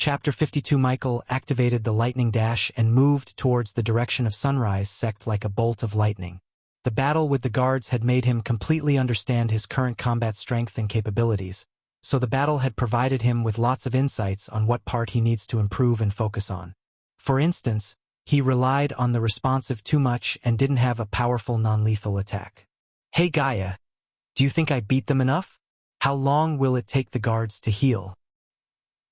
Chapter 52. Michael activated the lightning dash and moved towards the direction of Sunrise Sect like a bolt of lightning. The battle with the guards had made him completely understand his current combat strength and capabilities, so the battle had provided him with lots of insights on what part he needs to improve and focus on. For instance, he relied on the responsive too much and didn't have a powerful non-lethal attack. "Hey Gaia, do you think I beat them enough? How long will it take the guards to heal?"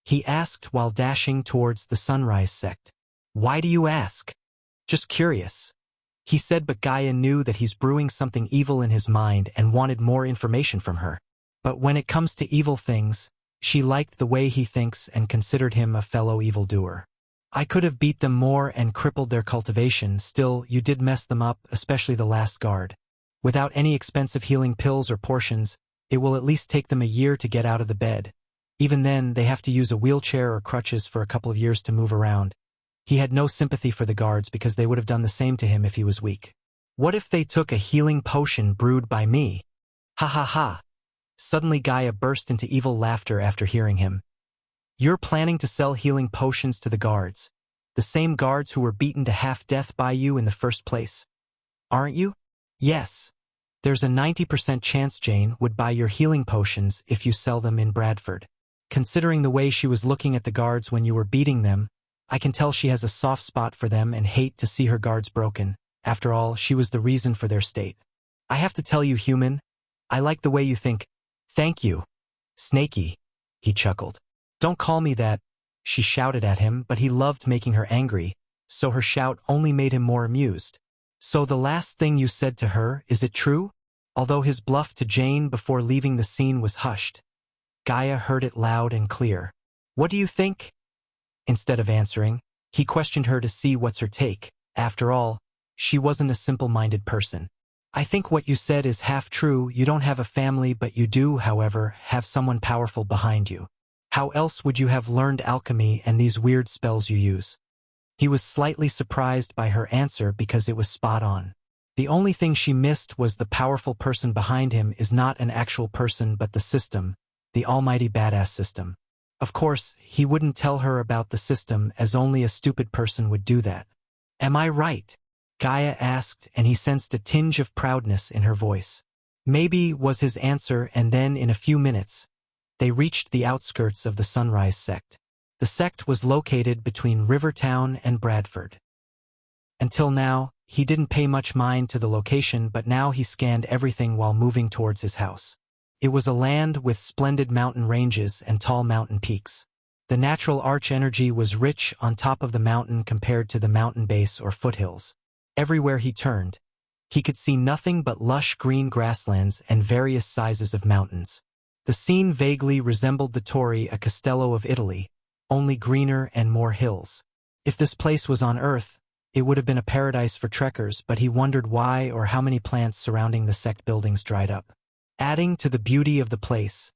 he asked while dashing towards the Sunrise Sect. "Why do you ask?" "Just curious," he said, but Gaia knew that he's brewing something evil in his mind and wanted more information from her. But when it comes to evil things, she liked the way he thinks and considered him a fellow evildoer. "I could have beat them more and crippled their cultivation, still you did mess them up, especially the last guard. Without any expensive healing pills or potions, it will at least take them a year to get out of the bed. Even then, they have to use a wheelchair or crutches for a couple of years to move around." He had no sympathy for the guards because they would have done the same to him if he was weak. "What if they took a healing potion brewed by me? Ha ha ha." Suddenly Gaia burst into evil laughter after hearing him. "You're planning to sell healing potions to the guards, the same guards who were beaten to half-death by you in the first place, aren't you?" "Yes. There's a 90% chance Jane would buy your healing potions if you sell them in Bradford. Considering the way she was looking at the guards when you were beating them, I can tell she has a soft spot for them and hate to see her guards broken. After all, she was the reason for their state. I have to tell you, human, I like the way you think." "Thank you, Snaky," he chuckled. "Don't call me that," she shouted at him, but he loved making her angry, so her shout only made him more amused. "So the last thing you said to her, is it true?" Although his bluff to Jane before leaving the scene was hushed, Gaia heard it loud and clear. "What do you think?" Instead of answering, he questioned her to see what's her take. After all, she wasn't a simple-minded person. "I think what you said is half true. You don't have a family, but you do, however, have someone powerful behind you. How else would you have learned alchemy and these weird spells you use?" He was slightly surprised by her answer because it was spot on. The only thing she missed was the powerful person behind him is not an actual person but the system, the almighty badass system. Of course, he wouldn't tell her about the system as only a stupid person would do that. "Am I right?" Gaia asked, and he sensed a tinge of proudness in her voice. "Maybe," was his answer, and then in a few minutes, they reached the outskirts of the Sunrise Sect. The sect was located between Rivertown and Bradford. Until now, he didn't pay much mind to the location, but now he scanned everything while moving towards his house. It was a land with splendid mountain ranges and tall mountain peaks. The natural arch energy was rich on top of the mountain compared to the mountain base or foothills. Everywhere he turned, he could see nothing but lush green grasslands and various sizes of mountains. The scene vaguely resembled the Torre a Castello of Italy, only greener and more hills. If this place was on Earth, it would have been a paradise for trekkers, but he wondered why or how many plants surrounding the sect buildings dried up. Adding to the beauty of the place,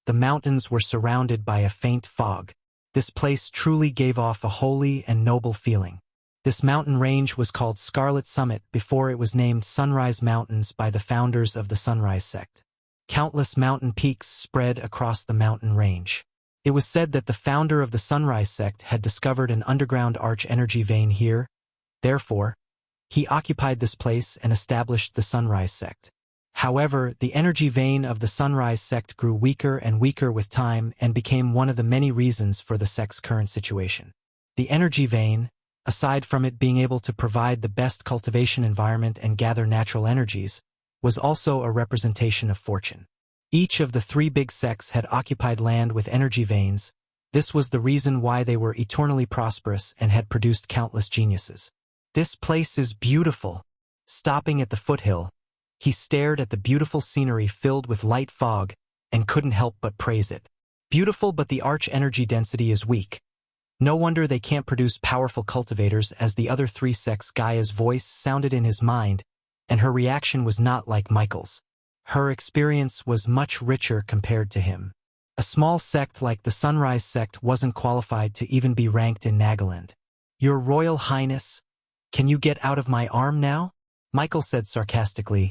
the mountains were surrounded by a faint fog. This place truly gave off a holy and noble feeling. This mountain range was called Scarlet Summit before it was named Sunrise Mountains by the founders of the Sunrise Sect. Countless mountain peaks spread across the mountain range. It was said that the founder of the Sunrise Sect had discovered an underground arch energy vein here. Therefore, he occupied this place and established the Sunrise Sect. However, the energy vein of the Sunrise Sect grew weaker and weaker with time and became one of the many reasons for the sect's current situation. The energy vein, aside from it being able to provide the best cultivation environment and gather natural energies, was also a representation of fortune. Each of the three big sects had occupied land with energy veins. This was the reason why they were eternally prosperous and had produced countless geniuses. "This place is beautiful." Stopping at the foothill, he stared at the beautiful scenery filled with light fog and couldn't help but praise it. "Beautiful, but the arch energy density is weak. No wonder they can't produce powerful cultivators." As the other three sects, Gaia's voice sounded in his mind, and her reaction was not like Michael's. Her experience was much richer compared to him. A small sect like the Sunrise Sect wasn't qualified to even be ranked in Nagaland. "Your Royal Highness, can you get out of my arm now?" Michael said sarcastically.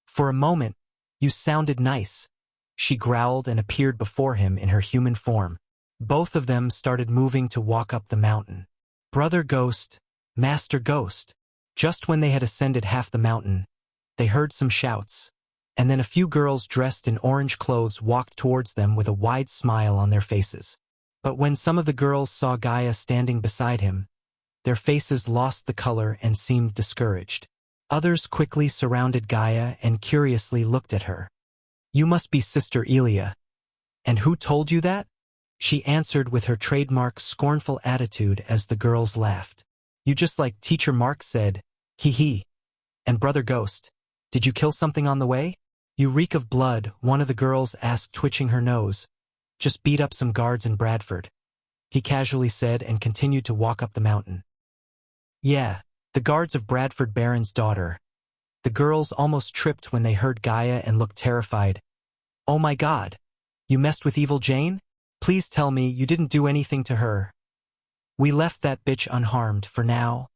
"For a moment, you sounded nice." She growled and appeared before him in her human form. Both of them started moving to walk up the mountain. Brother Ghost, Master Ghost. Just when they had ascended half the mountain, they heard some shouts, and then a few girls dressed in orange clothes walked towards them with a wide smile on their faces. But when some of the girls saw Gaia standing beside him, their faces lost the color and seemed discouraged. Others quickly surrounded Gaia and curiously looked at her. "You must be Sister Elia. And who told you that?" She answered with her trademark scornful attitude as the girls laughed. "You just like Teacher Mark said, hee hee. And Brother Ghost, did you kill something on the way?" "You reek of blood," one of the girls asked, twitching her nose. "Just beat up some guards in Bradford," he casually said and continued to walk up the mountain. "Yeah, the guards of Bradford Baron's daughter." The girls almost tripped when they heard Gaia and looked terrified. "Oh my God! You messed with Evil Jane? Please tell me you didn't do anything to her." "We left that bitch unharmed for now,"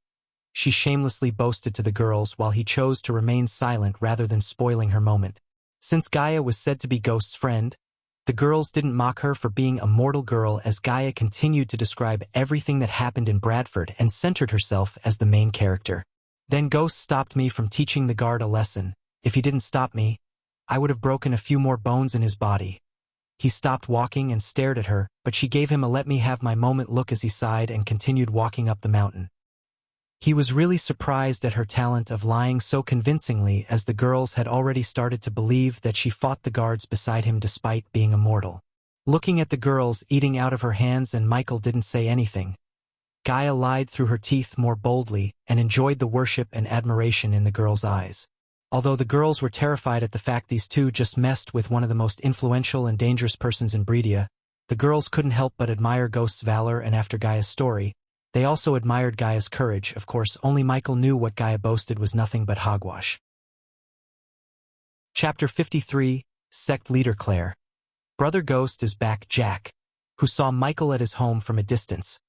she shamelessly boasted to the girls while he chose to remain silent rather than spoiling her moment. Since Gaia was said to be Ghost's friend, the girls didn't mock her for being a mortal girl as Gaia continued to describe everything that happened in Bradford and centered herself as the main character. "Then Ghost stopped me from teaching the guard a lesson. If he didn't stop me, I would have broken a few more bones in his body." He stopped walking and stared at her, but she gave him a let me have my moment look as he sighed and continued walking up the mountain. He was really surprised at her talent of lying so convincingly as the girls had already started to believe that she fought the guards beside him despite being immortal. Looking at the girls eating out of her hands and Michael didn't say anything, Gaia lied through her teeth more boldly and enjoyed the worship and admiration in the girls' eyes. Although the girls were terrified at the fact these two just messed with one of the most influential and dangerous persons in Bredia, the girls couldn't help but admire Ghost's valor, and after Gaia's story, they also admired Gaia's courage. Of course, only Michael knew what Gaia boasted was nothing but hogwash. Chapter 53, Sect Leader Claire. Brother Ghost is back. Jack, who saw Michael at his home from a distance,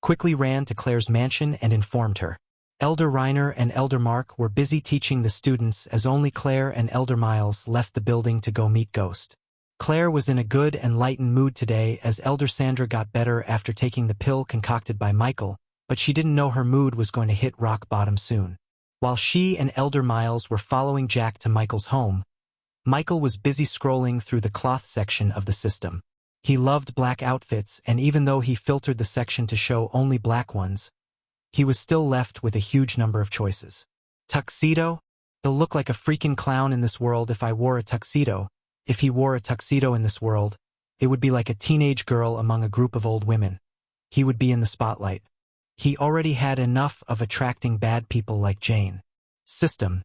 quickly ran to Claire's mansion and informed her. Elder Reiner and Elder Mark were busy teaching the students as only Claire and Elder Miles left the building to go meet Ghost. Claire was in a good and lightened mood today as Elder Sandra got better after taking the pill concocted by Michael, but she didn't know her mood was going to hit rock bottom soon. While she and Elder Miles were following Jack to Michael's home, Michael was busy scrolling through the cloth section of the system. He loved black outfits, and even though he filtered the section to show only black ones, he was still left with a huge number of choices. Tuxedo? He'll look like a freaking clown in this world if I wore a tuxedo. If he wore a tuxedo in this world, it would be like a teenage girl among a group of old women. He would be in the spotlight. He already had enough of attracting bad people like Jane. System.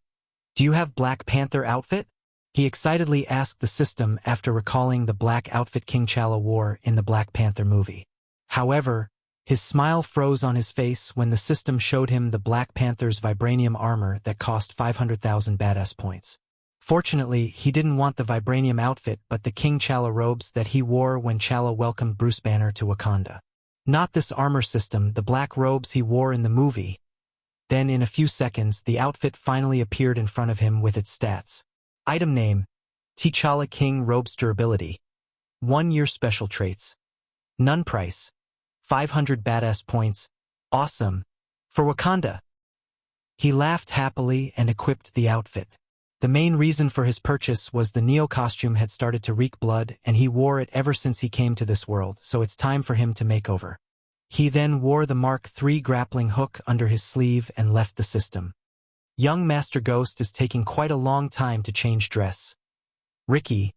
Do you have Black Panther outfit? He excitedly asked the system after recalling the black outfit King T'Challa wore in the Black Panther movie. However, his smile froze on his face when the system showed him the Black Panther's vibranium armor that cost 500,000 badass points. Fortunately, he didn't want the vibranium outfit but the King T'Challa robes that he wore when T'Challa welcomed Bruce Banner to Wakanda. Not this armor system, the black robes he wore in the movie. Then in a few seconds, the outfit finally appeared in front of him with its stats. Item name: T'Challa King Robes Durability. 1 year special traits. None price. 500 badass points. Awesome. For Wakanda. He laughed happily and equipped the outfit. The main reason for his purchase was the Neo costume had started to reek blood and he wore it ever since he came to this world, so it's time for him to make over. He then wore the Mark III grappling hook under his sleeve and left the system. Young Master Ghost is taking quite a long time to change dress. Ricky,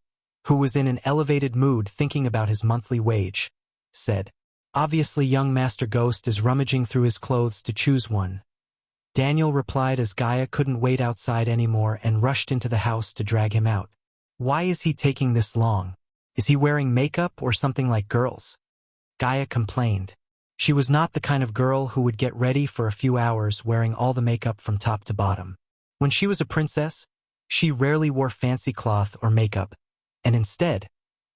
who was in an elevated mood thinking about his monthly wage, said. Obviously, young Master Ghost is rummaging through his clothes to choose one. Daniel replied as Gaia couldn't wait outside anymore and rushed into the house to drag him out. Why is he taking this long? Is he wearing makeup or something like girls? Gaia complained. She was not the kind of girl who would get ready for a few hours wearing all the makeup from top to bottom. When she was a princess, she rarely wore fancy cloth or makeup, and instead,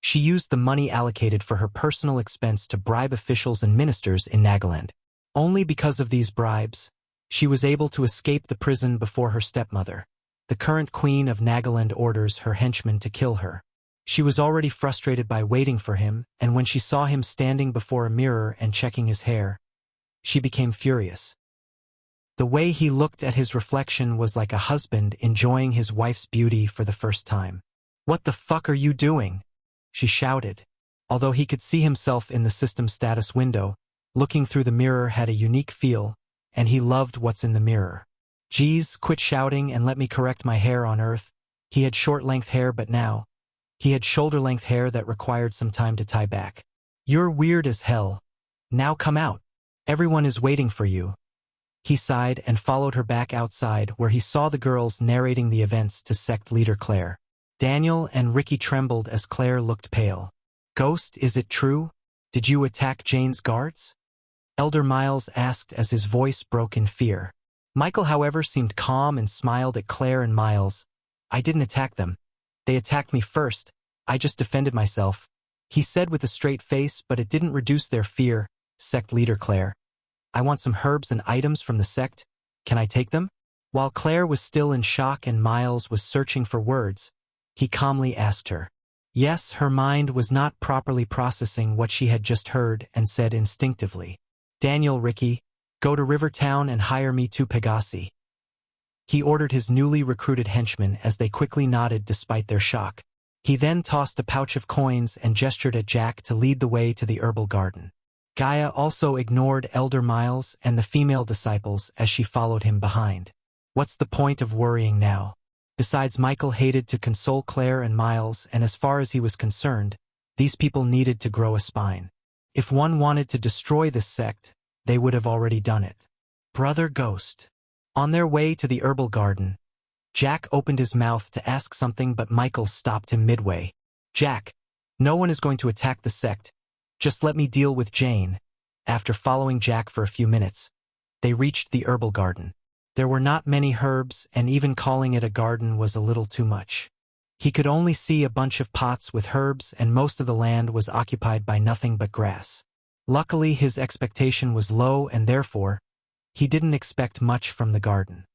she used the money allocated for her personal expense to bribe officials and ministers in Nagaland. Only because of these bribes, she was able to escape the prison before her stepmother, the current queen of Nagaland, orders her henchmen to kill her. She was already frustrated by waiting for him, and when she saw him standing before a mirror and checking his hair, she became furious. The way he looked at his reflection was like a husband enjoying his wife's beauty for the first time. "What the fuck are you doing?" she shouted. Although he could see himself in the system status window, looking through the mirror had a unique feel, and he loved what's in the mirror. "Geez, quit shouting and let me correct my hair on Earth." He had short-length hair, but now he had shoulder-length hair that required some time to tie back. "You're weird as hell. Now come out. Everyone is waiting for you." He sighed and followed her back outside, where he saw the girls narrating the events to sect leader Claire. Daniel and Ricky trembled as Claire looked pale. "Ghost, is it true? Did you attack Jane's guards?" Elder Miles asked as his voice broke in fear. Michael, however, seemed calm and smiled at Claire and Miles. "I didn't attack them. They attacked me first. I just defended myself," he said with a straight face, but it didn't reduce their fear. "Sect leader Claire, I want some herbs and items from the sect. Can I take them?" While Claire was still in shock and Miles was searching for words, he calmly asked her. Yes, her mind was not properly processing what she had just heard and said instinctively, "Daniel, Ricky, go to Rivertown and hire me 2 Pegasi." He ordered his newly recruited henchmen as they quickly nodded despite their shock. He then tossed a pouch of coins and gestured at Jack to lead the way to the herbal garden. Gaia also ignored Elder Miles and the female disciples as she followed him behind. What's the point of worrying now? Besides, Michael hated to console Claire and Miles, and as far as he was concerned, these people needed to grow a spine. If one wanted to destroy this sect, they would have already done it. Brother Ghost. On their way to the herbal garden, Jack opened his mouth to ask something, but Michael stopped him midway. "Jack, no one is going to attack the sect. Just let me deal with Jane." After following Jack for a few minutes, they reached the herbal garden. There were not many herbs, and even calling it a garden was a little too much. He could only see a bunch of pots with herbs, and most of the land was occupied by nothing but grass. Luckily, his expectation was low, and therefore, he didn't expect much from the garden.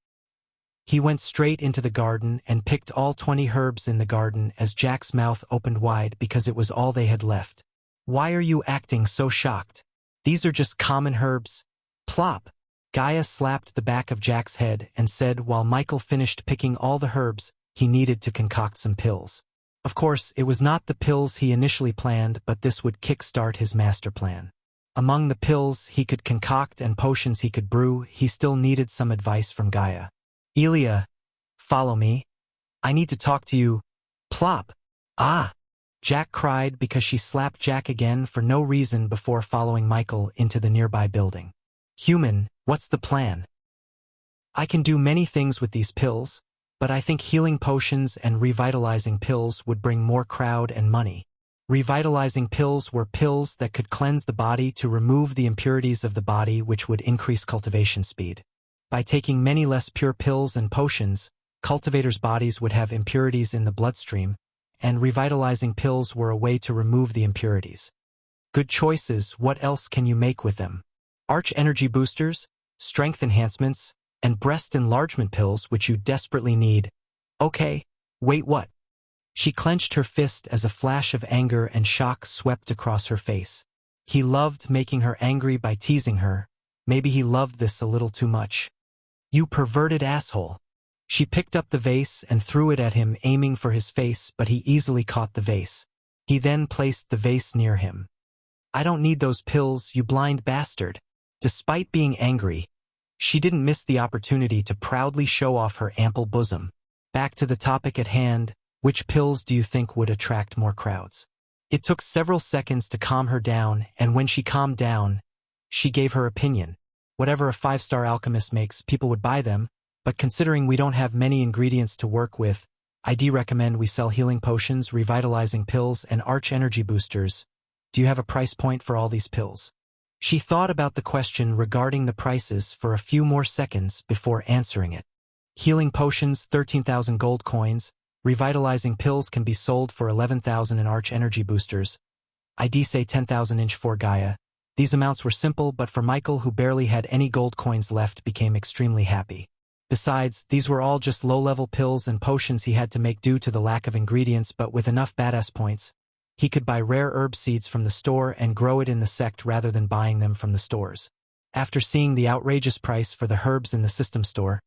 He went straight into the garden and picked all 20 herbs in the garden as Jack's mouth opened wide because it was all they had left. "Why are you acting so shocked? These are just common herbs." Plop! Gaia slapped the back of Jack's head and said while Michael finished picking all the herbs, he needed to concoct some pills. Of course, it was not the pills he initially planned, but this would kickstart his master plan. Among the pills he could concoct and potions he could brew, he still needed some advice from Gaia. "Elia, follow me. I need to talk to you." Plop! "Ah!" Jack cried because she slapped Jack again for no reason before following Michael into the nearby building. "Human, what's the plan?" "I can do many things with these pills, but I think healing potions and revitalizing pills would bring more crowd and money." Revitalizing pills were pills that could cleanse the body to remove the impurities of the body, which would increase cultivation speed. By taking many less pure pills and potions, cultivators' bodies would have impurities in the bloodstream, and revitalizing pills were a way to remove the impurities. Good choices. What else can you make with them? Arch energy boosters, strength enhancements, and breast enlargement pills, which you desperately need. Okay, wait, what? She clenched her fist as a flash of anger and shock swept across her face. He loved making her angry by teasing her. Maybe he loved this a little too much. "You perverted asshole." She picked up the vase and threw it at him, aiming for his face, but he easily caught the vase. He then placed the vase near him. "I don't need those pills, you blind bastard." Despite being angry, she didn't miss the opportunity to proudly show off her ample bosom. Back to the topic at hand, which pills do you think would attract more crowds? It took several seconds to calm her down, and when she calmed down, she gave her opinion. Whatever a 5-star alchemist makes, people would buy them, but considering we don't have many ingredients to work with, I do recommend we sell healing potions, revitalizing pills, and arch energy boosters. Do you have a price point for all these pills? She thought about the question regarding the prices for a few more seconds before answering it. Healing potions, 13,000 gold coins. Revitalizing pills can be sold for 11,000, and arch energy boosters, I'd say 10,000 each for Gaia. These amounts were simple, but for Michael, who barely had any gold coins left, became extremely happy. Besides, these were all just low-level pills and potions he had to make due to the lack of ingredients, but with enough badass points, he could buy rare herb seeds from the store and grow it in the sect rather than buying them from the stores. After seeing the outrageous price for the herbs in the system store,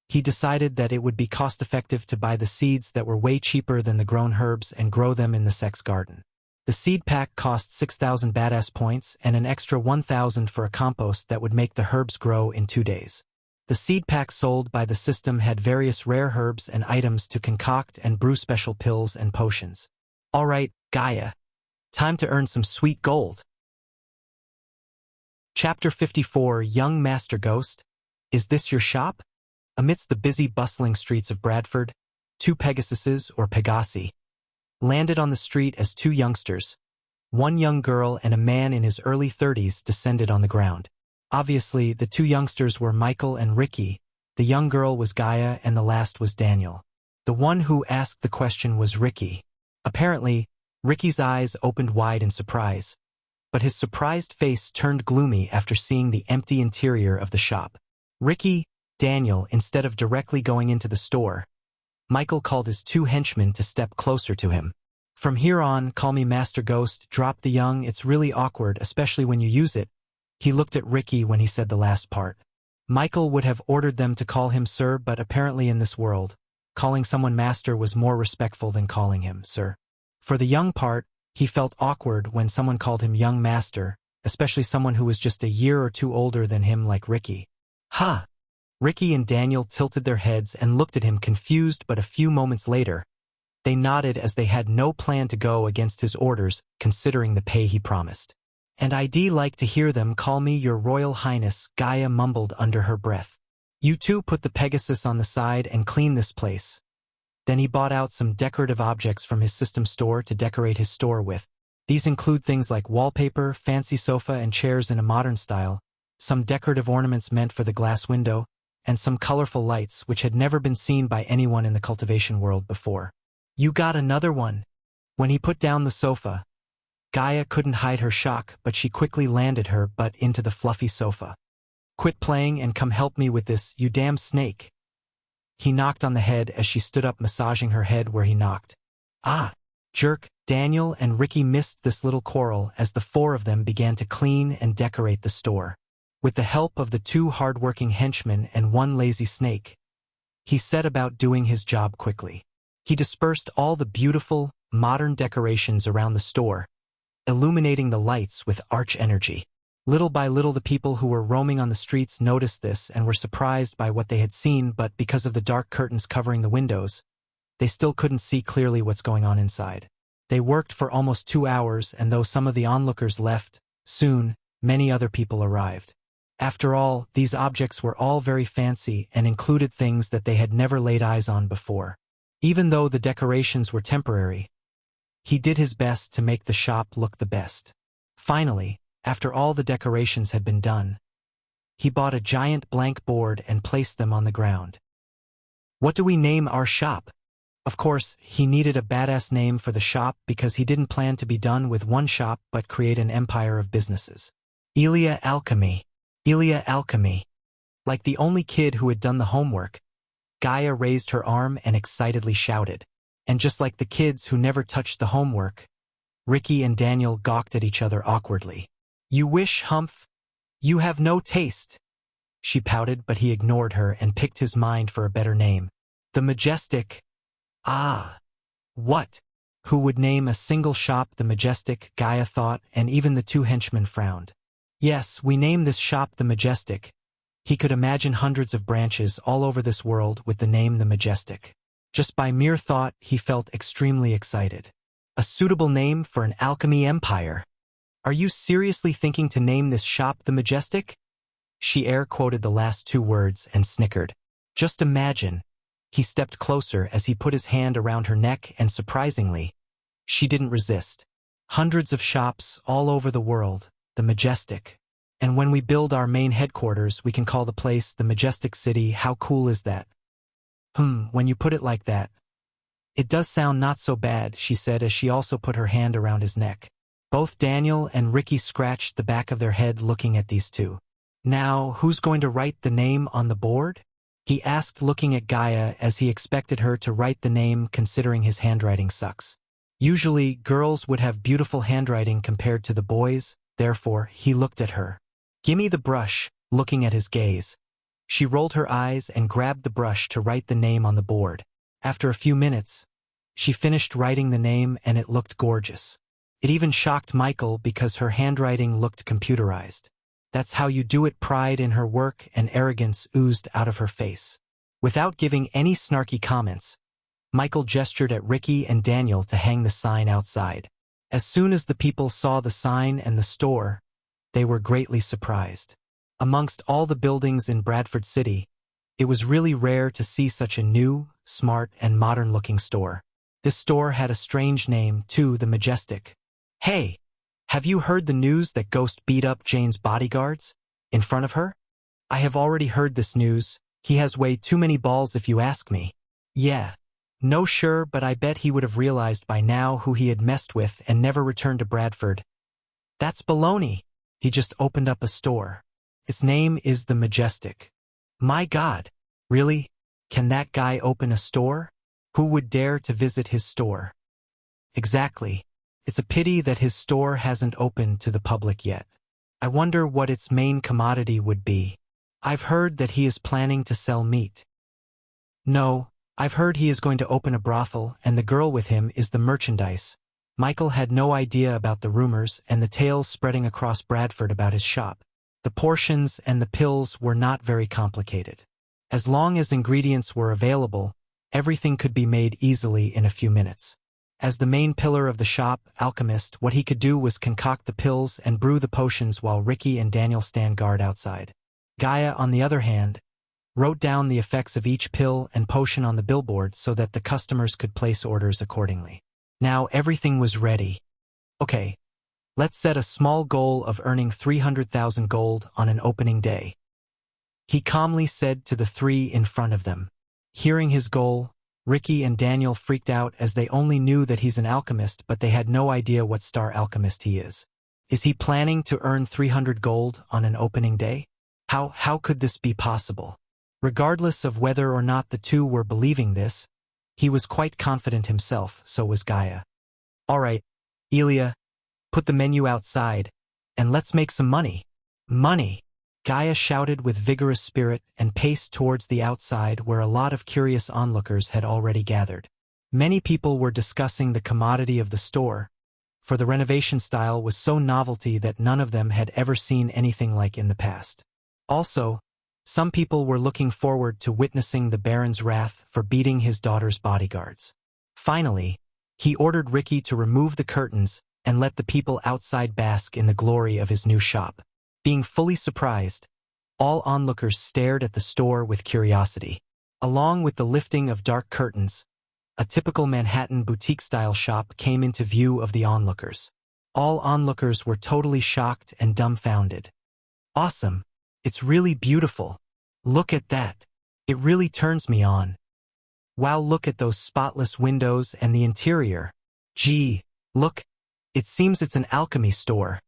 he decided that it would be cost-effective to buy the seeds that were way cheaper than the grown herbs and grow them in the sect's garden. The seed pack cost 6,000 badass points and an extra 1,000 for a compost that would make the herbs grow in 2 days. The seed pack sold by the system had various rare herbs and items to concoct and brew special pills and potions. Alright, Gaia. Time to earn some sweet gold. Chapter 54, Young Master Ghost. Is this your shop? Amidst the busy, bustling streets of Bradford, 2 Pegasuses, or Pegasi, landed on the street as 2 youngsters. One young girl and a man in his early 30s descended on the ground. Obviously, the 2 youngsters were Michael and Ricky, the young girl was Gaia, and the last was Daniel. The one who asked the question was Ricky. Apparently, Ricky's eyes opened wide in surprise, but his surprised face turned gloomy after seeing the empty interior of the shop. Ricky, Daniel, instead of directly going into the store, Michael called his 2 henchmen to step closer to him. From here on, call me Master Ghost, drop the young, it's really awkward, especially when you use it. He looked at Ricky when he said the last part. Michael would have ordered them to call him sir, but apparently in this world, calling someone master was more respectful than calling him sir. For the young part, he felt awkward when someone called him young master, especially someone who was just a year or 2 older than him like Ricky. Ha! Ricky and Daniel tilted their heads and looked at him confused, but a few moments later, they nodded as they had no plan to go against his orders, considering the pay he promised. And I'd like to hear them call me your Royal Highness, Gaia mumbled under her breath. You 2 put the Pegasus on the side and clean this place. Then he bought out some decorative objects from his system store to decorate his store with. These include things like wallpaper, fancy sofa and chairs in a modern style, some decorative ornaments meant for the glass window, and some colorful lights which had never been seen by anyone in the cultivation world before. You got another one. When he put down the sofa, Gaia couldn't hide her shock, but she quickly landed her butt into the fluffy sofa. Quit playing and come help me with this, you damn snake. He knocked on the head as she stood up, massaging her head where he knocked. Ah, jerk. Daniel and Ricky missed this little quarrel as the 4 of them began to clean and decorate the store. With the help of the 2 hard-working henchmen and 1 lazy snake, he set about doing his job quickly. He dispersed all the beautiful, modern decorations around the store, illuminating the lights with arch energy. Little by little, the people who were roaming on the streets noticed this and were surprised by what they had seen, but because of the dark curtains covering the windows, they still couldn't see clearly what's going on inside. They worked for almost 2 hours, and though some of the onlookers left, soon, many other people arrived. After all, these objects were all very fancy and included things that they had never laid eyes on before. Even though the decorations were temporary, he did his best to make the shop look the best. Finally, after all the decorations had been done, he bought a giant blank board and placed them on the ground. What do we name our shop? Of course, he needed a badass name for the shop because he didn't plan to be done with one shop but create an empire of businesses. Elia Alchemy. Elia Alchemy. Like the only kid who had done the homework, Gaia raised her arm and excitedly shouted. And just like the kids who never touched the homework, Ricky and Daniel gawked at each other awkwardly. You wish, Humph? You have no taste. She pouted, but he ignored her and picked his mind for a better name. The Majestic. Ah. What? Who would name a single shop the Majestic, Gaia thought, and even the 2 henchmen frowned. Yes, we name this shop the Majestic. He could imagine hundreds of branches all over this world with the name the Majestic. Just by mere thought, he felt extremely excited. A suitable name for an alchemy empire. Are you seriously thinking to name this shop the Majestic? She air-quoted the last 2 words and snickered. Just imagine. He stepped closer as he put his hand around her neck and surprisingly, she didn't resist. Hundreds of shops all over the world, the Majestic. And when we build our main headquarters, we can call the place the Majestic City. How cool is that? When you put it like that. It does sound not so bad, she said as she also put her hand around his neck. Both Daniel and Ricky scratched the back of their head looking at these 2. Now, who's going to write the name on the board? he asked, looking at Gaia as he expected her to write the name considering his handwriting sucks. Usually, girls would have beautiful handwriting compared to the boys, therefore, he looked at her. "Gimme the brush," looking at his gaze. She rolled her eyes and grabbed the brush to write the name on the board. After a few minutes, she finished writing the name and it looked gorgeous. It even shocked Michael because her handwriting looked computerized. "That's how you do it." Pride in her work and arrogance oozed out of her face. Without giving any snarky comments, Michael gestured at Ricky and Daniel to hang the sign outside. As soon as the people saw the sign and the store, they were greatly surprised. Amongst all the buildings in Bradford City, it was really rare to see such a new, smart, and modern-looking store. This store had a strange name, too, the Majestic. "Hey, have you heard the news that Ghost beat up Jane's bodyguards in front of her?" "I have already heard this news. He has way too many balls if you ask me." "Yeah. No sure, but I bet he would have realized by now who he had messed with and never returned to Bradford." "That's baloney. He just opened up a store. Its name is the Majestic." "My God. Really? Can that guy open a store? Who would dare to visit his store?" "Exactly. It's a pity that his store hasn't opened to the public yet. I wonder what its main commodity would be. I've heard that he is planning to sell meat." "No, I've heard he is going to open a brothel and the girl with him is the merchandise." Michael had no idea about the rumors and the tales spreading across Bradford about his shop. The portions and the pills were not very complicated. As long as ingredients were available, everything could be made easily in a few minutes. As the main pillar of the shop, alchemist, what he could do was concoct the pills and brew the potions while Ricky and Daniel stand guard outside. Gaia, on the other hand, wrote down the effects of each pill and potion on the billboard so that the customers could place orders accordingly. Now everything was ready. "Okay, let's set a small goal of earning 300,000 gold on an opening day," he calmly said to the three in front of them. Hearing his goal, Ricky and Daniel freaked out as they only knew that he's an alchemist, but they had no idea what star alchemist he is. Is he planning to earn 300 gold on an opening day? How could this be possible? Regardless of whether or not the two were believing this, he was quite confident himself, so was Gaia. "All right, Elia, put the menu outside, and let's make some money." "Money!" Gaia shouted with vigorous spirit and paced towards the outside where a lot of curious onlookers had already gathered. Many people were discussing the commodity of the store, for the renovation style was so novelty that none of them had ever seen anything like in the past. Also, some people were looking forward to witnessing the Baron's wrath for beating his daughter's bodyguards. Finally, he ordered Ricky to remove the curtains and let the people outside bask in the glory of his new shop. Being fully surprised, all onlookers stared at the store with curiosity. Along with the lifting of dark curtains, a typical Manhattan boutique-style shop came into view of the onlookers. All onlookers were totally shocked and dumbfounded. "Awesome! It's really beautiful. Look at that. It really turns me on. Wow, look at those spotless windows and the interior. Gee, look, it seems it's an alchemy store.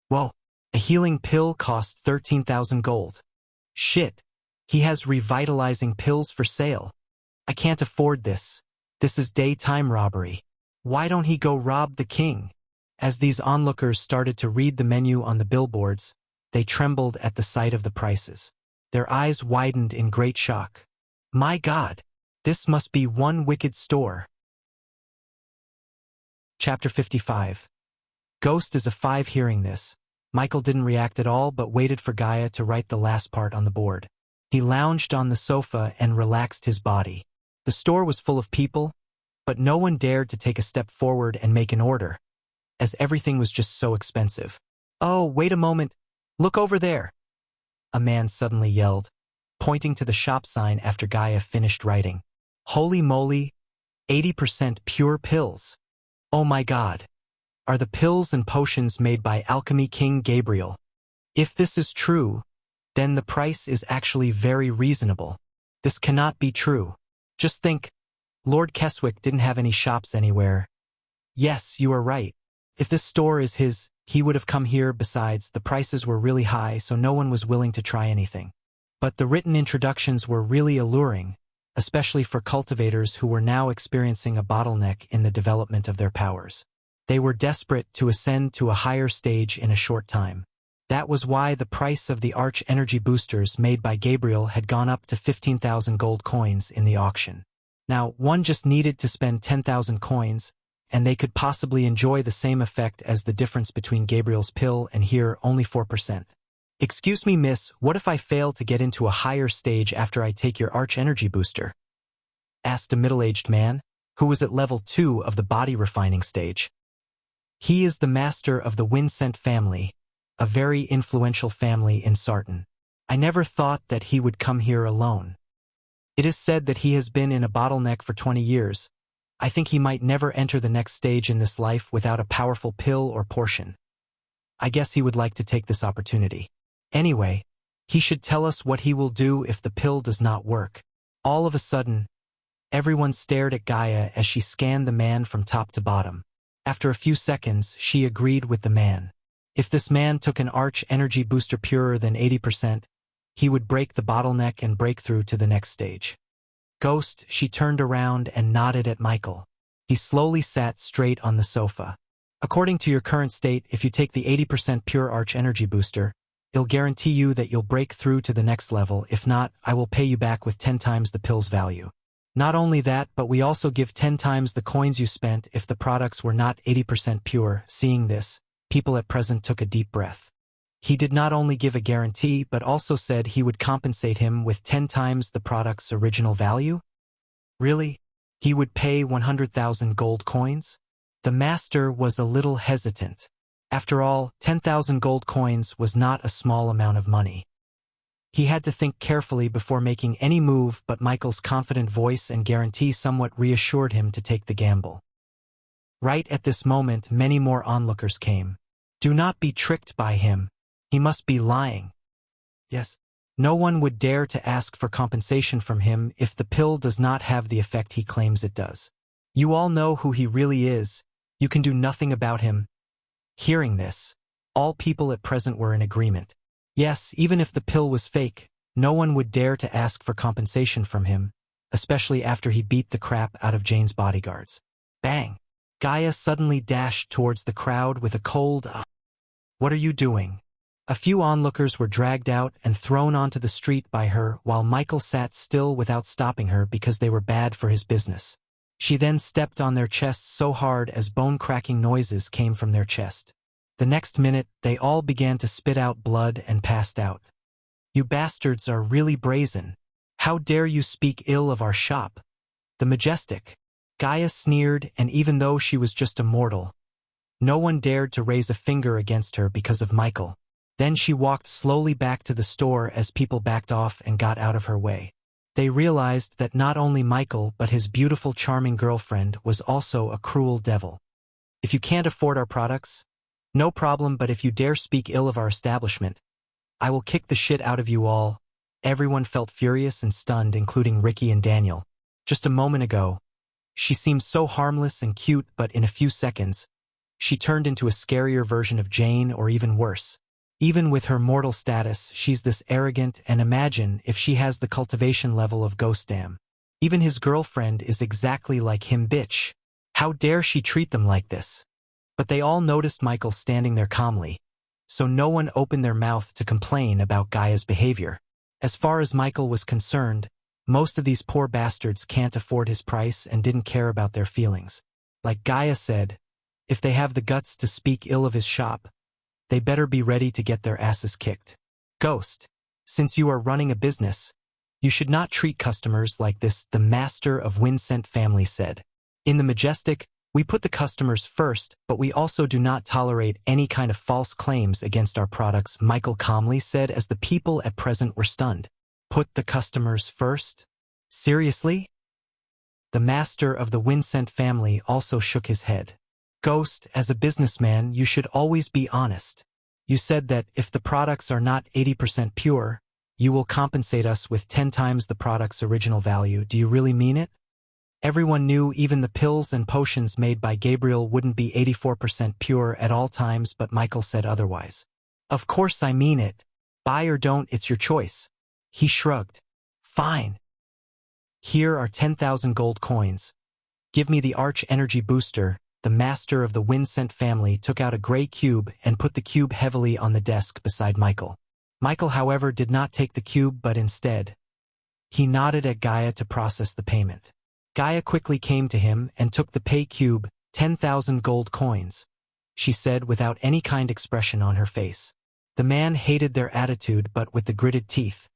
Whoa, a healing pill costs 13,000 gold. Shit, he has revitalizing pills for sale. I can't afford this. This is daytime robbery. Why don't he go rob the king?" As these onlookers started to read the menu on the billboards, they trembled at the sight of the prices. Their eyes widened in great shock. "My God, this must be one wicked store." Chapter 55. Ghost is a 5. Hearing this, Michael didn't react at all but waited for Gaia to write the last part on the board. He lounged on the sofa and relaxed his body. The store was full of people, but no one dared to take a step forward and make an order, as everything was just so expensive. "Oh, wait a moment. Look over there," a man suddenly yelled, pointing to the shop sign after Gaia finished writing. "Holy moly, 80% pure pills. Oh my God. Are the pills and potions made by Alchemy King Gabriel? If this is true, then the price is actually very reasonable. This cannot be true. Just think, Lord Keswick didn't have any shops anywhere. Yes, you are right. If this store is his, he would have come here. Besides, the prices were really high, so no one was willing to try anything. But the written introductions were really alluring, especially for cultivators who were now experiencing a bottleneck in the development of their powers. They were desperate to ascend to a higher stage in a short time. That was why the price of the Arch Energy boosters made by Gabriel had gone up to 15,000 gold coins in the auction. Now, one just needed to spend 10,000 coins, and they could possibly enjoy the same effect as the difference between Gabriel's pill and here only 4%. "Excuse me, miss, what if I fail to get into a higher stage after I take your Arch Energy booster?" asked a middle-aged man, who was at level 2 of the body refining stage. He is the master of the Winsent family, a very influential family in Sarton. I never thought that he would come here alone. It is said that he has been in a bottleneck for 20 years. I think he might never enter the next stage in this life without a powerful pill or portion. I guess he would like to take this opportunity. Anyway, he should tell us what he will do if the pill does not work. All of a sudden, everyone stared at Gaia as she scanned the man from top to bottom. After a few seconds, she agreed with the man. If this man took an Arch Energy booster purer than 80%, he would break the bottleneck and break through to the next stage. Ghost, she turned around and nodded at Michael. He slowly sat straight on the sofa. According to your current state, if you take the 80% pure Arch Energy booster, it'll guarantee you that you'll break through to the next level. If not, I will pay you back with 10 times the pill's value. Not only that, but we also give 10 times the coins you spent if the products were not 80% pure. Seeing this, people at present took a deep breath. He did not only give a guarantee, but also said he would compensate him with 10 times the product's original value? Really? He would pay 100,000 gold coins? The master was a little hesitant. After all, 10,000 gold coins was not a small amount of money. He had to think carefully before making any move, but Michael's confident voice and guarantee somewhat reassured him to take the gamble. Right at this moment, many more onlookers came. Do not be tricked by him. He must be lying. Yes. No one would dare to ask for compensation from him if the pill does not have the effect he claims it does. You all know who he really is. You can do nothing about him. Hearing this, all people at present were in agreement. Yes, even if the pill was fake, no one would dare to ask for compensation from him, especially after he beat the crap out of Jane's bodyguards. Bang! Gaia suddenly dashed towards the crowd with a cold "What are you doing?" A few onlookers were dragged out and thrown onto the street by her while Michael sat still without stopping her because they were bad for his business. She then stepped on their chests so hard as bone-cracking noises came from their chest. The next minute, they all began to spit out blood and passed out. You bastards are really brazen. How dare you speak ill of our shop? The Majestic. Gaia sneered, and even though she was just a mortal, no one dared to raise a finger against her because of Michael. Then she walked slowly back to the store as people backed off and got out of her way. They realized that not only Michael but his beautiful, charming girlfriend was also a cruel devil. If you can't afford our products, no problem, but if you dare speak ill of our establishment, I will kick the shit out of you all. Everyone felt furious and stunned, including Ricky and Daniel. Just a moment ago, she seemed so harmless and cute, but in a few seconds, she turned into a scarier version of Jane, or even worse. Even with her mortal status, she's this arrogant, and imagine if she has the cultivation level of Ghostdam. Even his girlfriend is exactly like him, bitch. How dare she treat them like this? But they all noticed Michael standing there calmly, so no one opened their mouth to complain about Gaia's behavior. As far as Michael was concerned, most of these poor bastards can't afford his price and didn't care about their feelings. Like Gaia said, if they have the guts to speak ill of his shop, they better be ready to get their asses kicked. Ghost, since you are running a business, you should not treat customers like this, the master of Winsent family said. In the Majestic, we put the customers first, but we also do not tolerate any kind of false claims against our products, Michael calmly said as the people at present were stunned. Put the customers first? Seriously? The master of the Winsent family also shook his head. Ghost, as a businessman, you should always be honest. You said that if the products are not 80% pure, you will compensate us with 10 times the product's original value. Do you really mean it? Everyone knew even the pills and potions made by Gabriel wouldn't be 84% pure at all times, but Michael said otherwise. Of course I mean it. Buy or don't, it's your choice. He shrugged. Fine. Here are 10,000 gold coins. Give me the Arch Energy Booster. The master of the Winsent family took out a gray cube and put the cube heavily on the desk beside Michael. Michael, however, did not take the cube but instead, he nodded at Gaia to process the payment. Gaia quickly came to him and took the pay cube, 10,000 gold coins, she said without any kind expression on her face. The man hated their attitude but with the gritted teeth.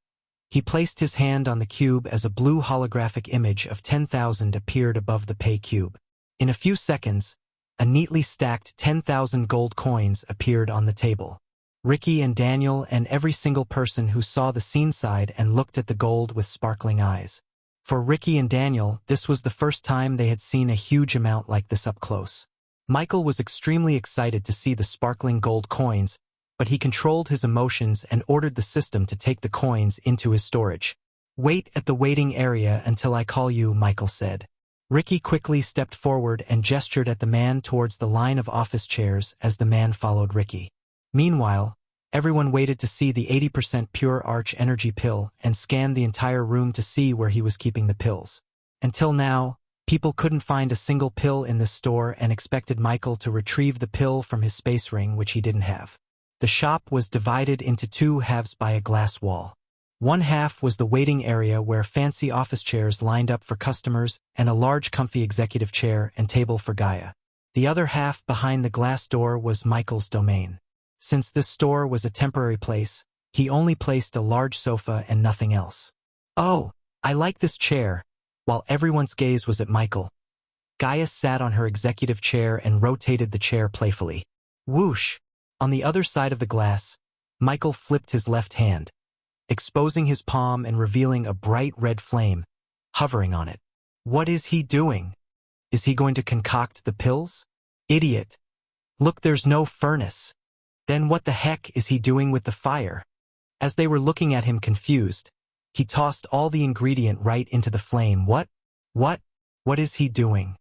He placed his hand on the cube as a blue holographic image of 10,000 appeared above the pay cube. In a few seconds, a neatly stacked 10,000 gold coins appeared on the table. Ricky and Daniel and every single person who saw the scene sighed and looked at the gold with sparkling eyes. For Ricky and Daniel, this was the first time they had seen a huge amount like this up close. Michael was extremely excited to see the sparkling gold coins, but he controlled his emotions and ordered the system to take the coins into his storage. Wait at the waiting area until I call you, Michael said. Ricky quickly stepped forward and gestured at the man towards the line of office chairs as the man followed Ricky. Meanwhile, everyone waited to see the 80% pure Arch Energy pill and scanned the entire room to see where he was keeping the pills. Until now, people couldn't find a single pill in this store and expected Michael to retrieve the pill from his space ring, which he didn't have. The shop was divided into two halves by a glass wall. One half was the waiting area where fancy office chairs lined up for customers and a large comfy executive chair and table for Gaia. The other half behind the glass door was Michael's domain. Since this store was a temporary place, he only placed a large sofa and nothing else. Oh, I like this chair. While everyone's gaze was at Michael, Gaia sat on her executive chair and rotated the chair playfully. Whoosh! On the other side of the glass, Michael flipped his left hand, exposing his palm and revealing a bright red flame, hovering on it. What is he doing? Is he going to concoct the pills? Idiot! Look, there's no furnace. Then what the heck is he doing with the fire? As they were looking at him confused, he tossed all the ingredient right into the flame. What is he doing?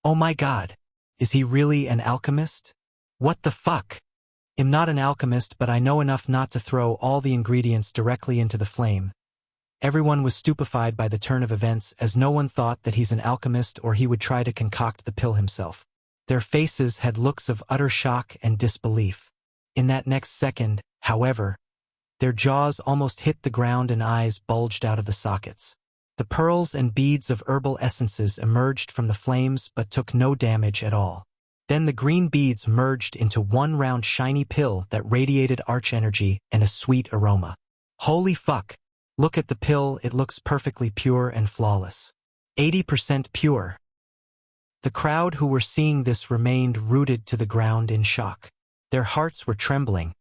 Oh my God! Is he really an alchemist? What the fuck? I'm not an alchemist, but I know enough not to throw all the ingredients directly into the flame. Everyone was stupefied by the turn of events, as no one thought that he's an alchemist or he would try to concoct the pill himself. Their faces had looks of utter shock and disbelief. In that next second, however, their jaws almost hit the ground and eyes bulged out of the sockets. The pearls and beads of herbal essences emerged from the flames but took no damage at all. Then the green beads merged into one round shiny pill that radiated Arch Energy and a sweet aroma. Holy fuck! Look at the pill, it looks perfectly pure and flawless. 80% pure. The crowd who were seeing this remained rooted to the ground in shock. Their hearts were trembling,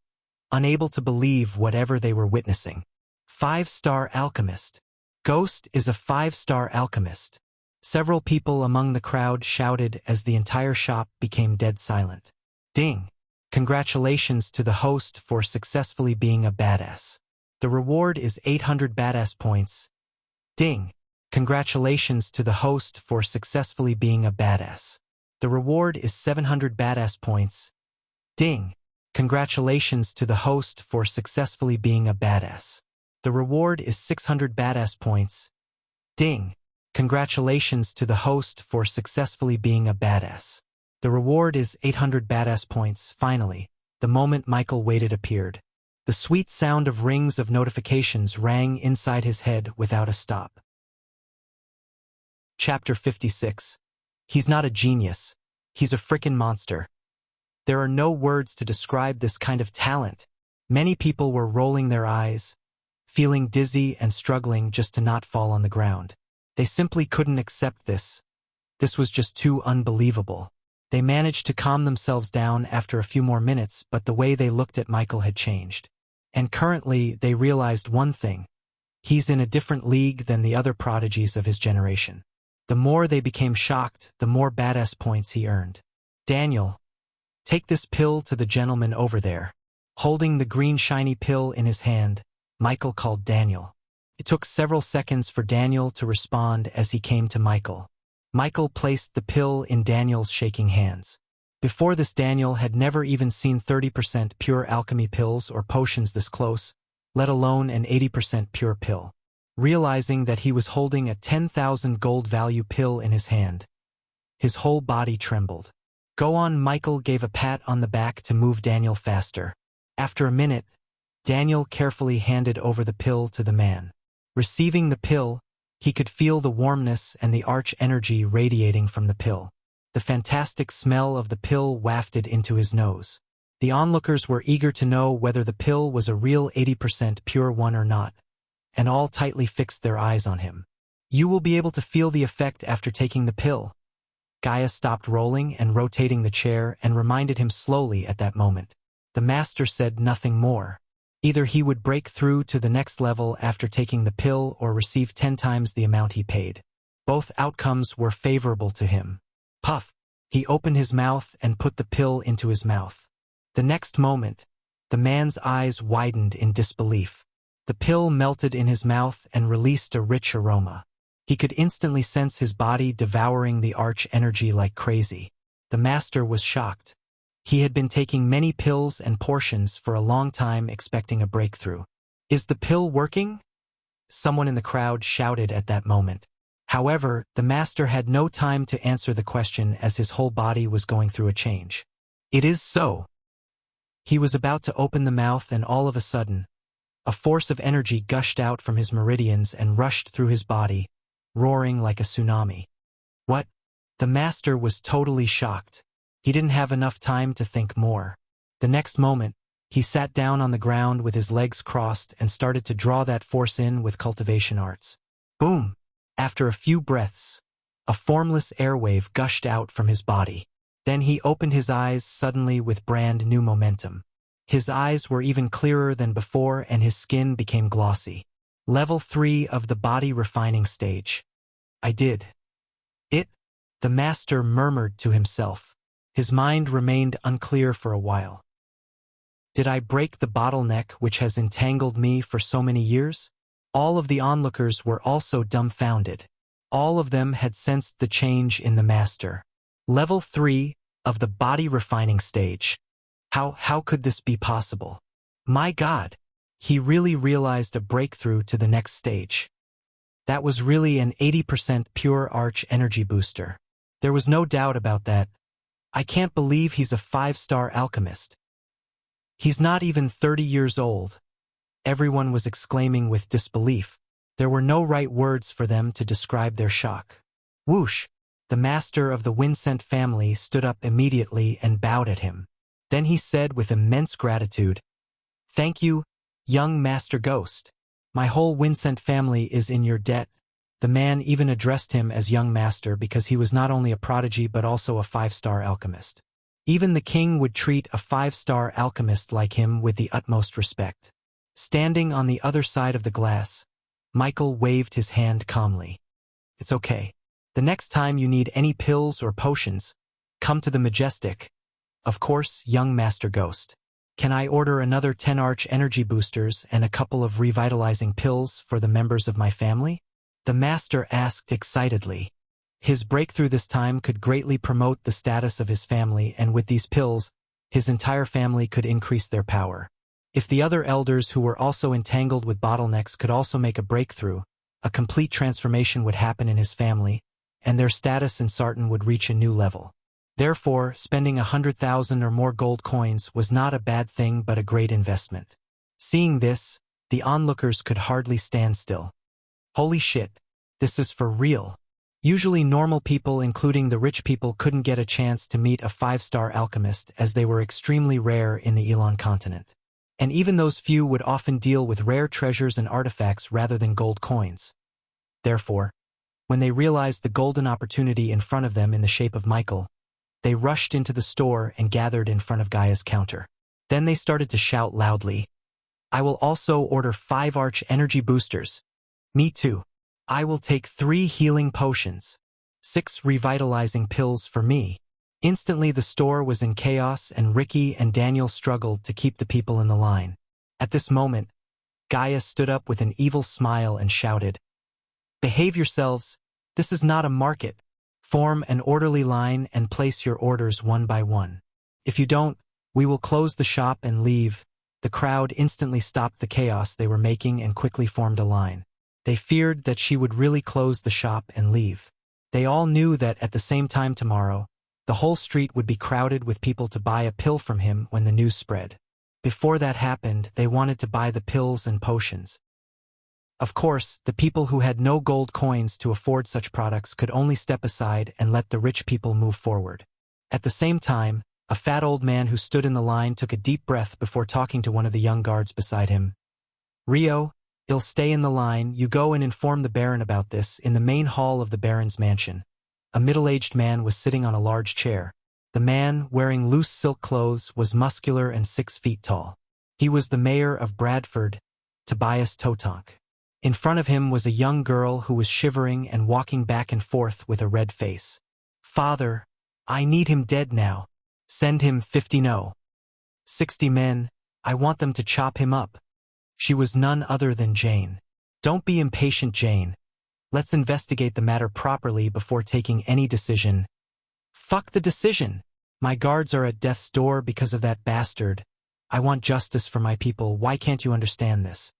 unable to believe whatever they were witnessing. 5-star alchemist. Ghost is a 5-star alchemist. Several people among the crowd shouted as the entire shop became dead silent. Ding! Congratulations to the host for successfully being a badass. The reward is 800 badass points. Ding! Congratulations to the host for successfully being a badass. The reward is 700 badass points. Ding! Congratulations to the host for successfully being a badass. The reward is 600 badass points. Ding! Congratulations to the host for successfully being a badass. The reward is 800 badass points. Finally, the moment Michael waited appeared. The sweet sound of rings of notifications rang inside his head without a stop. Chapter 56. He's not a genius. He's a frickin' monster. There are no words to describe this kind of talent. Many people were rolling their eyes, feeling dizzy and struggling just to not fall on the ground. They simply couldn't accept this. This was just too unbelievable. They managed to calm themselves down after a few more minutes, but the way they looked at Michael had changed. And currently, they realized one thing. He's in a different league than the other prodigies of his generation. The more they became shocked, the more badass points he earned. Daniel, take this pill to the gentleman over there. Holding the green shiny pill in his hand, Michael called Daniel. It took several seconds for Daniel to respond as he came to Michael. Michael placed the pill in Daniel's shaking hands. Before this, Daniel had never even seen 30% pure alchemy pills or potions this close, let alone an 80% pure pill. Realizing that he was holding a 10,000 gold value pill in his hand, his whole body trembled. Go on, Michael gave a pat on the back to move Daniel faster. After a minute, Daniel carefully handed over the pill to the man. Receiving the pill, he could feel the warmness and the arch energy radiating from the pill. The fantastic smell of the pill wafted into his nose. The onlookers were eager to know whether the pill was a real 80% pure one or not, and all tightly fixed their eyes on him. You will be able to feel the effect after taking the pill. Gaia stopped rolling and rotating the chair and reminded him slowly at that moment. The master said nothing more. Either he would break through to the next level after taking the pill or receive 10 times the amount he paid. Both outcomes were favorable to him. Puff! He opened his mouth and put the pill into his mouth. The next moment, the man's eyes widened in disbelief. The pill melted in his mouth and released a rich aroma. He could instantly sense his body devouring the arch energy like crazy. The master was shocked. He had been taking many pills and portions for a long time expecting a breakthrough. Is the pill working? Someone in the crowd shouted at that moment. However, the master had no time to answer the question as his whole body was going through a change. It is so. He was about to open the mouth and all of a sudden, a force of energy gushed out from his meridians and rushed through his body, roaring like a tsunami. What? The master was totally shocked. He didn't have enough time to think more. The next moment, he sat down on the ground with his legs crossed and started to draw that force in with cultivation arts. Boom! After a few breaths, a formless airwave gushed out from his body. Then he opened his eyes suddenly with brand new momentum. His eyes were even clearer than before and his skin became glossy. Level 3 of the body refining stage. I did it, the master murmured to himself. His mind remained unclear for a while. Did I break the bottleneck which has entangled me for so many years? All of the onlookers were also dumbfounded. All of them had sensed the change in the master. Level 3 of the body refining stage. How could this be possible? My God! He really realized a breakthrough to the next stage. That was really an 80% pure arch energy booster. There was no doubt about that. I can't believe he's a 5-star alchemist. He's not even 30 years old. Everyone was exclaiming with disbelief. There were no right words for them to describe their shock. Whoosh! The master of the Winsent family stood up immediately and bowed at him. Then he said with immense gratitude, "Thank you, young Master Ghost. My whole Winsent family is in your debt." The man even addressed him as young master because he was not only a prodigy but also a 5-star alchemist. Even the king would treat a 5-star alchemist like him with the utmost respect. Standing on the other side of the glass, Michael waved his hand calmly. It's okay. The next time you need any pills or potions, come to the Majestic. Of course, young Master Ghost. Can I order another 10 arch energy boosters and a couple of revitalizing pills for the members of my family? The master asked excitedly. His breakthrough this time could greatly promote the status of his family, and with these pills, his entire family could increase their power. If the other elders who were also entangled with bottlenecks could also make a breakthrough, a complete transformation would happen in his family, and their status in Sartan would reach a new level. Therefore, spending 100,000 or more gold coins was not a bad thing but a great investment. Seeing this, the onlookers could hardly stand still. Holy shit, this is for real. Usually normal people, including the rich people, couldn't get a chance to meet a 5-star alchemist as they were extremely rare in the Elon continent. And even those few would often deal with rare treasures and artifacts rather than gold coins. Therefore, when they realized the golden opportunity in front of them in the shape of Michael, they rushed into the store and gathered in front of Gaia's counter. Then they started to shout loudly, "I will also order 5 arch energy boosters. Me too. I will take 3 healing potions. 6 revitalizing pills for me." Instantly the store was in chaos and Ricky and Daniel struggled to keep the people in the line. At this moment, Gaia stood up with an evil smile and shouted, "Behave yourselves. This is not a market. Form an orderly line and place your orders one by one. If you don't, we will close the shop and leave." The crowd instantly stopped the chaos they were making and quickly formed a line. They feared that she would really close the shop and leave. They all knew that at the same time tomorrow, the whole street would be crowded with people to buy a pill from him when the news spread. Before that happened, they wanted to buy the pills and potions. Of course, the people who had no gold coins to afford such products could only step aside and let the rich people move forward. At the same time, a fat old man who stood in the line took a deep breath before talking to one of the young guards beside him. "Rio, you'll stay in the line. You go and inform the Baron about this in the main hall of the Baron's mansion." A middle-aged man was sitting on a large chair. The man, wearing loose silk clothes, was muscular and 6 feet tall. He was the mayor of Bradford, Tobias Totonk. In front of him was a young girl who was shivering and walking back and forth with a red face. "Father, I need him dead now. Send him 50 no. 60 men, I want them to chop him up." She was none other than Jane. "Don't be impatient, Jane. Let's investigate the matter properly before taking any decision." "Fuck the decision. My guards are at death's door because of that bastard. I want justice for my people. Why can't you understand this?"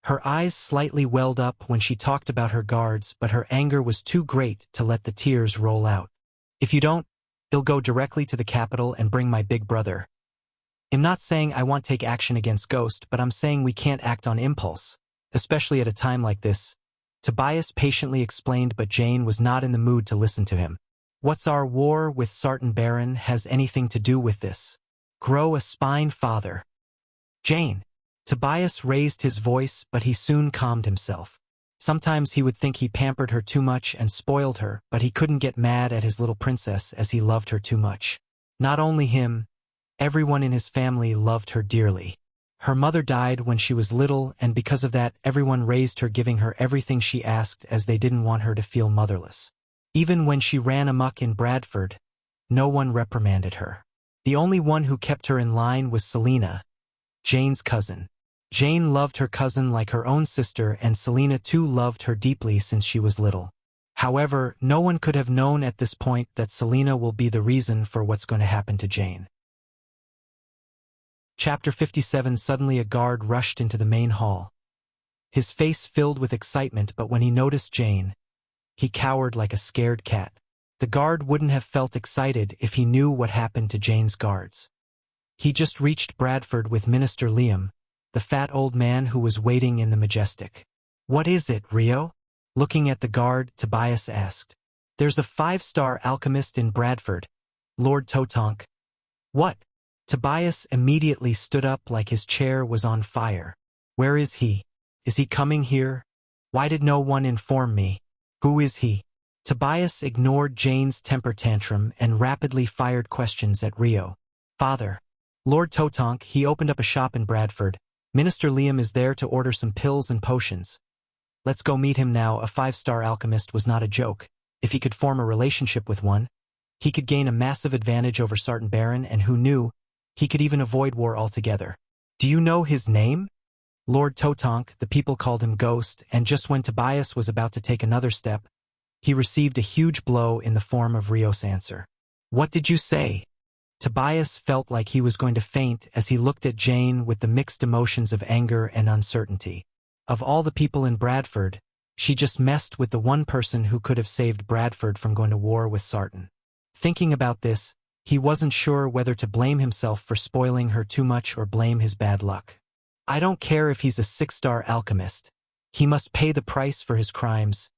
Her eyes slightly welled up when she talked about her guards, but her anger was too great to let the tears roll out. "If you don't, they'll go directly to the capital and bring my big brother. I'm not saying I won't take action against Ghost, but I'm saying we can't act on impulse, especially at a time like this." Tobias patiently explained, but Jane was not in the mood to listen to him. "What's our war with Sartan Baron has anything to do with this? Grow a spine, father." "Jane." Tobias raised his voice, but he soon calmed himself. Sometimes he would think he pampered her too much and spoiled her, but he couldn't get mad at his little princess as he loved her too much. Not only him, everyone in his family loved her dearly. Her mother died when she was little, and because of that, everyone raised her, giving her everything she asked, as they didn't want her to feel motherless. Even when she ran amok in Bradford, no one reprimanded her. The only one who kept her in line was Selena, Jane's cousin. Jane loved her cousin like her own sister, and Selena too loved her deeply since she was little. However, no one could have known at this point that Selena will be the reason for what's going to happen to Jane. Chapter 57. Suddenly a guard rushed into the main hall. His face filled with excitement, but when he noticed Jane, he cowered like a scared cat. The guard wouldn't have felt excited if he knew what happened to Jane's guards. He just reached Bradford with Minister Liam, the fat old man who was waiting in the Majestic. "What is it, Rio?" Looking at the guard, Tobias asked. "There's a 5-star alchemist in Bradford, Lord Totonk." "What?" Tobias immediately stood up like his chair was on fire. "Where is he? Is he coming here? Why did no one inform me? Who is he?" Tobias ignored Jane's temper tantrum and rapidly fired questions at Rio. "Father, Lord Totonk, he opened up a shop in Bradford. Minister Liam is there to order some pills and potions. Let's go meet him now." A 5-star alchemist was not a joke. If he could form a relationship with one, he could gain a massive advantage over Sartan Baron, and who knew, he could even avoid war altogether. "Do you know his name?" "Lord Totonk." The people called him Ghost, and just when Tobias was about to take another step, he received a huge blow in the form of Rio's answer. "What did you say?" Tobias felt like he was going to faint as he looked at Jane with the mixed emotions of anger and uncertainty. Of all the people in Bradford, she just messed with the one person who could have saved Bradford from going to war with Sartan. Thinking about this, he wasn't sure whether to blame himself for spoiling her too much or blame his bad luck. "I don't care if he's a 6-star alchemist. He must pay the price for his crimes."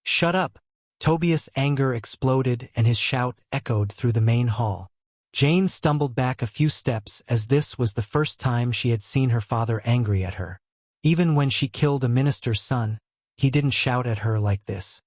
"Shut up!" Tobias' anger exploded and his shout echoed through the main hall. Jane stumbled back a few steps, as this was the first time she had seen her father angry at her. Even when she killed a minister's son, he didn't shout at her like this.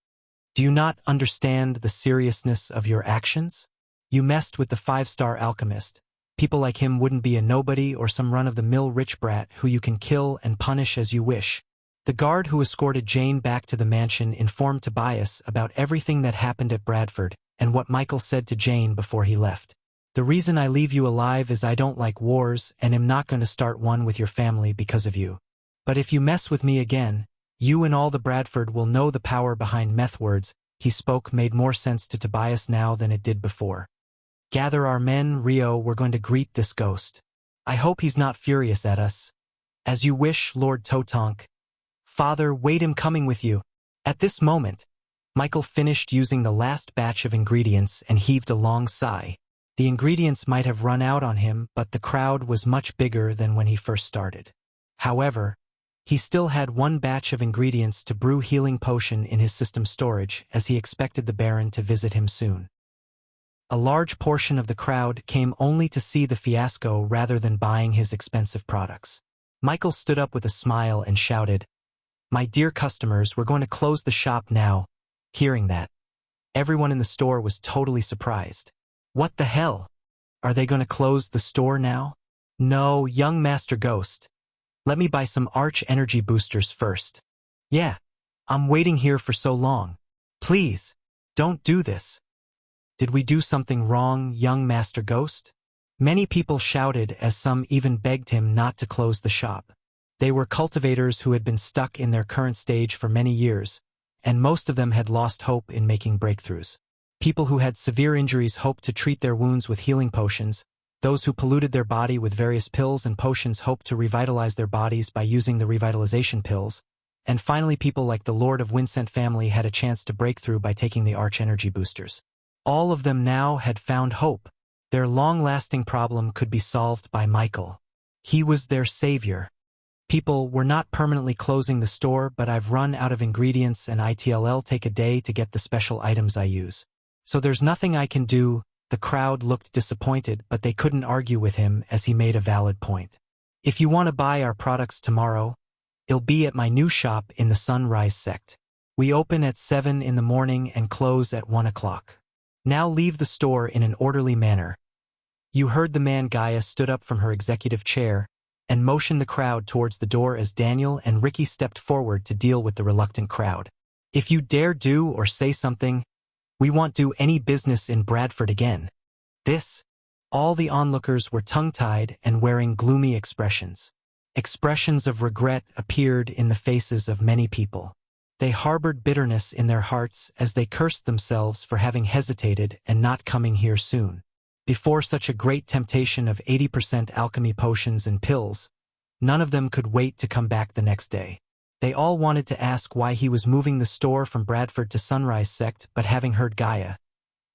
"Do you not understand the seriousness of your actions? You messed with the 5-star alchemist. People like him wouldn't be a nobody or some run-of-the-mill rich brat who you can kill and punish as you wish." The guard who escorted Jane back to the mansion informed Tobias about everything that happened at Bradford and what Michael said to Jane before he left. "The reason I leave you alive is I don't like wars and am not going to start one with your family because of you. But if you mess with me again, you and all the Bradford will know the power behind meth." Words he spoke made more sense to Tobias now than it did before. "Gather our men, Rio, we're going to greet this ghost." I hope he's not furious at us. As you wish, Lord Totonk. Father, wait, him coming with you. At this moment, Michael finished using the last batch of ingredients and heaved a long sigh. The ingredients might have run out on him, but the crowd was much bigger than when he first started. However, he still had one batch of ingredients to brew healing potion in his system storage, as he expected the Baron to visit him soon. A large portion of the crowd came only to see the fiasco rather than buying his expensive products. Michael stood up with a smile and shouted, "My dear customers, we're going to close the shop now." Hearing that, everyone in the store was totally surprised. What the hell? Are they going to close the store now? No, young Master Ghost. Let me buy some Arch Energy boosters first. Yeah, I'm waiting here for so long. Please, don't do this. Did we do something wrong, young Master Ghost? Many people shouted, as some even begged him not to close the shop. They were cultivators who had been stuck in their current stage for many years, and most of them had lost hope in making breakthroughs. People who had severe injuries hoped to treat their wounds with healing potions. Those who polluted their body with various pills and potions hoped to revitalize their bodies by using the revitalization pills. And finally, people like the Lord of Winsent family had a chance to break through by taking the Arch Energy boosters. All of them now had found hope. Their long-lasting problem could be solved by Michael. He was their savior. People were not permanently closing the store, but I've run out of ingredients and it'll take a day to get the special items I use. So there's nothing I can do. The crowd looked disappointed, but they couldn't argue with him as he made a valid point. If you want to buy our products tomorrow, it'll be at my new shop in the Sunrise sect. We open at 7 in the morning and close at 1 o'clock. Now leave the store in an orderly manner. You heard the man. Gaia stood up from her executive chair and motioned the crowd towards the door as Daniel and Ricky stepped forward to deal with the reluctant crowd. If you dare do or say something, we won't do any business in Bradford again. All the onlookers were tongue-tied and wearing gloomy expressions. Expressions of regret appeared in the faces of many people. They harbored bitterness in their hearts as they cursed themselves for having hesitated and not coming here soon. Before such a great temptation of 80% alchemy potions and pills, none of them could wait to come back the next day. They all wanted to ask why he was moving the store from Bradford to Sunrise sect, but having heard Gaia,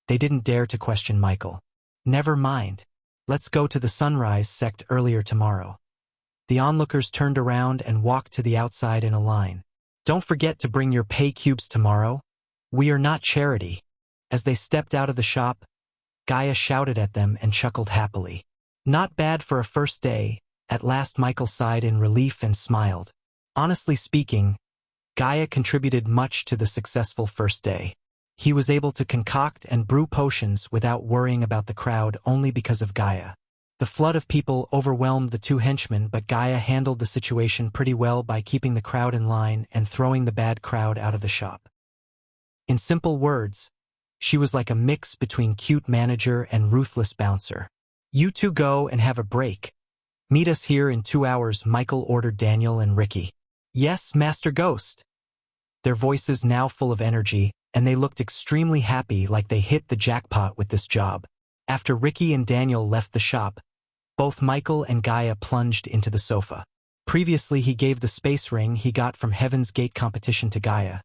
they didn't dare to question Michael. Never mind. Let's go to the Sunrise sect earlier tomorrow. The onlookers turned around and walked to the outside in a line. Don't forget to bring your pay cubes tomorrow. We are not charity. As they stepped out of the shop, Gaia shouted at them and chuckled happily. Not bad for a first day. At last Michael sighed in relief and smiled. Honestly speaking, Gaia contributed much to the successful first day. He was able to concoct and brew potions without worrying about the crowd only because of Gaia. The flood of people overwhelmed the two henchmen, but Gaia handled the situation pretty well by keeping the crowd in line and throwing the bad crowd out of the shop. In simple words, she was like a mix between cute manager and ruthless bouncer. You two go and have a break. Meet us here in 2 hours, Michael ordered Daniel and Ricky. Yes, Master Ghost. Their voices now full of energy, and they looked extremely happy, like they hit the jackpot with this job. After Ricky and Daniel left the shop, both Michael and Gaia plunged into the sofa. Previously, he gave the space ring he got from Heaven's Gate competition to Gaia,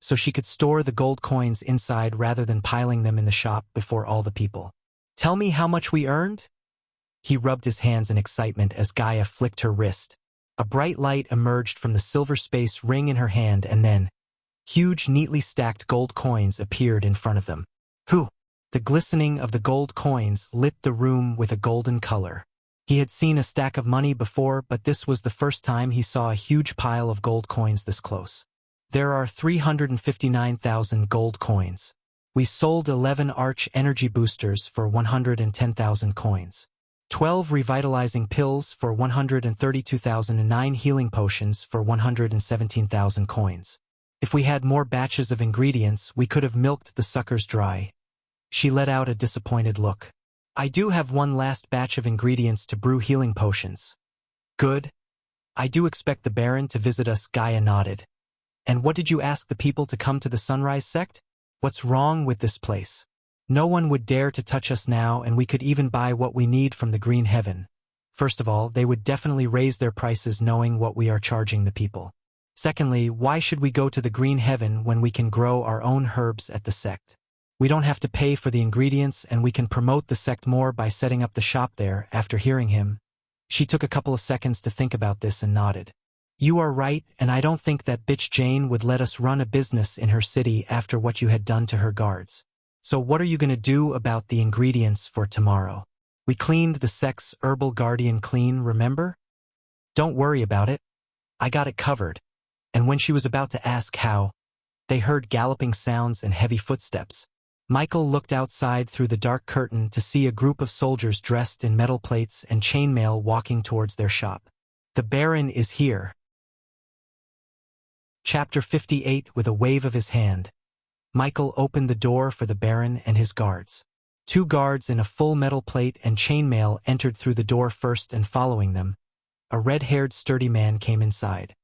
so she could store the gold coins inside rather than piling them in the shop before all the people. Tell me how much we earned? He rubbed his hands in excitement as Gaia flicked her wrist. A bright light emerged from the silver space ring in her hand, and then huge, neatly stacked gold coins appeared in front of them. Whew! The glistening of the gold coins lit the room with a golden color. He had seen a stack of money before, but this was the first time he saw a huge pile of gold coins this close. There are 359,000 gold coins. We sold 11 Arch Energy boosters for 110,000 coins. 12 revitalizing pills for 132,000 and 9 healing potions for 117,000 coins. If we had more batches of ingredients, we could have milked the suckers dry. She let out a disappointed look. I do have one last batch of ingredients to brew healing potions. Good. I do expect the Baron to visit us, Gaia nodded. And what did you ask the people to come to the Sunrise sect? What's wrong with this place? No one would dare to touch us now, and we could even buy what we need from the Green Heaven. First of all, they would definitely raise their prices knowing what we are charging the people. Secondly, why should we go to the green heaven when we can grow our own herbs at the sect? We don't have to pay for the ingredients and we can promote the sect more by setting up the shop there. After hearing him, she took a couple of seconds to think about this and nodded. You are right, and I don't think that bitch Jane would let us run a business in her city after what you had done to her guards. So what are you going to do about the ingredients for tomorrow? We cleaned the sect's herbal guardian clean, remember? Don't worry about it. I got it covered. And when she was about to ask how, they heard galloping sounds and heavy footsteps. Michael looked outside through the dark curtain to see a group of soldiers dressed in metal plates and chainmail walking towards their shop. The Baron is here. Chapter 58. With a wave of his hand, Michael opened the door for the Baron and his guards. 2 guards in a full metal plate and chainmail entered through the door first, and following them, a red-haired sturdy man came inside.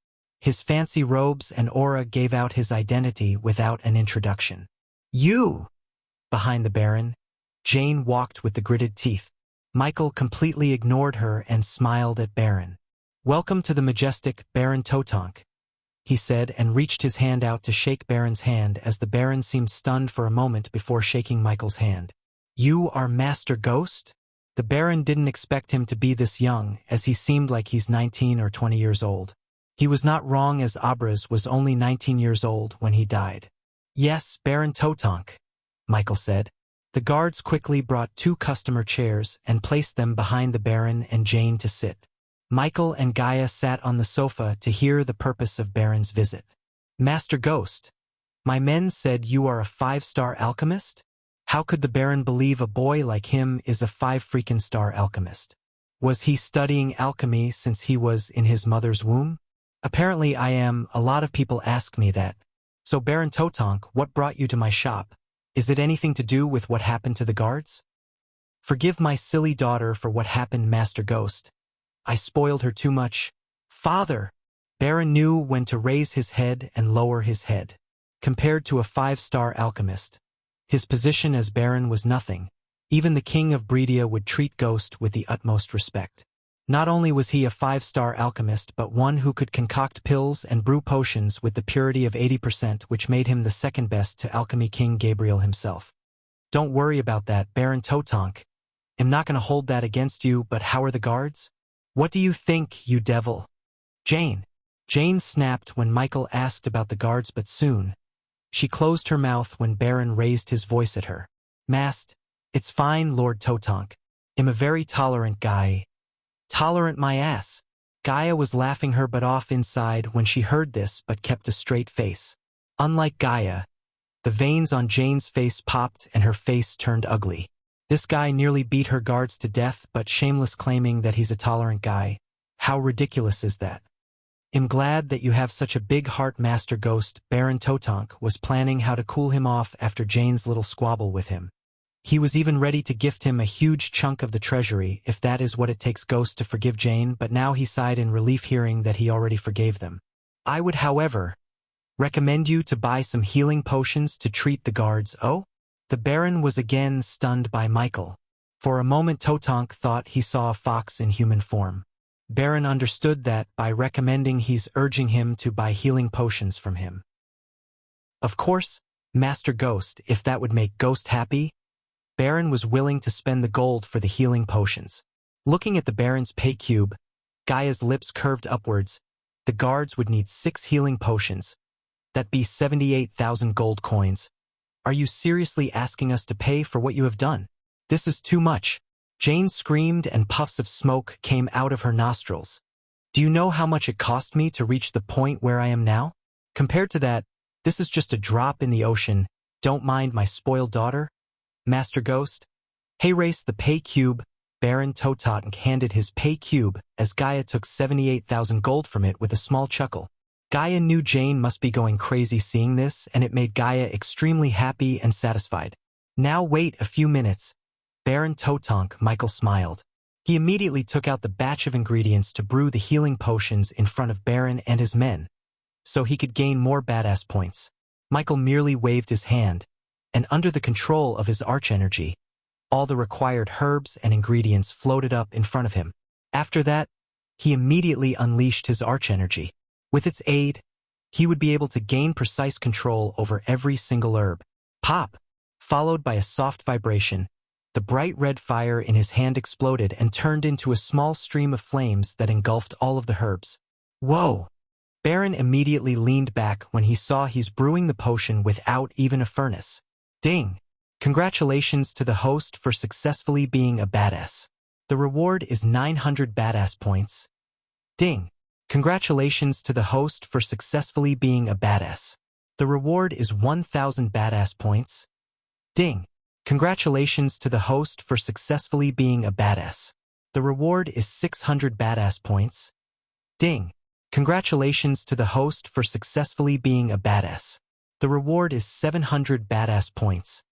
His fancy robes and aura gave out his identity without an introduction. You! Behind the Baron, Jane walked with the gritted teeth. Michael completely ignored her and smiled at Baron. Welcome to the majestic Baron Totonk, he said, and reached his hand out to shake Baron's hand as the Baron seemed stunned for a moment before shaking Michael's hand. You are Master Ghost? The Baron didn't expect him to be this young, as he seemed like he's 19 or 20 years old. He was not wrong, as Abraz was only 19 years old when he died. Yes, Baron Totonk, Michael said. The guards quickly brought 2 customer chairs and placed them behind the Baron and Jane to sit. Michael and Gaia sat on the sofa to hear the purpose of Baron's visit. Master Ghost, my men said you are a 5-star alchemist? How could the Baron believe a boy like him is a 5-freaking-star alchemist? Was he studying alchemy since he was in his mother's womb? Apparently I am. A lot of people ask me that. So Baron Totonk, what brought you to my shop? Is it anything to do with what happened to the guards? Forgive my silly daughter for what happened, Master Ghost. I spoiled her too much. Father! Baron knew when to raise his head and lower his head. Compared to a 5-star alchemist, his position as Baron was nothing. Even the king of Bredia would treat Ghost with the utmost respect. Not only was he a 5-star alchemist, but one who could concoct pills and brew potions with the purity of 80%, which made him the second best to Alchemy King Gabriel himself. Don't worry about that, Baron Totonk. I'm not going to hold that against you, but how are the guards? What do you think, you devil? Jane. Jane snapped when Michael asked about the guards, but soon she closed her mouth when Baron raised his voice at her. Mast, it's fine, Lord Totonk. I'm a very tolerant guy. Tolerant my ass. Gaia was laughing her butt off inside when she heard this, but kept a straight face. Unlike Gaia, the veins on Jane's face popped and her face turned ugly. This guy nearly beat her guards to death, but shameless claiming that he's a tolerant guy. How ridiculous is that? I'm glad that you have such a big heart, Master Ghost. Baron Totonk was planning how to cool him off after Jane's little squabble with him. He was even ready to gift him a huge chunk of the treasury if that is what it takes Ghost to forgive Jane, but now he sighed in relief hearing that he already forgave them. I would, however, recommend you to buy some healing potions to treat the guards. Oh? The Baron was again stunned by Michael. For a moment Totonk thought he saw a fox in human form. Baron understood that by recommending he's urging him to buy healing potions from him. Of course, Master Ghost, if that would make Ghost happy. Baron was willing to spend the gold for the healing potions. Looking at the Baron's pay cube, Gaia's lips curved upwards. The guards would need 6 healing potions. That'd be 78,000 gold coins. Are you seriously asking us to pay for what you have done? This is too much. Jane screamed and puffs of smoke came out of her nostrils. Do you know how much it cost me to reach the point where I am now? Compared to that, this is just a drop in the ocean. Don't mind my spoiled daughter, Master Ghost. Hey, race the pay cube. Baron Totonk handed his pay cube as Gaia took 78,000 gold from it with a small chuckle. Gaia knew Jane must be going crazy seeing this, and it made Gaia extremely happy and satisfied. Now wait a few minutes. Baron Totonk, Michael smiled. He immediately took out the batch of ingredients to brew the healing potions in front of Baron and his men, so he could gain more badass points. Michael merely waved his hand, and under the control of his archenergy, all the required herbs and ingredients floated up in front of him. After that, he immediately unleashed his arch-energy. With its aid, he would be able to gain precise control over every single herb. Pop! Followed by a soft vibration, the bright red fire in his hand exploded and turned into a small stream of flames that engulfed all of the herbs. Whoa! Baron immediately leaned back when he saw he's brewing the potion without even a furnace. Ding! Congratulations to the host for successfully being a badass. The reward is 900 badass points. Ding! Congratulations to the host for successfully being a badass. The reward is 1000 badass points. Ding! Congratulations to the host for successfully being a badass. The reward is 600 badass points. Ding! Congratulations to the host for successfully being a badass. The reward is 700 badass points.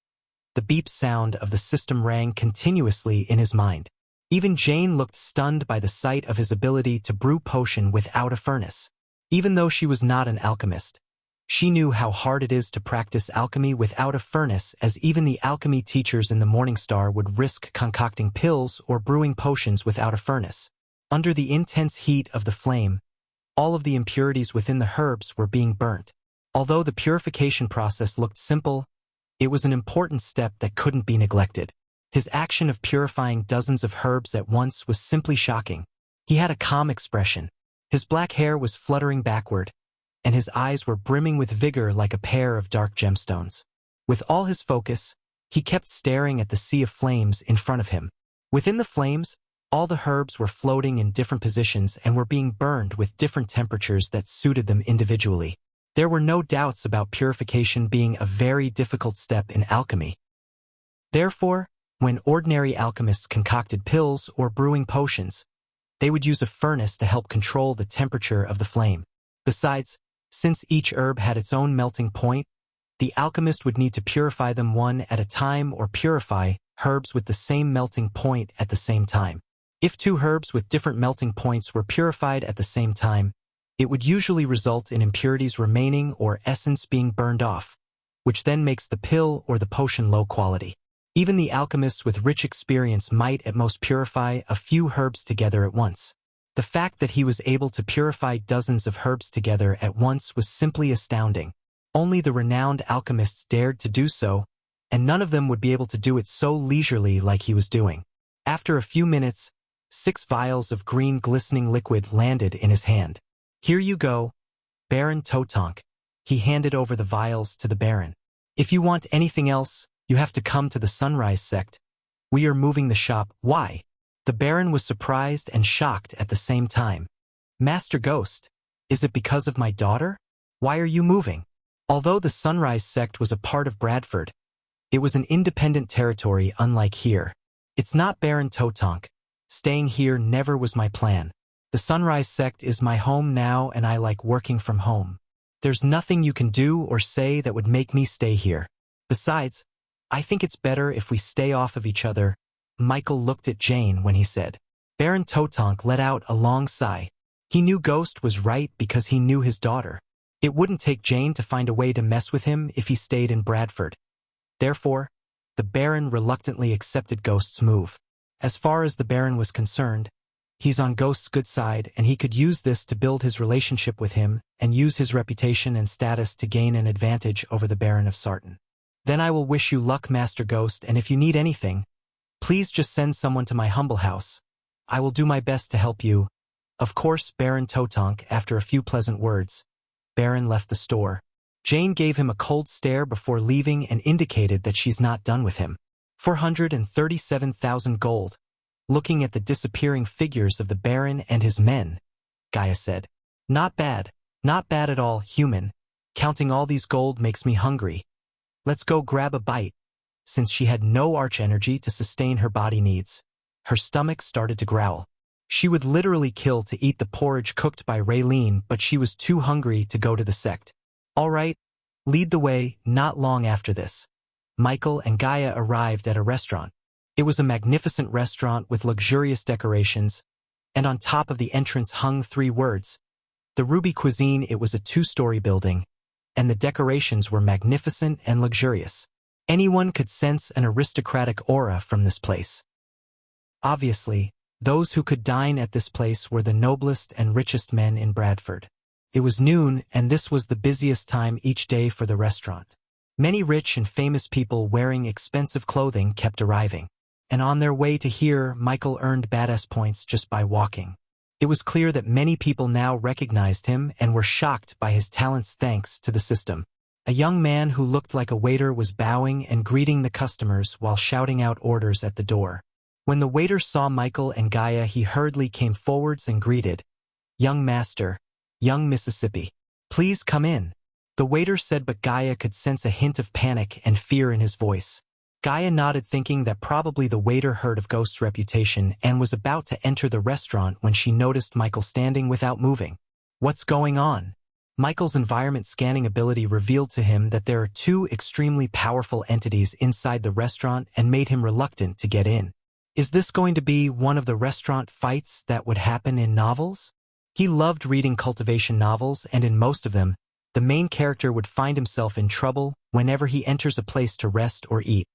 The beep sound of the system rang continuously in his mind. Even Jane looked stunned by the sight of his ability to brew potion without a furnace. Even though she was not an alchemist, she knew how hard it is to practice alchemy without a furnace, as even the alchemy teachers in the Morningstar would risk concocting pills or brewing potions without a furnace. Under the intense heat of the flame, all of the impurities within the herbs were being burnt. Although the purification process looked simple, it was an important step that couldn't be neglected. His action of purifying dozens of herbs at once was simply shocking. He had a calm expression. His black hair was fluttering backward, and his eyes were brimming with vigor like a pair of dark gemstones. With all his focus, he kept staring at the sea of flames in front of him. Within the flames, all the herbs were floating in different positions and were being burned with different temperatures that suited them individually. There were no doubts about purification being a very difficult step in alchemy. Therefore, when ordinary alchemists concocted pills or brewing potions, they would use a furnace to help control the temperature of the flame. Besides, since each herb had its own melting point, the alchemist would need to purify them one at a time or purify herbs with the same melting point at the same time. If two herbs with different melting points were purified at the same time, it would usually result in impurities remaining or essence being burned off, which then makes the pill or the potion low quality. Even the alchemists with rich experience might at most purify a few herbs together at once. The fact that he was able to purify dozens of herbs together at once was simply astounding. Only the renowned alchemists dared to do so, and none of them would be able to do it so leisurely like he was doing. After a few minutes, 6 vials of green glistening liquid landed in his hand. Here you go, Baron Totonk. He handed over the vials to the Baron. If you want anything else, you have to come to the Sunrise sect. We are moving the shop. Why? The Baron was surprised and shocked at the same time. Master Ghost, is it because of my daughter? Why are you moving? Although the Sunrise sect was a part of Bradford, it was an independent territory unlike here. It's not Baron Totonk. Staying here never was my plan. The Sunrise sect is my home now and I like working from home. There's nothing you can do or say that would make me stay here. Besides, I think it's better if we stay off of each other. Michael looked at Jane when he said. Baron Totonk let out a long sigh. He knew Ghost was right because he knew his daughter. It wouldn't take Jane to find a way to mess with him if he stayed in Bradford. Therefore, the Baron reluctantly accepted Ghost's move. As far as the Baron was concerned, he's on Ghost's good side and he could use this to build his relationship with him and use his reputation and status to gain an advantage over the Baron of Sarton. Then I will wish you luck, Master Ghost, and if you need anything, please just send someone to my humble house. I will do my best to help you. Of course, Baron Totonk, after a few pleasant words, Baron left the store. Jane gave him a cold stare before leaving and indicated that she's not done with him. 437,000 gold. Looking at the disappearing figures of the Baron and his men, Gaia said. Not bad at all, human. Counting all these gold makes me hungry. Let's go grab a bite. Since she had no arch energy to sustain her body needs, her stomach started to growl. She would literally kill to eat the porridge cooked by Raylene, but she was too hungry to go to the sect. All right, lead the way. Not long after this, Michael and Gaia arrived at a restaurant. It was a magnificent restaurant with luxurious decorations, and on top of the entrance hung 3 words. The Ruby Cuisine. It was a 2-story building, and the decorations were magnificent and luxurious. Anyone could sense an aristocratic aura from this place. Obviously, Those who could dine at this place were the noblest and richest men in Bradford. It was noon, and this was the busiest time each day for the restaurant. Many rich and famous people wearing expensive clothing kept arriving. And on their way to here, Michael earned badass points just by walking. It was clear that many people now recognized him and were shocked by his talents thanks to the system. A young man who looked like a waiter was bowing and greeting the customers while shouting out orders at the door. When the waiter saw Michael and Gaia, he hurriedly came forwards and greeted, "Young master, young Mississippi, please come in." The waiter said, but Gaia could sense a hint of panic and fear in his voice. Gaia nodded, thinking that probably the waiter heard of Ghost's reputation and was about to enter the restaurant when she noticed Michael standing without moving. What's going on? Michael's environment scanning ability revealed to him that there are two extremely powerful entities inside the restaurant and made him reluctant to get in. Is this going to be one of the restaurant fights that would happen in novels? He loved reading cultivation novels, and in most of them, the main character would find himself in trouble whenever he enters a place to rest or eat,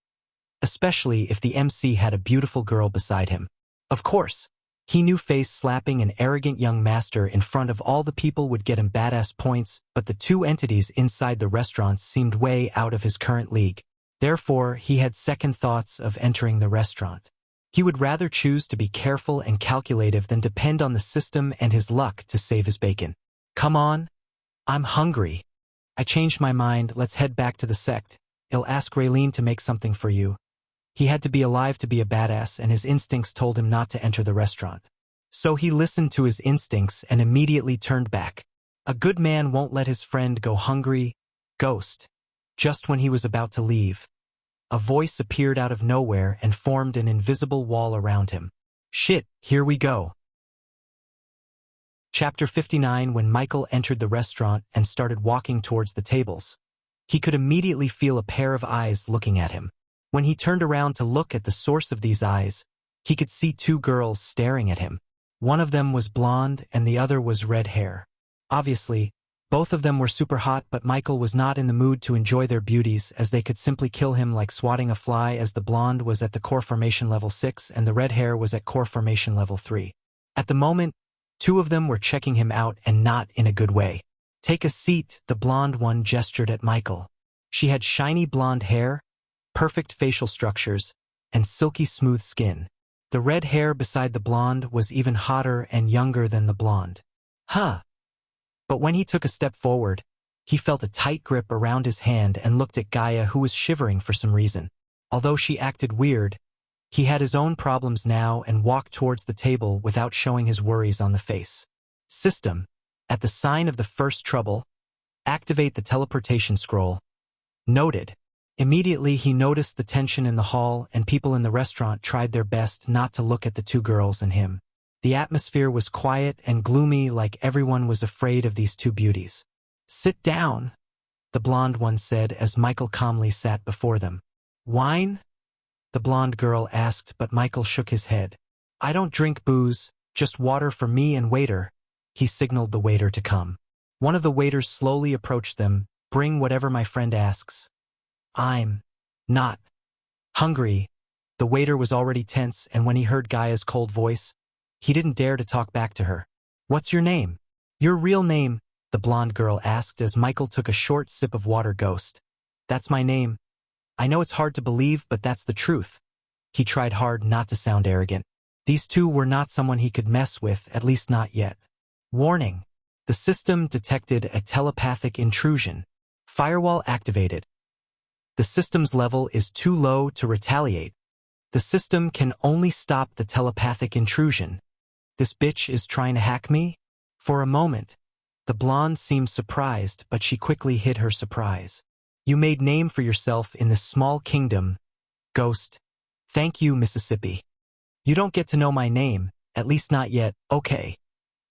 especially if the MC had a beautiful girl beside him. Of course, he knew face-slapping an arrogant young master in front of all the people would get him badass points, but the two entities inside the restaurants seemed way out of his current league. Therefore, he had second thoughts of entering the restaurant. He would rather choose to be careful and calculative than depend on the system and his luck to save his bacon. Come on. I'm hungry. I changed my mind, let's head back to the sect. I'll ask Raylene to make something for you. He had to be alive to be a badass, and his instincts told him not to enter the restaurant. So he listened to his instincts and immediately turned back. A good man won't let his friend go hungry. Ghost. Just when he was about to leave, a voice appeared out of nowhere and formed an invisible wall around him. Shit, here we go. Chapter 59. When Michael entered the restaurant and started walking towards the tables, he could immediately feel a pair of eyes looking at him. When he turned around to look at the source of these eyes, he could see two girls staring at him. One of them was blonde and the other was red hair. Obviously, both of them were super hot, but Michael was not in the mood to enjoy their beauties, as they could simply kill him like swatting a fly, as the blonde was at the core formation level 6 and the red hair was at core formation level 3. At the moment, two of them were checking him out, and not in a good way. Take a seat, the blonde one gestured at Michael. She had shiny blonde hair, perfect facial structures, and silky smooth skin. The red hair beside the blonde was even hotter and younger than the blonde. Huh. But when he took a step forward, he felt a tight grip around his hand and looked at Gaia, who was shivering for some reason. Although she acted weird, he had his own problems now and walked towards the table without showing his worries on the face. System. At the sign of the first trouble, activate the teleportation scroll. Noted. Immediately he noticed the tension in the hall, and people in the restaurant tried their best not to look at the two girls and him. The atmosphere was quiet and gloomy, like everyone was afraid of these two beauties. Sit down, the blonde one said as Michael calmly sat before them. Wine? The blonde girl asked, but Michael shook his head. I don't drink booze, just water for me and waiter. He signaled the waiter to come. One of the waiters slowly approached them. Bring whatever my friend asks. I'm not hungry. The waiter was already tense, and when he heard Gaia's cold voice, he didn't dare to talk back to her. What's your name? Your real name? The blonde girl asked as Michael took a short sip of water. Ghost. That's my name. I know it's hard to believe, but that's the truth. He tried hard not to sound arrogant. These two were not someone he could mess with, at least not yet. Warning. The system detected a telepathic intrusion. Firewall activated. The system's level is too low to retaliate. The system can only stop the telepathic intrusion. This bitch is trying to hack me? For a moment, the blonde seemed surprised, but she quickly hid her surprise. You made name for yourself in this small kingdom, Ghost. Thank you, Mississippi. You don't get to know my name, at least not yet, okay.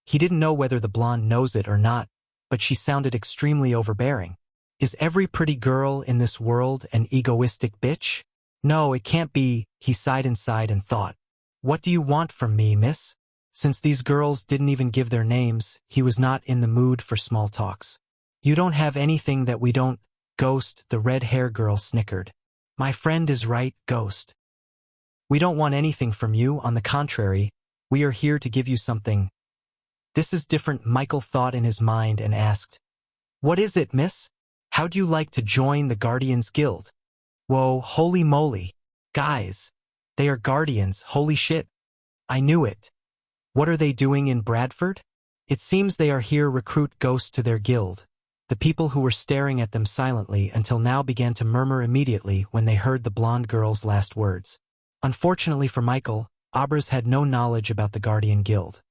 He didn't know whether the blonde knows it or not, but she sounded extremely overbearing. Is every pretty girl in this world an egoistic bitch? No, it can't be, he sighed inside and thought. What do you want from me, miss? Since these girls didn't even give their names, he was not in the mood for small talks. You don't have anything that we don't, Ghost, the red-hair girl snickered. My friend is right, Ghost. We don't want anything from you, on the contrary, We are here to give you something. This is different, Michael thought in his mind and asked, "What is it, miss? How'd you like to join the Guardians Guild?" Whoa, holy moly. Guys, they are Guardians, holy shit. I knew it. What are they doing in Bradford? It seems they are here recruit ghosts to their guild. The people who were staring at them silently until now began to murmur immediately when they heard the blonde girl's last words. Unfortunately for Michael, Abras had no knowledge about the Guardian Guild.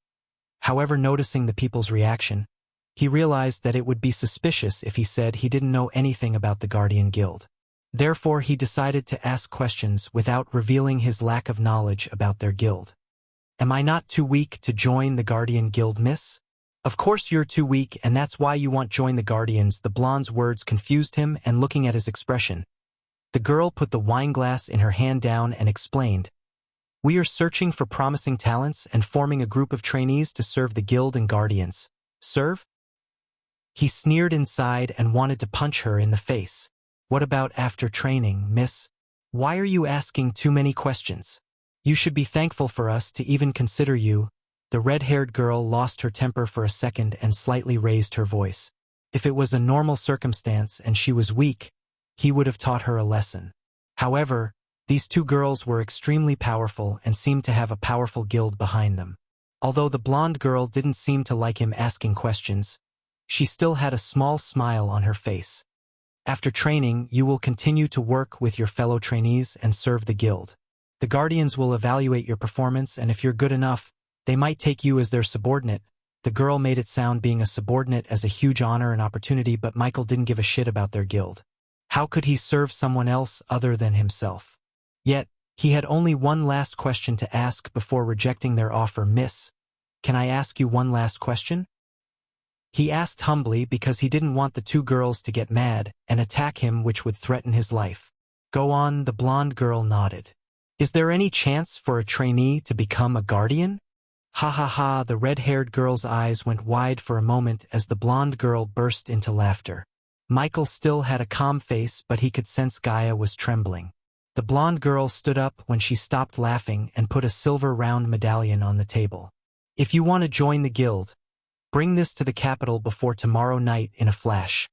However, noticing the people's reaction, he realized that it would be suspicious if he said he didn't know anything about the Guardian Guild. Therefore, he decided to ask questions without revealing his lack of knowledge about their guild. Am I not too weak to join the Guardian Guild, miss? Of course you're too weak, and that's why you won't join the Guardians. The blonde's words confused him, and looking at his expression, the girl put the wine glass in her hand down and explained, "We are searching for promising talents and forming a group of trainees to serve the guild and Guardians." Serve? He sneered inside and wanted to punch her in the face. What about after training, miss? Why are you asking too many questions? You should be thankful for us to even consider you. The red-haired girl lost her temper for a second and slightly raised her voice. If it was a normal circumstance and she was weak, he would have taught her a lesson. However, these two girls were extremely powerful and seemed to have a powerful guild behind them. Although the blonde girl didn't seem to like him asking questions, she still had a small smile on her face. After training, you will continue to work with your fellow trainees and serve the guild. The Guardians will evaluate your performance, and if you're good enough, they might take you as their subordinate. The girl made it sound being a subordinate as a huge honor and opportunity, but Michael didn't give a shit about their guild. How could he serve someone else other than himself? Yet, he had only one last question to ask before rejecting their offer. "Miss, can I ask you one last question?" He asked humbly because he didn't want the two girls to get mad and attack him, which would threaten his life. "Go on," the blonde girl nodded. "Is there any chance for a trainee to become a Guardian?" Ha ha ha, the red-haired girl's eyes went wide for a moment as the blonde girl burst into laughter. Michael still had a calm face, but he could sense Gaia was trembling. The blonde girl stood up when she stopped laughing and put a silver round medallion on the table. "If you want to join the guild, bring this to the capital before tomorrow night in a flash."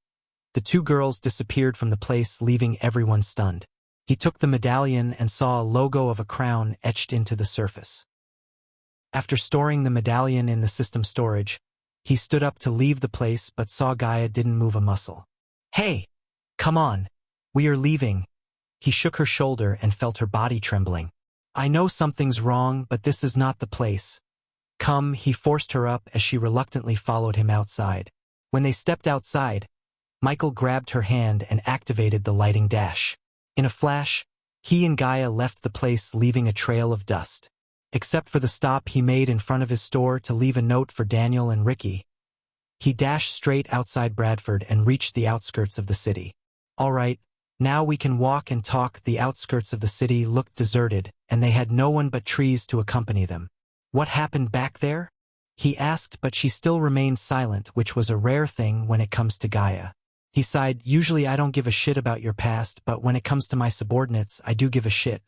The two girls disappeared from the place, leaving everyone stunned. He took the medallion and saw a logo of a crown etched into the surface. After storing the medallion in the system storage, he stood up to leave the place but saw Gaia didn't move a muscle. "Hey! Come on! We are leaving." He shook her shoulder and felt her body trembling. "I know something's wrong, but this is not the place. Come," he forced her up as she reluctantly followed him outside. When they stepped outside, Michael grabbed her hand and activated the lighting dash. In a flash, he and Gaia left the place, leaving a trail of dust. Except for the stop he made in front of his store to leave a note for Daniel and Ricky. He dashed straight outside Bradford and reached the outskirts of the city. "All right, now we can walk and talk." The outskirts of the city looked deserted, and they had no one but trees to accompany them. "What happened back there?" he asked, but she still remained silent, which was a rare thing when it comes to Gaia. He sighed, "Usually I don't give a shit about your past, but when it comes to my subordinates, I do give a shit.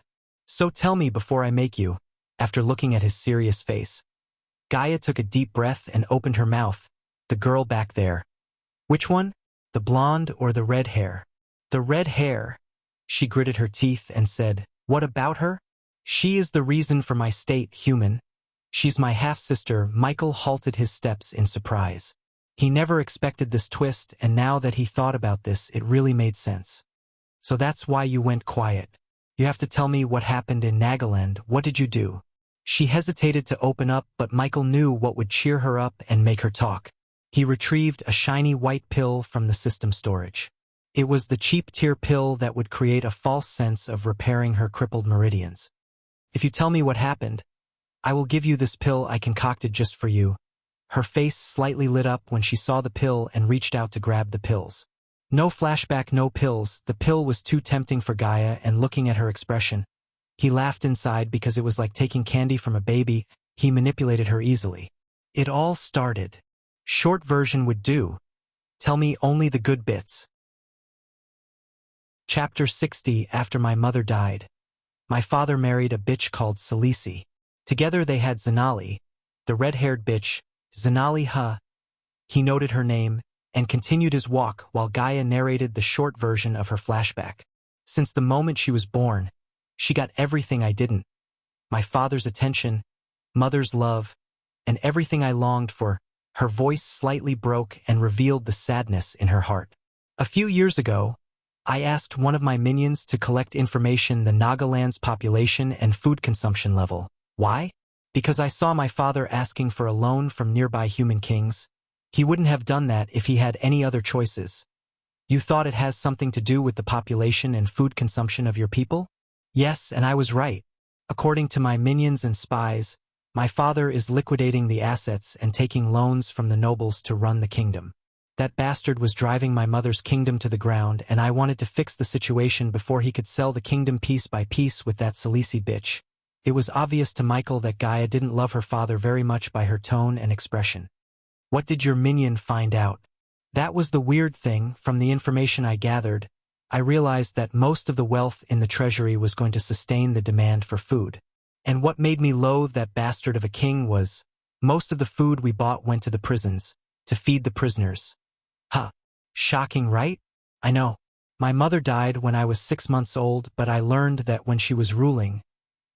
So tell me before I make you." After looking at his serious face, Gaia took a deep breath and opened her mouth. "The girl back there." "Which one? The blonde or the red hair?" "The red hair." She gritted her teeth and said, "What about her?" "She is the reason for my state, human. She's my half-sister." Michael halted his steps in surprise. He never expected this twist, and now that he thought about this, it really made sense. "So that's why you went quiet. You have to tell me what happened in Nagaland. What did you do?" She hesitated to open up, but Michael knew what would cheer her up and make her talk. He retrieved a shiny white pill from the system storage. It was the cheap tier pill that would create a false sense of repairing her crippled meridians. "If you tell me what happened, I will give you this pill I concocted just for you." Her face slightly lit up when she saw the pill and reached out to grab the pills. No flashback, no pills. The pill was too tempting for Gaia, and looking at her expression, he laughed inside because it was like taking candy from a baby. He manipulated her easily. It all started. Short version would do. Tell me only the good bits. Chapter 60. After my mother died, my father married a bitch called Salisi. Together they had Zanali, the red-haired bitch, Zanali huh. He noted her name and continued his walk while Gaia narrated the short version of her flashback. Since the moment she was born, she got everything I didn't. My father's attention, mother's love, and everything I longed for. Her voice slightly broke and revealed the sadness in her heart. A few years ago, I asked one of my minions to collect information the Nagaland's population and food consumption level. Why? Because I saw my father asking for a loan from nearby human kings. He wouldn't have done that if he had any other choices. You thought it has something to do with the population and food consumption of your people? Yes, and I was right. According to my minions and spies, my father is liquidating the assets and taking loans from the nobles to run the kingdom. That bastard was driving my mother's kingdom to the ground, and I wanted to fix the situation before he could sell the kingdom piece by piece with that Salisi bitch. It was obvious to Michael that Gaia didn't love her father very much by her tone and expression. What did your minion find out? That was the weird thing. From the information I gathered, I realized that most of the wealth in the treasury was going to sustain the demand for food. And what made me loathe that bastard of a king was, most of the food we bought went to the prisons, to feed the prisoners. Huh. Shocking, right? I know. My mother died when I was 6 months old, but I learned that when she was ruling,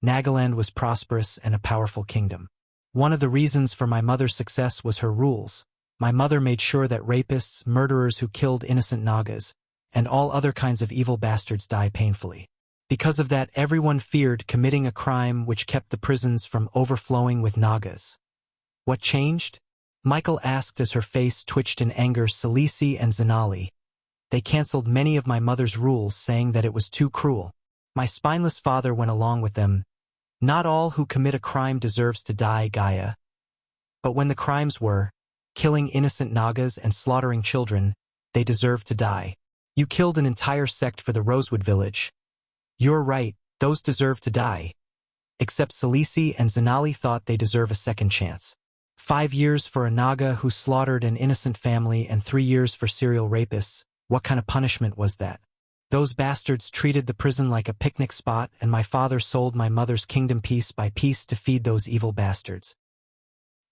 Nagaland was prosperous and a powerful kingdom. One of the reasons for my mother's success was her rules. My mother made sure that rapists, murderers who killed innocent Nagas, and all other kinds of evil bastards die painfully. Because of that, everyone feared committing a crime, which kept the prisons from overflowing with Nagas. What changed? Michael asked as her face twitched in anger. Salisi and Zanali. They cancelled many of my mother's rules, saying that it was too cruel. My spineless father went along with them. Not all who commit a crime deserves to die, Gaia. But when the crimes were killing innocent Nagas and slaughtering children, they deserved to die. You killed an entire sect for the Rosewood village. You're right, those deserve to die. Except Salisi and Zanali thought they deserve a second chance. 5 years for a Naga who slaughtered an innocent family and 3 years for serial rapists. What kind of punishment was that? Those bastards treated the prison like a picnic spot, and my father sold my mother's kingdom piece by piece to feed those evil bastards.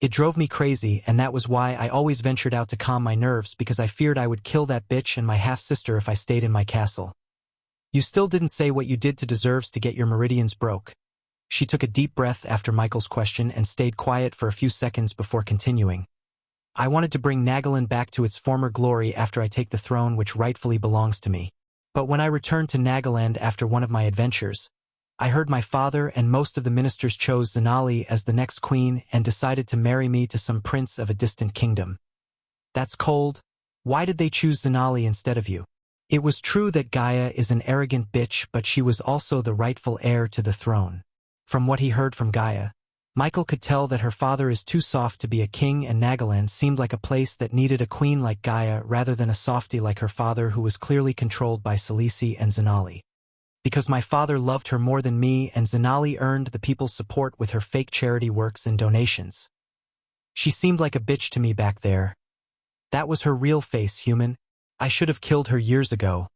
It drove me crazy, and that was why I always ventured out to calm my nerves, because I feared I would kill that bitch and my half-sister if I stayed in my castle. You still didn't say what you did to deserves to get your meridians broke. She took a deep breath after Michael's question and stayed quiet for a few seconds before continuing. I wanted to bring Nagaland back to its former glory after I take the throne which rightfully belongs to me. But when I returned to Nagaland after one of my adventures, I heard my father and most of the ministers chose Zanali as the next queen and decided to marry me to some prince of a distant kingdom. That's cold. Why did they choose Zanali instead of you? It was true that Gaia is an arrogant bitch, but she was also the rightful heir to the throne. From what he heard from Gaia, Michael could tell that her father is too soft to be a king, and Nagaland seemed like a place that needed a queen like Gaia rather than a softie like her father who was clearly controlled by Salisi and Zanali. Because my father loved her more than me, and Zanali earned the people's support with her fake charity works and donations. She seemed like a bitch to me back there. That was her real face, human. I should have killed her years ago.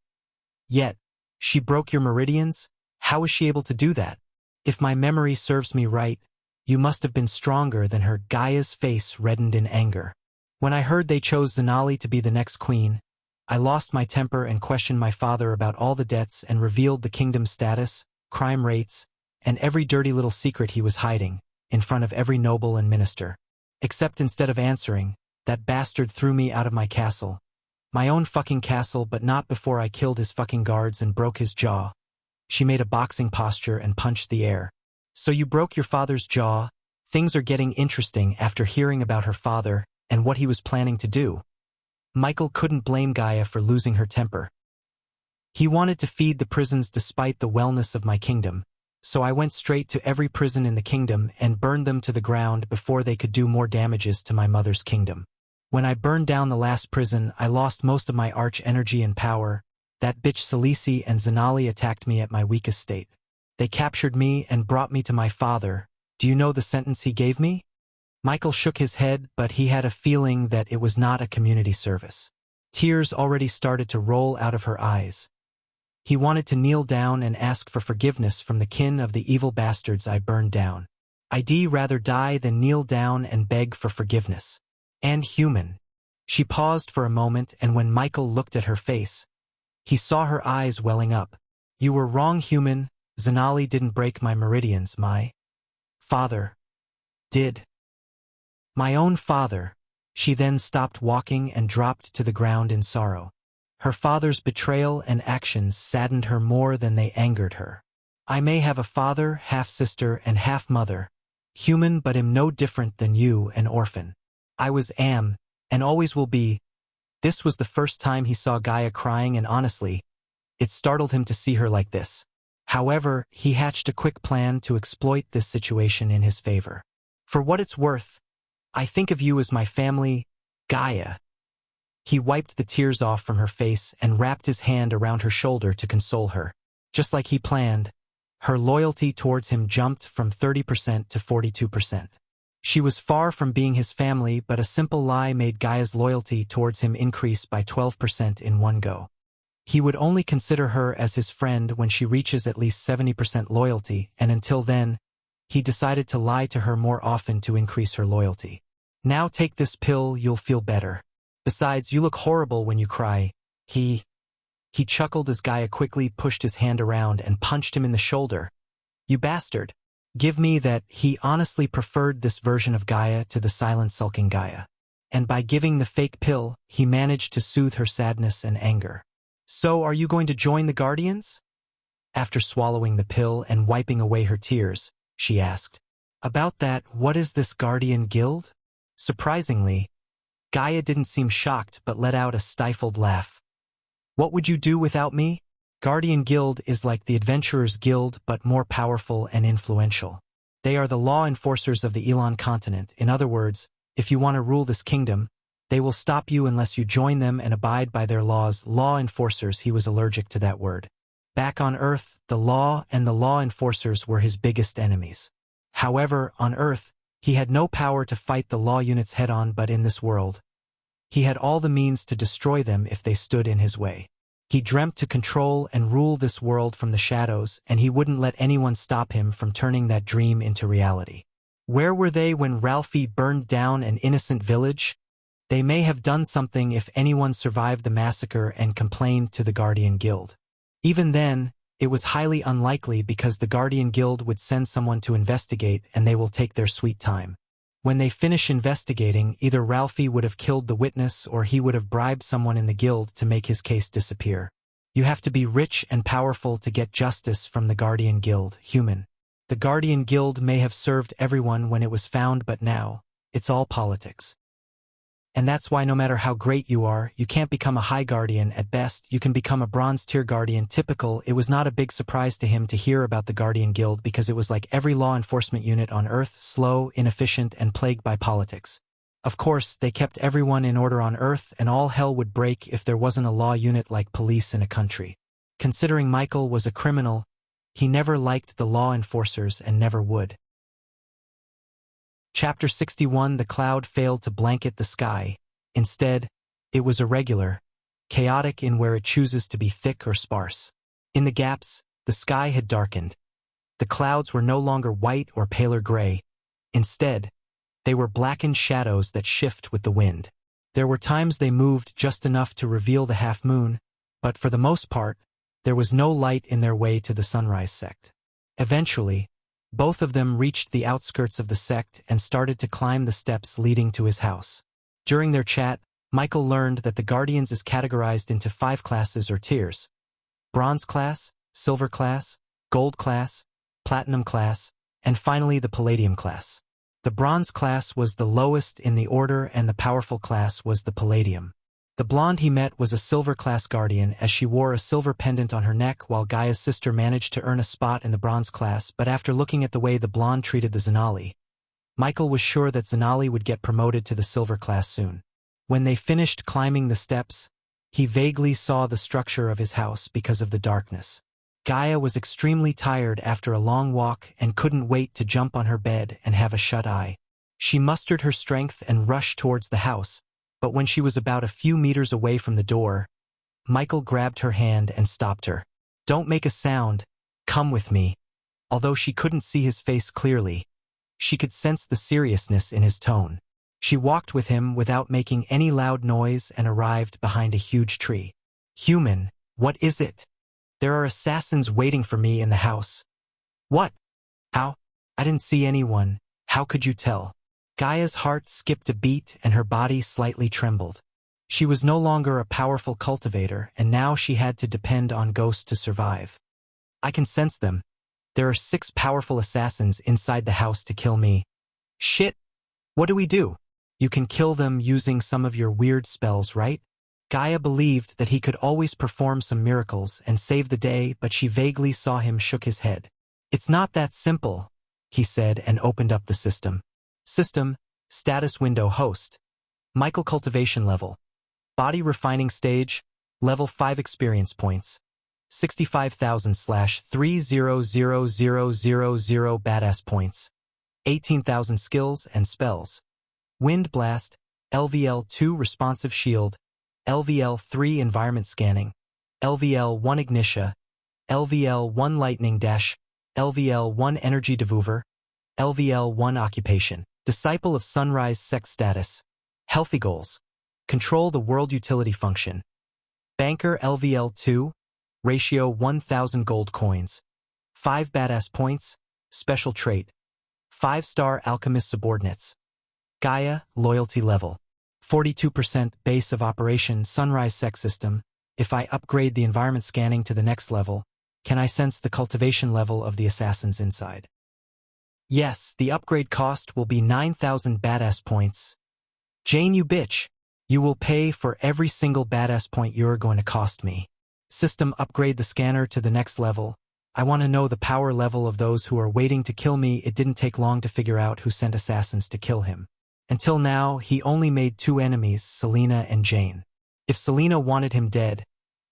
Yet, she broke your meridians? How was she able to do that? If my memory serves me right, you must have been stronger than her. Gaia's face reddened in anger. When I heard they chose Zanali to be the next queen, I lost my temper and questioned my father about all the debts and revealed the kingdom's status, crime rates, and every dirty little secret he was hiding, in front of every noble and minister. Except instead of answering, that bastard threw me out of my castle. My own fucking castle, but not before I killed his fucking guards and broke his jaw. She made a boxing posture and punched the air. So you broke your father's jaw? Things are getting interesting after hearing about her father and what he was planning to do. Michael couldn't blame Gaia for losing her temper. He wanted to feed the prisons despite the wellness of my kingdom, so I went straight to every prison in the kingdom and burned them to the ground before they could do more damages to my mother's kingdom. When I burned down the last prison, I lost most of my arch energy and power. That bitch Salisi and Zanali attacked me at my weakest state. They captured me and brought me to my father. Do you know the sentence he gave me? Michael shook his head, but he had a feeling that it was not a community service. Tears already started to roll out of her eyes. He wanted to kneel down and ask for forgiveness from the kin of the evil bastards I burned down. I'd rather die than kneel down and beg for forgiveness. And human. She paused for a moment, and when Michael looked at her face, he saw her eyes welling up. You were wrong, human. Zanali didn't break my meridians. My father did. My own father. She then stopped walking and dropped to the ground in sorrow. Her father's betrayal and actions saddened her more than they angered her. I may have a father, half-sister, and half-mother, human, but am no different than you, an orphan. I am, and always will be. This was the first time he saw Gaia crying, and honestly, it startled him to see her like this. However, he hatched a quick plan to exploit this situation in his favor. For what it's worth, I think of you as my family, Gaia. He wiped the tears off from her face and wrapped his hand around her shoulder to console her. Just like he planned, her loyalty towards him jumped from 30% to 42%. She was far from being his family, but a simple lie made Gaia's loyalty towards him increase by 12% in one go. He would only consider her as his friend when she reaches at least 70% loyalty, and until then, he decided to lie to her more often to increase her loyalty. Now take this pill, you'll feel better. Besides, you look horrible when you cry. He chuckled as Gaia quickly pushed his hand around and punched him in the shoulder. You bastard. Give me that. He honestly preferred this version of Gaia to the silent sulking Gaia. And by giving the fake pill, he managed to soothe her sadness and anger. So are you going to join the Guardians? After swallowing the pill and wiping away her tears, she asked. About that, what is this Guardian Guild? Surprisingly, Gaia didn't seem shocked but let out a stifled laugh. What would you do without me? Guardian Guild is like the Adventurers Guild but more powerful and influential. They are the law enforcers of the Elon continent. In other words, if you want to rule this kingdom, they will stop you unless you join them and abide by their laws. Law enforcers, he was allergic to that word. Back on Earth, the law and the law enforcers were his biggest enemies. However, on Earth, he had no power to fight the law units head-on, but in this world, he had all the means to destroy them if they stood in his way. He dreamt to control and rule this world from the shadows, and he wouldn't let anyone stop him from turning that dream into reality. Where were they when Ralphie burned down an innocent village? They may have done something if anyone survived the massacre and complained to the Guardian Guild. Even then, it was highly unlikely because the Guardian Guild would send someone to investigate and they will take their sweet time. When they finish investigating, either Ralphie would have killed the witness or he would have bribed someone in the guild to make his case disappear. You have to be rich and powerful to get justice from the Guardian Guild, human. The Guardian Guild may have served everyone when it was found, but now, it's all politics. And that's why no matter how great you are, you can't become a high guardian. At best, you can become a bronze-tier guardian. Typical. It was not a big surprise to him to hear about the Guardian Guild because it was like every law enforcement unit on Earth, slow, inefficient, and plagued by politics. Of course, they kept everyone in order on Earth, and all hell would break if there wasn't a law unit like police in a country. Considering Michael was a criminal, he never liked the law enforcers and never would. Chapter 61. The cloud failed to blanket the sky. Instead, it was irregular, chaotic in where it chooses to be thick or sparse. In the gaps, the sky had darkened. The clouds were no longer white or paler gray. Instead, they were blackened shadows that shift with the wind. There were times they moved just enough to reveal the half-moon, but for the most part, there was no light in their way to the sunrise sect. Eventually, both of them reached the outskirts of the sect and started to climb the steps leading to his house. During their chat, Michael learned that the Guardians is categorized into 5 classes or tiers: Bronze class, Silver class, Gold class, Platinum class, and finally the Palladium class. The Bronze class was the lowest in the order and the powerful class was the Palladium. The blonde he met was a Silver class Guardian as she wore a silver pendant on her neck, while Gaia's sister managed to earn a spot in the Bronze class, but after looking at the way the blonde treated the Zanali, Michael was sure that Zanali would get promoted to the Silver class soon. When they finished climbing the steps, he vaguely saw the structure of his house because of the darkness. Gaia was extremely tired after a long walk and couldn't wait to jump on her bed and have a shut-eye. She mustered her strength and rushed towards the house, but when she was about a few meters away from the door, Michael grabbed her hand and stopped her. "Don't make a sound. Come with me." Although she couldn't see his face clearly, She could sense the seriousness in his tone. She walked with him without making any loud noise and arrived behind a huge tree. Human, what is it? There are assassins waiting for me in the house. What? How? I didn't see anyone. How could you tell? Gaia's heart skipped a beat and her body slightly trembled. She was no longer a powerful cultivator, and now she had to depend on ghosts to survive. I can sense them. There are 6 powerful assassins inside the house to kill me. Shit! What do we do? You can kill them using some of your weird spells, right? Gaia believed that he could always perform some miracles and save the day, but she vaguely saw him shook his head. It's not that simple, he said and opened up the system. System, status window host. Michael cultivation level. Body refining stage, level 5 experience points. 65,000/300000 badass points. 18,000 skills and spells. Wind Blast, LVL2 responsive shield, LVL3 environment scanning, LVL1 ignitia, LVL1 lightning dash, LVL1 energy devuver, LVL1 occupation, disciple of sunrise sect status, healthy goals, control the world utility function, banker LVL2, ratio 1,000 gold coins, 5 badass points, special trait, 5-star alchemist subordinates. Gaia, loyalty level. 42% base of operation sunrise sect system. If I upgrade the environment scanning to the next level, can I sense the cultivation level of the assassins inside? Yes, the upgrade cost will be 9,000 badass points. Jane, you bitch. You will pay for every single badass point you're going to cost me. System, upgrade the scanner to the next level. I want to know the power level of those who are waiting to kill me. It didn't take long to figure out who sent assassins to kill him. Until now, he only made 2 enemies, Selena and Jane. If Selena wanted him dead,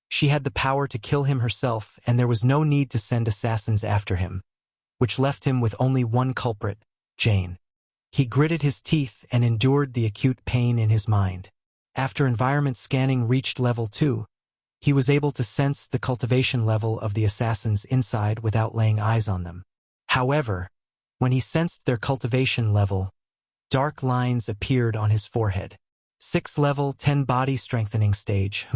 she had the power to kill him herself, and there was no need to send assassins after him, which left him with only one culprit, Jane. He gritted his teeth and endured the acute pain in his mind. After environment scanning reached level 2, he was able to sense the cultivation level of the assassins inside without laying eyes on them. However, when he sensed their cultivation level, dark lines appeared on his forehead. 6 level 10 body strengthening stage.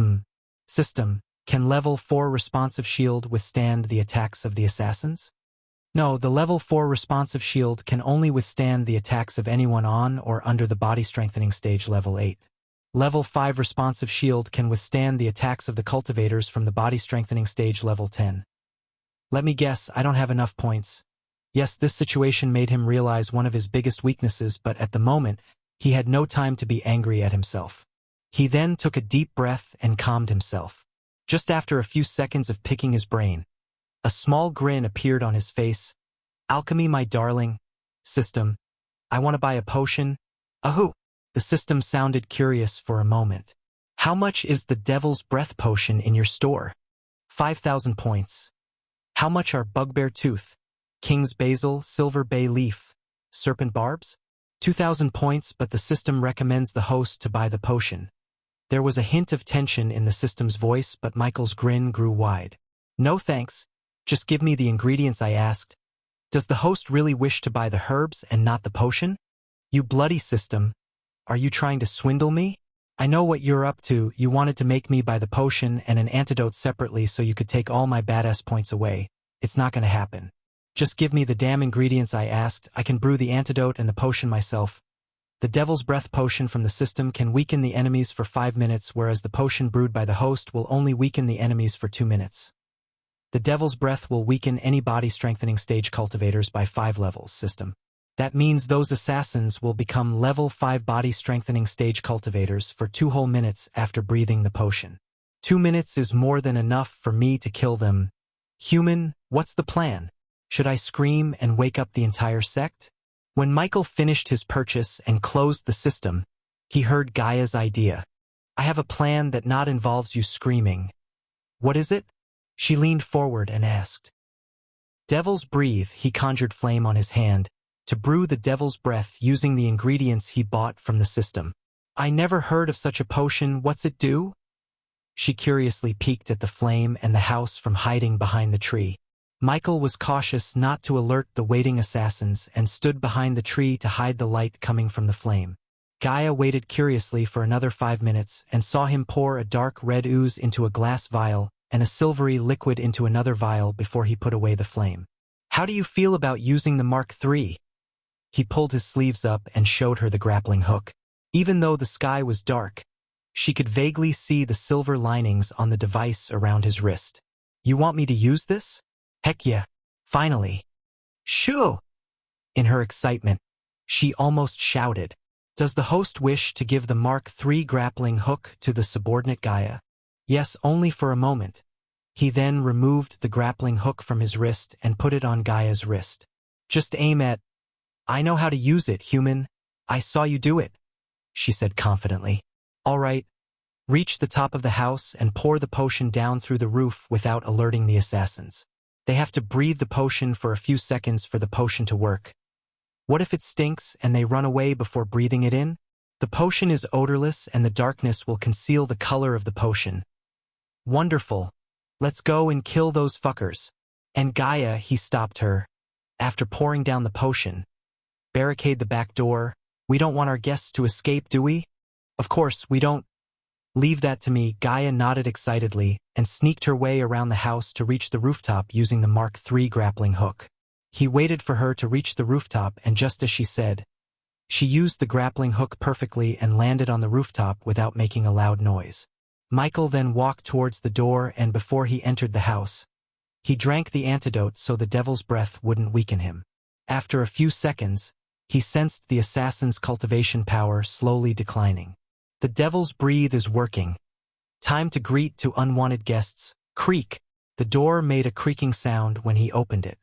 System, can level 4 responsive shield withstand the attacks of the assassins? No, the level 4 responsive shield can only withstand the attacks of anyone on or under the body strengthening stage level 8. Level 5 responsive shield can withstand the attacks of the cultivators from the body strengthening stage level 10. Let me guess, I don't have enough points. Yes, this situation made him realize one of his biggest weaknesses, but at the moment, he had no time to be angry at himself. He then took a deep breath and calmed himself. Just after a few seconds of picking his brain, a small grin appeared on his face. Alchemy, my darling. System, I want to buy a potion. Ahoo! The system sounded curious for a moment. How much is the Devil's Breath potion in your store? 5,000 points. How much are Bugbear Tooth, King's Basil, Silver Bay Leaf, Serpent Barbs? 2,000 points, but the system recommends the host to buy the potion. There was a hint of tension in the system's voice, but Michael's grin grew wide. No thanks. Just give me the ingredients I asked. Does the host really wish to buy the herbs and not the potion? You bloody system. Are you trying to swindle me? I know what you're up to. You wanted to make me buy the potion and an antidote separately so you could take all my badass points away. It's not going to happen. Just give me the damn ingredients I asked. I can brew the antidote and the potion myself. The Devil's Breath potion from the system can weaken the enemies for 5 minutes, whereas the potion brewed by the host will only weaken the enemies for 2 minutes. The Devil's Breath will weaken any body strengthening stage cultivators by 5 levels. System. That means those assassins will become level 5 body strengthening stage cultivators for 2 whole minutes after breathing the potion. 2 minutes is more than enough for me to kill them. Human, what's the plan? Should I scream and wake up the entire sect? When Michael finished his purchase and closed the system, he heard Gaia's idea. I have a plan that not involves you screaming. What is it? She leaned forward and asked. Devil's Breathe. He conjured flame on his hand to brew the Devil's Breath using the ingredients he bought from the system. I never heard of such a potion. What's it do? She curiously peeked at the flame and the house from hiding behind the tree. Michael was cautious not to alert the waiting assassins and stood behind the tree to hide the light coming from the flame. Gaia waited curiously for another 5 minutes and saw him pour a dark red ooze into a glass vial and a silvery liquid into another vial before he put away the flame. "How do you feel about using the Mark III?" He pulled his sleeves up and showed her the grappling hook. Even though the sky was dark, she could vaguely see the silver linings on the device around his wrist. "You want me to use this?" "Heck yeah, finally." "Shoo!" In her excitement, she almost shouted. "Does the host wish to give the Mark III grappling hook to the subordinate Gaia?" "Yes, only for a moment." He then removed the grappling hook from his wrist and put it on Gaia's wrist. "Just aim at—" "I know how to use it, human. I saw you do it," she said confidently. "All right. Reach the top of the house and pour the potion down through the roof without alerting the assassins. They have to breathe the potion for a few seconds for the potion to work. What if it stinks and they run away before breathing it in? The potion is odorless and the darkness will conceal the color of the potion." "Wonderful. Let's go and kill those fuckers." "And Gaia," he stopped her. "After pouring down the potion, barricade the back door. We don't want our guests to escape, do we?" "Of course, we don't." "Leave that to me." Gaia nodded excitedly and sneaked her way around the house to reach the rooftop using the Mark III grappling hook. He waited for her to reach the rooftop, and just as she said, she used the grappling hook perfectly and landed on the rooftop without making a loud noise. Michael then walked towards the door, and before he entered the house, he drank the antidote so the devil's breath wouldn't weaken him. After a few seconds, he sensed the assassin's cultivation power slowly declining. The devil's breathe is working. Time to greet to unwanted guests. Creak. The door made a creaking sound when he opened it.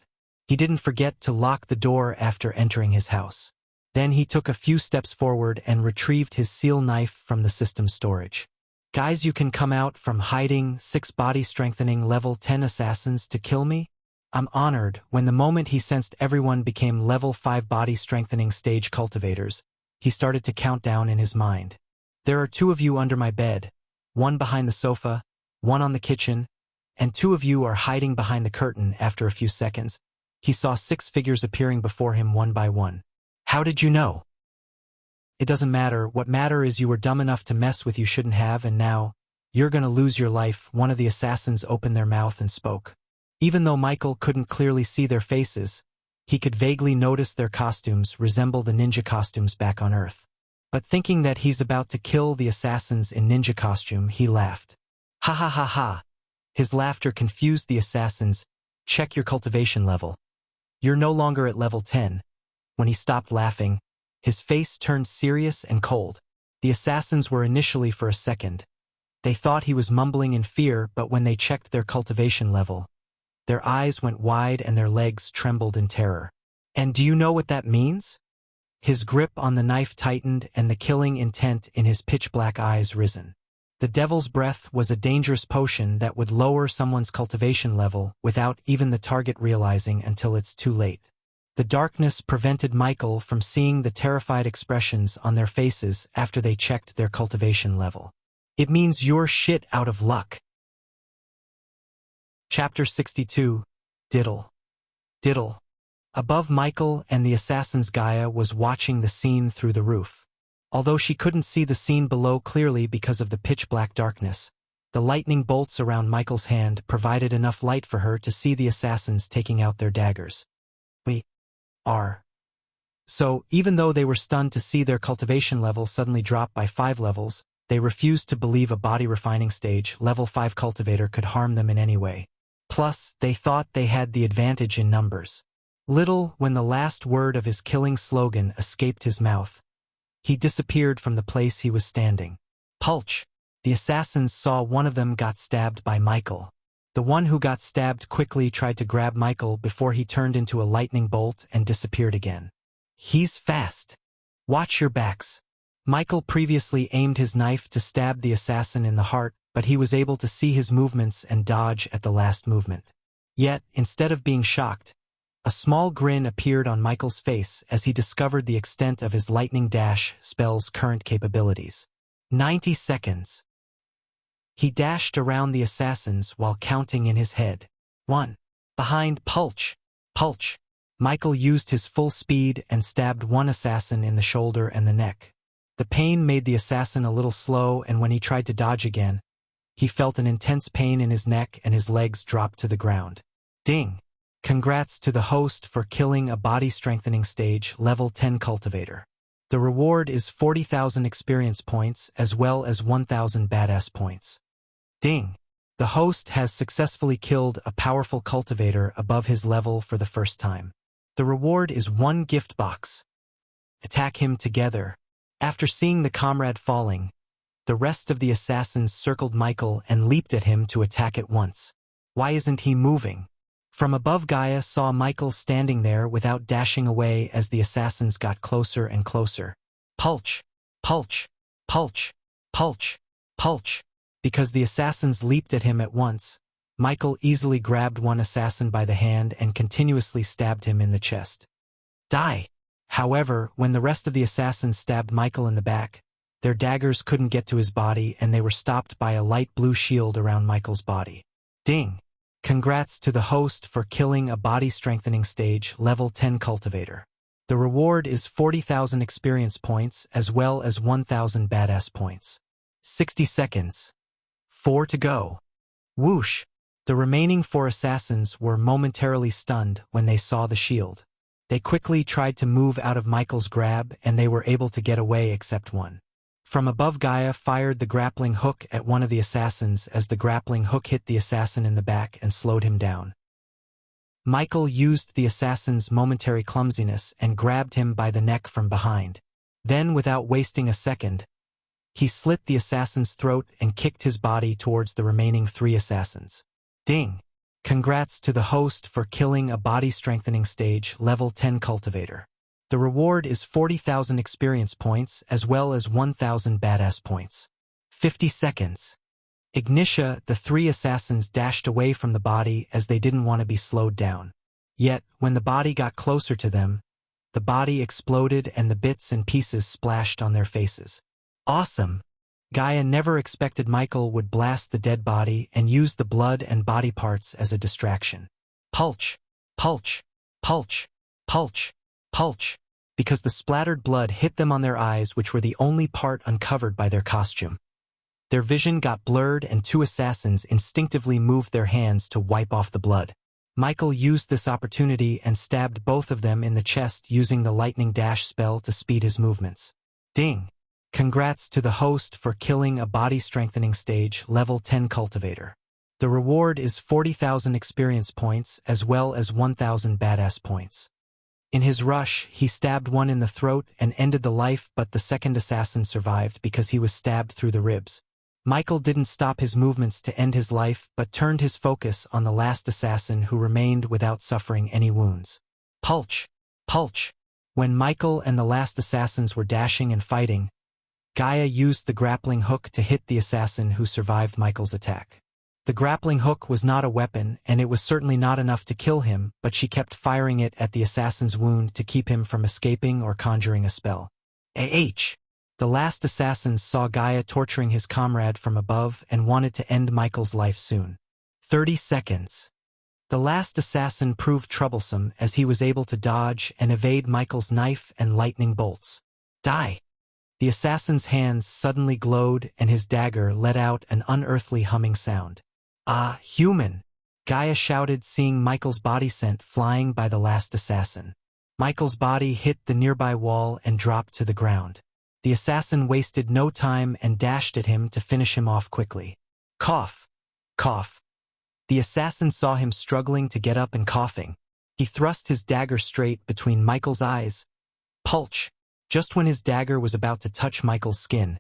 He didn't forget to lock the door after entering his house. Then he took a few steps forward and retrieved his seal knife from the system's storage. "Guys, you can come out from hiding. 6 body strengthening level 10 assassins to kill me?" "I'm honored." When the moment he sensed everyone became level 5 body strengthening stage cultivators, he started to count down in his mind. "There are 2 of you under my bed, 1 behind the sofa, 1 on the kitchen, and 2 of you are hiding behind the curtain." After a few seconds, he saw 6 figures appearing before him one by one. "How did you know?" "It doesn't matter. What matter is you were dumb enough to mess with you shouldn't have, and now, you're gonna lose your life." One of the assassins opened their mouth and spoke. Even though Michael couldn't clearly see their faces, he could vaguely notice their costumes resemble the ninja costumes back on Earth. But thinking that he's about to kill the assassins in ninja costume, he laughed. "Ha ha ha ha." His laughter confused the assassins. "Check your cultivation level. You're no longer at level 10. When he stopped laughing, his face turned serious and cold. The assassins were initially for a second. They thought he was mumbling in fear, but when they checked their cultivation level, their eyes went wide and their legs trembled in terror. "And do you know what that means?" His grip on the knife tightened and the killing intent in his pitch-black eyes risen. The devil's breath was a dangerous potion that would lower someone's cultivation level without even the target realizing until it's too late. The darkness prevented Michael from seeing the terrified expressions on their faces after they checked their cultivation level. "It means you're shit out of luck." Chapter 62. Diddle. Diddle. Above Michael and the assassin's Gaia was watching the scene through the roof. Although she couldn't see the scene below clearly because of the pitch-black darkness, the lightning bolts around Michael's hand provided enough light for her to see the assassins taking out their daggers. "We are." So, even though they were stunned to see their cultivation level suddenly drop by 5 levels, they refused to believe a body refining stage level 5 cultivator could harm them in any way. Plus, they thought they had the advantage in numbers. Little, when the last word of his killing slogan escaped his mouth, he disappeared from the place he was standing. Pulch! The assassins saw one of them got stabbed by Michael. The one who got stabbed quickly tried to grab Michael before he turned into a lightning bolt and disappeared again. "He's fast. Watch your backs." Michael previously aimed his knife to stab the assassin in the heart, but he was able to see his movements and dodge at the last movement. Yet, instead of being shocked, a small grin appeared on Michael's face as he discovered the extent of his lightning dash spell's current capabilities. 90 seconds. He dashed around the assassins while counting in his head. 1, Behind, Pulch. Pulch. Michael used his full speed and stabbed one assassin in the shoulder and the neck. The pain made the assassin a little slow, and when he tried to dodge again, he felt an intense pain in his neck and his legs dropped to the ground. Ding! Congrats to the host for killing a body-strengthening stage level 10 cultivator. The reward is 40,000 experience points as well as 1,000 badass points. Ding! The host has successfully killed a powerful cultivator above his level for the first time. The reward is 1 gift box. Attack him together. After seeing the comrade falling, the rest of the assassins circled Michael and leaped at him to attack at once. Why isn't he moving? From above, Gaia saw Michael standing there without dashing away as the assassins got closer and closer. Pulch! Pulch! Pulch! Pulch! Pulch! Because the assassins leaped at him at once, Michael easily grabbed one assassin by the hand and continuously stabbed him in the chest. Die! However, when the rest of the assassins stabbed Michael in the back, their daggers couldn't get to his body and they were stopped by a light blue shield around Michael's body. Ding! Congrats to the host for killing a body-strengthening stage level 10 cultivator. The reward is 40,000 experience points as well as 1,000 badass points. 60 seconds. 4 to go. Whoosh! The remaining 4 assassins were momentarily stunned when they saw the shield. They quickly tried to move out of Michael's grab and they were able to get away except one. From above, Gaia fired the grappling hook at one of the assassins as the grappling hook hit the assassin in the back and slowed him down. Michael used the assassin's momentary clumsiness and grabbed him by the neck from behind. Then, without wasting a second, he slit the assassin's throat and kicked his body towards the remaining 3 assassins. Ding! Congrats to the host for killing a body-strengthening stage level 10 cultivator. The reward is 40,000 experience points as well as 1,000 badass points. 50 seconds. Ignitia, the 3 assassins dashed away from the body as they didn't want to be slowed down. Yet, when the body got closer to them, the body exploded and the bits and pieces splashed on their faces. Awesome! Gaia never expected Michael would blast the dead body and use the blood and body parts as a distraction. Pulch! Pulch! Pulch! Pulch! Pulch! Because the splattered blood hit them on their eyes, which were the only part uncovered by their costume. Their vision got blurred and 2 assassins instinctively moved their hands to wipe off the blood. Michael used this opportunity and stabbed both of them in the chest using the lightning dash spell to speed his movements. Ding! Congrats to the host for killing a body-strengthening stage level 10 cultivator. The reward is 40,000 experience points as well as 1,000 badass points. In his rush, he stabbed one in the throat and ended the life, but the second assassin survived because he was stabbed through the ribs. Michael didn't stop his movements to end his life but turned his focus on the last assassin who remained without suffering any wounds. Pulch! Pulch! When Michael and the last assassins were dashing and fighting, Gaia used the grappling hook to hit the assassin who survived Michael's attack. The grappling hook was not a weapon, and it was certainly not enough to kill him, but she kept firing it at the assassin's wound to keep him from escaping or conjuring a spell. The last assassins saw Gaia torturing his comrade from above and wanted to end Michael's life soon. 30 seconds. The last assassin proved troublesome as he was able to dodge and evade Michael's knife and lightning bolts. Die! The assassin's hands suddenly glowed and his dagger let out an unearthly humming sound. Ah, human! Gaia shouted, seeing Michael's body sent flying by the last assassin. Michael's body hit the nearby wall and dropped to the ground. The assassin wasted no time and dashed at him to finish him off quickly. Cough! Cough! The assassin saw him struggling to get up and coughing. He thrust his dagger straight between Michael's eyes. Pulch! Just when his dagger was about to touch Michael's skin,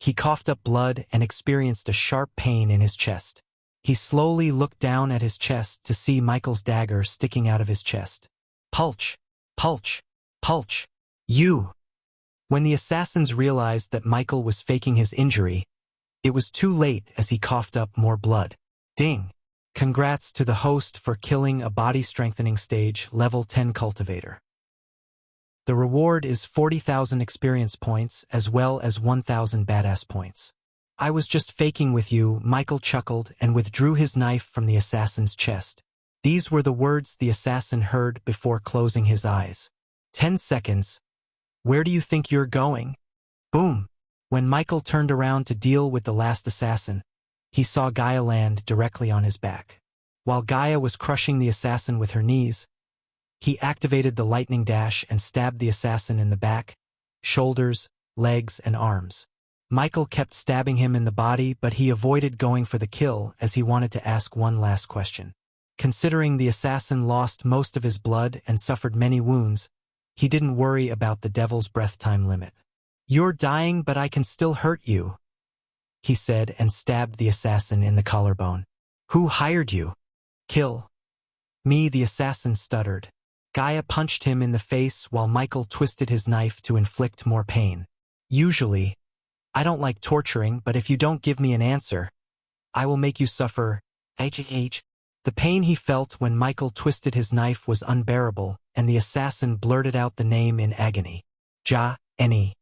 he coughed up blood and experienced a sharp pain in his chest. He slowly looked down at his chest to see Michael's dagger sticking out of his chest. Pulch! Pulch! Pulch! You! When the assassins realized that Michael was faking his injury, it was too late as he coughed up more blood. Ding! Congrats to the host for killing a body-strengthening stage level 10 cultivator. The reward is 40,000 experience points as well as 1,000 badass points. I was just faking with you, Michael chuckled and withdrew his knife from the assassin's chest. These were the words the assassin heard before closing his eyes. 10 seconds. Where do you think you're going? Boom. When Michael turned around to deal with the last assassin, he saw Gaia land directly on his back. While Gaia was crushing the assassin with her knees, he activated the lightning dash and stabbed the assassin in the back, shoulders, legs, and arms. Michael kept stabbing him in the body, but he avoided going for the kill as he wanted to ask one last question. Considering the assassin lost most of his blood and suffered many wounds, he didn't worry about the devil's breath time limit. "You're dying, but I can still hurt you," he said and stabbed the assassin in the collarbone. "Who hired you?" "Kill me," the assassin stuttered. Gaia punched him in the face while Michael twisted his knife to inflict more pain. "Usually, I don't like torturing, but if you don't give me an answer, I will make you suffer." The pain he felt when Michael twisted his knife was unbearable, and the assassin blurted out the name in agony. Ja-Eni.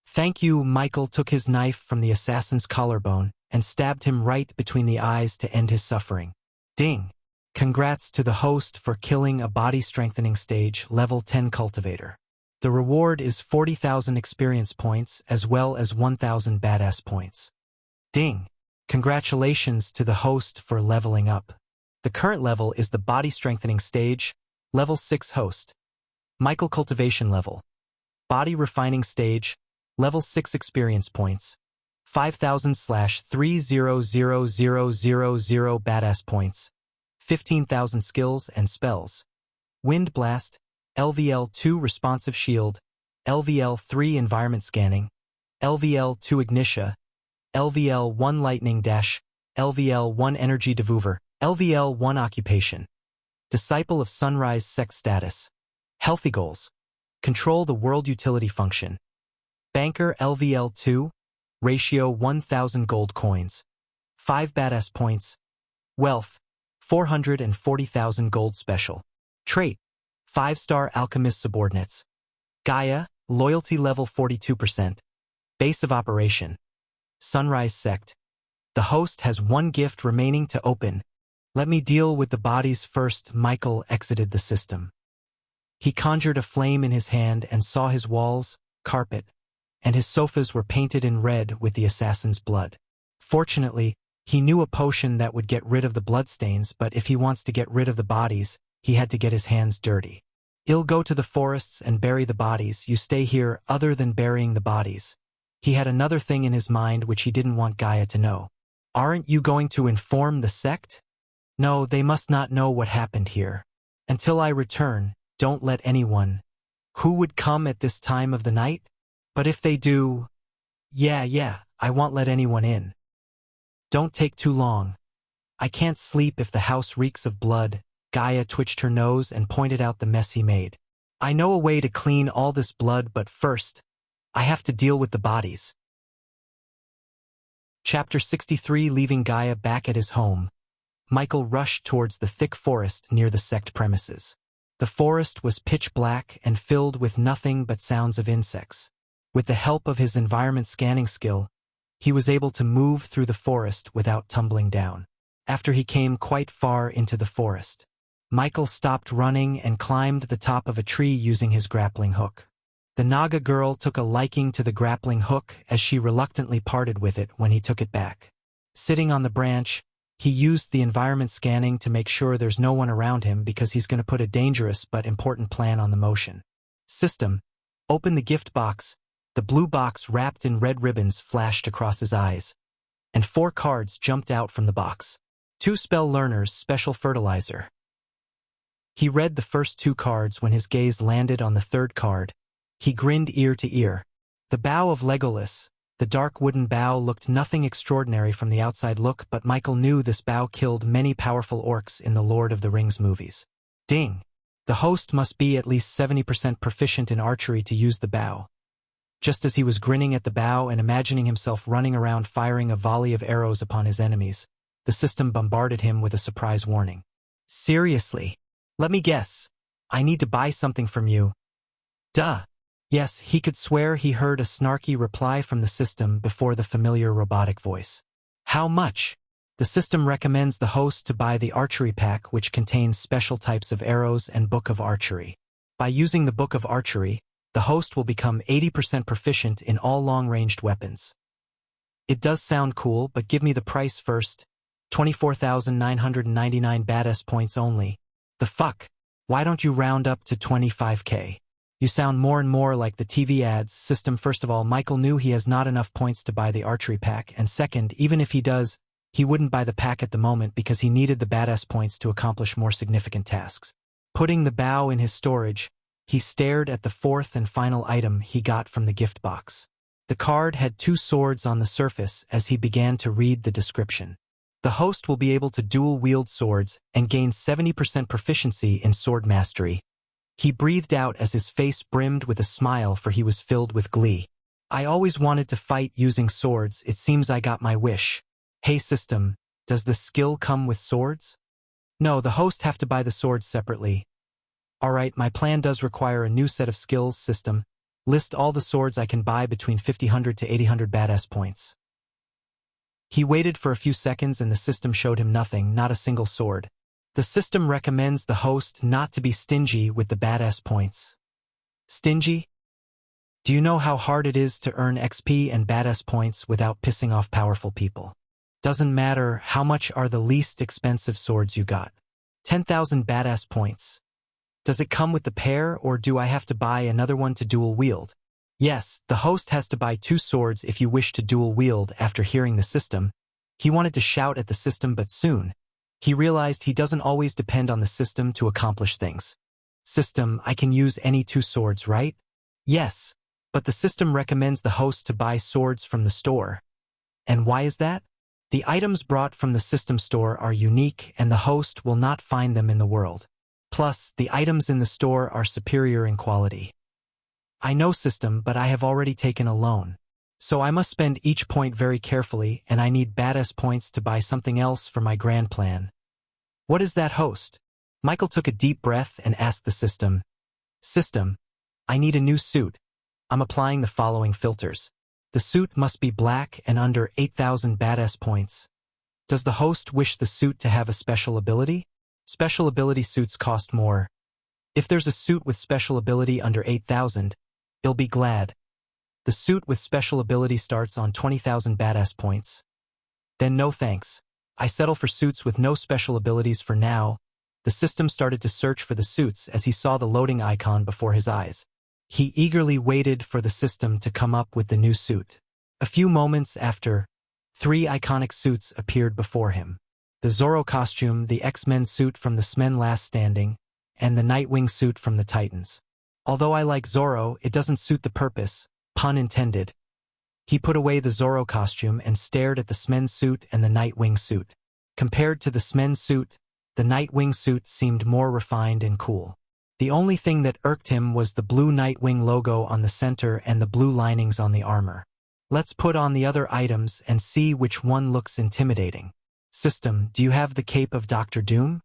"Thank you." Michael took his knife from the assassin's collarbone and stabbed him right between the eyes to end his suffering. Ding. Congrats to the host for killing a body-strengthening stage level 10 cultivator. The reward is 40,000 experience points as well as 1,000 badass points. Ding. Congratulations to the host for leveling up. The current level is the body-strengthening stage, level 6 host. Michael cultivation level. Body refining stage, level 6 experience points. 5,000/3000000 badass points. 15,000 skills and spells. Wind Blast, LVL2 Responsive Shield, LVL3 Environment Scanning, LVL2 Ignitia, LVL1 Lightning Dash, LVL1 Energy Devuver, LVL1 Occupation. Disciple of Sunrise Sect Status. Healthy Goals. Control the World Utility Function. Banker LVL2, Ratio 1,000 Gold Coins. 5 Badass Points. Wealth, 440,000 Gold Special. Trait, 5-star Alchemist Subordinates. Gaia, Loyalty Level 42%. Base of Operation. Sunrise Sect. The host has one gift remaining to open. Let me deal with the bodies first. Michael exited the system. He conjured a flame in his hand and saw his walls, carpet, and his sofas were painted in red with the assassin's blood. Fortunately, he knew a potion that would get rid of the bloodstains, but if he wants to get rid of the bodies, he had to get his hands dirty. "I'll go to the forests and bury the bodies. You stay here other than burying the bodies." He had another thing in his mind which he didn't want Gaia to know. "Aren't you going to inform the sect?" "No, they must not know what happened here. Until I return, don't let anyone." "Who would come at this time of the night?" "But if they do..." Yeah, I won't let anyone in." "Don't take too long. I can't sleep if the house reeks of blood." Gaia twitched her nose and pointed out the mess he made. "I know a way to clean all this blood, but first, I have to deal with the bodies." Chapter 63. Leaving Gaia back at his home, Michael rushed towards the thick forest near the sect premises. The forest was pitch black and filled with nothing but sounds of insects. With the help of his environment scanning skill, he was able to move through the forest without tumbling down. After he came quite far into the forest, Michael stopped running and climbed the top of a tree using his grappling hook. The Naga girl took a liking to the grappling hook as she reluctantly parted with it when he took it back. Sitting on the branch, he used the environment scanning to make sure there's no one around him because he's going to put a dangerous but important plan on the motion. System, open the gift box. The blue box wrapped in red ribbons flashed across his eyes, and 4 cards jumped out from the box. 2 spell learners, special fertilizer. He read the first 2 cards when his gaze landed on the 3rd card. He grinned ear to ear. The bow of Legolas. The dark wooden bow looked nothing extraordinary from the outside look, but Michael knew this bow killed many powerful orcs in the Lord of the Rings movies. Ding! The host must be at least 70% proficient in archery to use the bow. Just as he was grinning at the bow and imagining himself running around firing a volley of arrows upon his enemies, the system bombarded him with a surprise warning. "Seriously? Let me guess. I need to buy something from you." Duh. Yes, he could swear he heard a snarky reply from the system before the familiar robotic voice. "How much?" The system recommends the host to buy the archery pack, which contains special types of arrows and Book of Archery. By using the Book of Archery, the host will become 80% proficient in all long-ranged weapons. It does sound cool, but give me the price first. 24,999 badass points only. The fuck? Why don't you round up to 25k? You sound more and more like the TV ads. System. First of all, Michael knew he has not enough points to buy the archery pack, and second, even if he does, he wouldn't buy the pack at the moment because he needed the badass points to accomplish more significant tasks. Putting the bow in his storage, he stared at the fourth and final item he got from the gift box. The card had 2 swords on the surface as he began to read the description. The host will be able to dual-wield swords and gain 70% proficiency in sword mastery. He breathed out as his face brimmed with a smile, for he was filled with glee. I always wanted to fight using swords. It seems I got my wish. Hey system, does the skill come with swords? No, the host have to buy the swords separately. Alright, my plan does require a new set of skills. System. List all the swords I can buy between 5000 to 800 badass points. He waited for a few seconds and the system showed him nothing, not a single sword. The system recommends the host not to be stingy with the badass points. Stingy? Do you know how hard it is to earn XP and badass points without pissing off powerful people? Doesn't matter how much are the least expensive swords you got. 10,000 badass points. Does it come with the pair, or do I have to buy another one to dual wield? Yes, the host has to buy 2 swords if you wish to dual wield. After hearing the system, he wanted to shout at the system, but soon he realized he doesn't always depend on the system to accomplish things. System, I can use any 2 swords, right? Yes, but the system recommends the host to buy swords from the store. And why is that? The items brought from the system store are unique and the host will not find them in the world. Plus, the items in the store are superior in quality. I know system, but I have already taken a loan. So I must spend each point very carefully, and I need badass points to buy something else for my grand plan. What is that, host? Michael took a deep breath and asked the system. System, I need a new suit. I'm applying the following filters. The suit must be black and under 8,000 badass points. Does the host wish the suit to have a special ability? Special ability suits cost more. If there's a suit with special ability under 8,000, he'll be glad. The suit with special ability starts on 20,000 badass points. Then no thanks. I settle for suits with no special abilities for now. The system started to search for the suits as he saw the loading icon before his eyes. He eagerly waited for the system to come up with the new suit. A few moments after, 3 iconic suits appeared before him. The Zorro costume, the X-Men suit from the X-Men Last Standing, and the Nightwing suit from the Titans. Although I like Zorro, it doesn't suit the purpose, pun intended. He put away the Zorro costume and stared at the X-Men suit and the Nightwing suit. Compared to the X-Men suit, the Nightwing suit seemed more refined and cool. The only thing that irked him was the blue Nightwing logo on the center and the blue linings on the armor. Let's put on the other items and see which one looks intimidating. System, do you have the cape of Dr. Doom?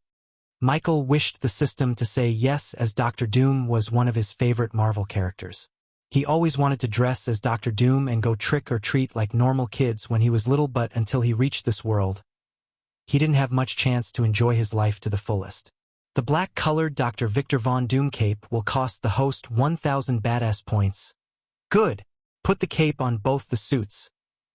Michael wished the system to say yes, as Dr. Doom was one of his favorite Marvel characters. He always wanted to dress as Dr. Doom and go trick or treat like normal kids when he was little, but until he reached this world, he didn't have much chance to enjoy his life to the fullest. The black-colored Dr. Victor Von Doom cape will cost the host 1,000 badass points. Good. Put the cape on both the suits.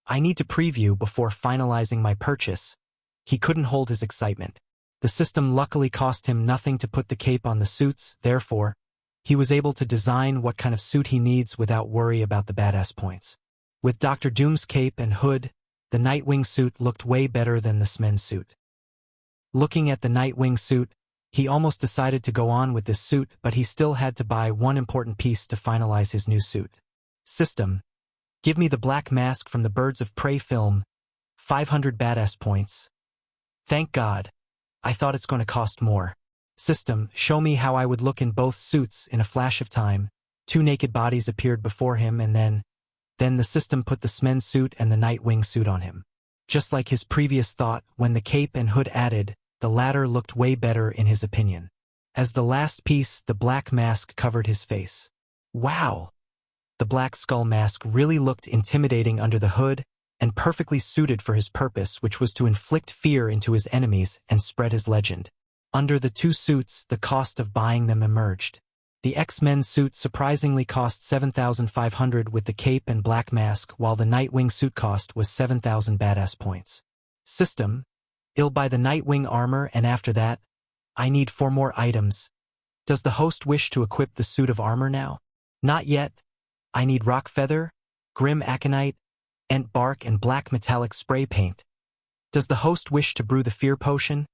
I need to preview before finalizing my purchase. He couldn't hold his excitement. The system luckily cost him nothing to put the cape on the suits, therefore, he was able to design what kind of suit he needs without worry about the badass points. With Dr. Doom's cape and hood, the Nightwing suit looked way better than the X-Men suit. Looking at the Nightwing suit, he almost decided to go on with this suit, but he still had to buy one important piece to finalize his new suit. System, give me the black mask from the Birds of Prey film, 500 badass points. Thank God. I thought it's going to cost more. System, show me how I would look in both suits. In a flash of time, 2 naked bodies appeared before him, and then the system put the X-Men suit and the Nightwing suit on him. Just like his previous thought, when the cape and hood added, the latter looked way better in his opinion. As the last piece, the black mask covered his face. Wow! The black skull mask really looked intimidating under the hood, and perfectly suited for his purpose, which was to inflict fear into his enemies and spread his legend. Under the two suits, the cost of buying them emerged. The X-Men suit surprisingly cost $7,500 with the cape and black mask, while the Nightwing suit cost was 7,000 badass points. System: I'll buy the Nightwing armor, and after that, I need 4 more items. Does the host wish to equip the suit of armor now? Not yet. I need rock feather, grim aconite, ant bark, and black metallic spray paint. Does the host wish to brew the fear potion?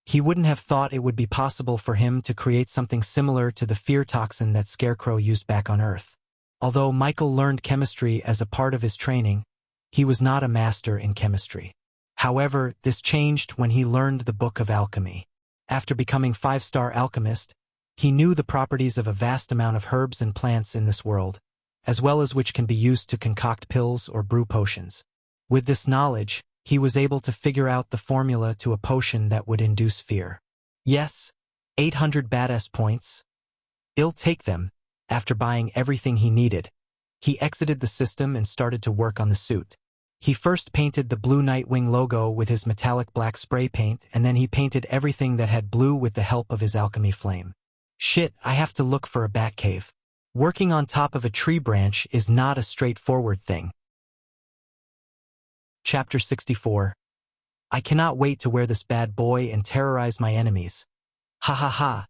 He wouldn't have thought it would be possible for him to create something similar to the fear toxin that Scarecrow used back on Earth. Although Michael learned chemistry as a part of his training, he was not a master in chemistry. However, this changed when he learned the Book of Alchemy. After becoming 5-star alchemist, he knew the properties of a vast amount of herbs and plants in this world, as well as which can be used to concoct pills or brew potions. With this knowledge, he was able to figure out the formula to a potion that would induce fear. Yes, 800 badass points. I'll take them. After buying everything he needed, he exited the system and started to work on the suit. He first painted the blue Nightwing logo with his metallic black spray paint, and then he painted everything that had blue with the help of his alchemy flame. Shit, I have to look for a bat cave. Working on top of a tree branch is not a straightforward thing. Chapter 64. I cannot wait to wear this bad boy and terrorize my enemies. Ha ha ha.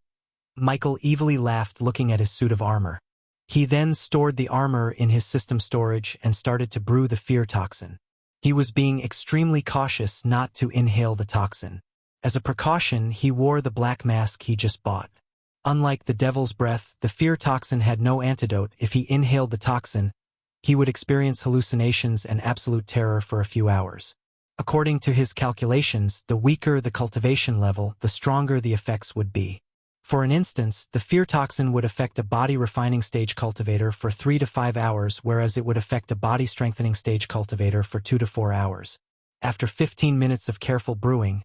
Michael evilly laughed, looking at his suit of armor. He then stored the armor in his system storage and started to brew the fear toxin. He was being extremely cautious not to inhale the toxin. As a precaution, he wore the black mask he just bought. Unlike the devil's breath, the fear toxin had no antidote. If he inhaled the toxin, he would experience hallucinations and absolute terror for a few hours. According to his calculations, the weaker the cultivation level, the stronger the effects would be. For an instance, the fear toxin would affect a body refining stage cultivator for 3 to 5 hours, whereas it would affect a body strengthening stage cultivator for 2 to 4 hours. After 15 minutes of careful brewing,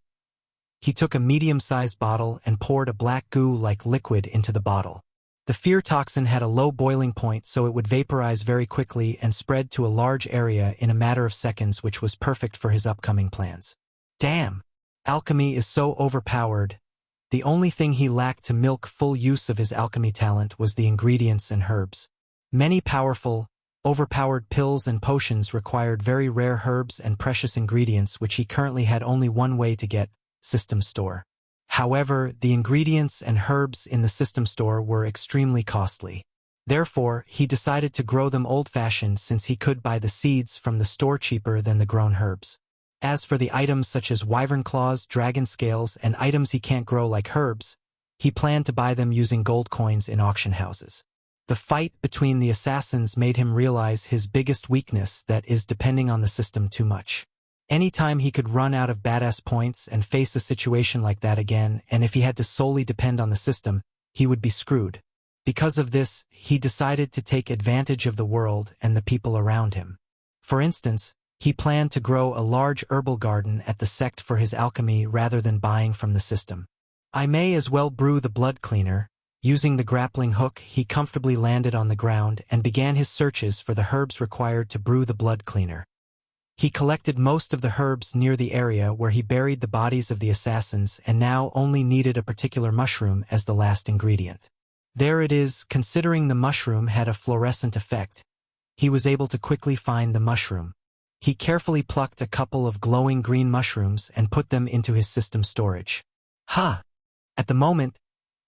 he took a medium-sized bottle and poured a black goo-like liquid into the bottle. The fear toxin had a low boiling point, so it would vaporize very quickly and spread to a large area in a matter of seconds, which was perfect for his upcoming plans. Damn! Alchemy is so overpowered. The only thing he lacked to milk full use of his alchemy talent was the ingredients and herbs. Many powerful, overpowered pills and potions required very rare herbs and precious ingredients, which he currently had only one way to get: system store. However, the ingredients and herbs in the system store were extremely costly. Therefore, he decided to grow them old-fashioned, since he could buy the seeds from the store cheaper than the grown herbs. As for the items such as wyvern claws, dragon scales, and items he can't grow like herbs, he planned to buy them using gold coins in auction houses. The fight between the assassins made him realize his biggest weakness, that is depending on the system too much. Anytime he could run out of badass points and face a situation like that again, and if he had to solely depend on the system, he would be screwed. Because of this, he decided to take advantage of the world and the people around him. For instance, he planned to grow a large herbal garden at the sect for his alchemy rather than buying from the system. I may as well brew the blood cleaner. Using the grappling hook, he comfortably landed on the ground and began his searches for the herbs required to brew the blood cleaner. He collected most of the herbs near the area where he buried the bodies of the assassins and now only needed a particular mushroom as the last ingredient. There it is. Considering the mushroom had a fluorescent effect, he was able to quickly find the mushroom. He carefully plucked a couple of glowing green mushrooms and put them into his system storage. Ha! At the moment,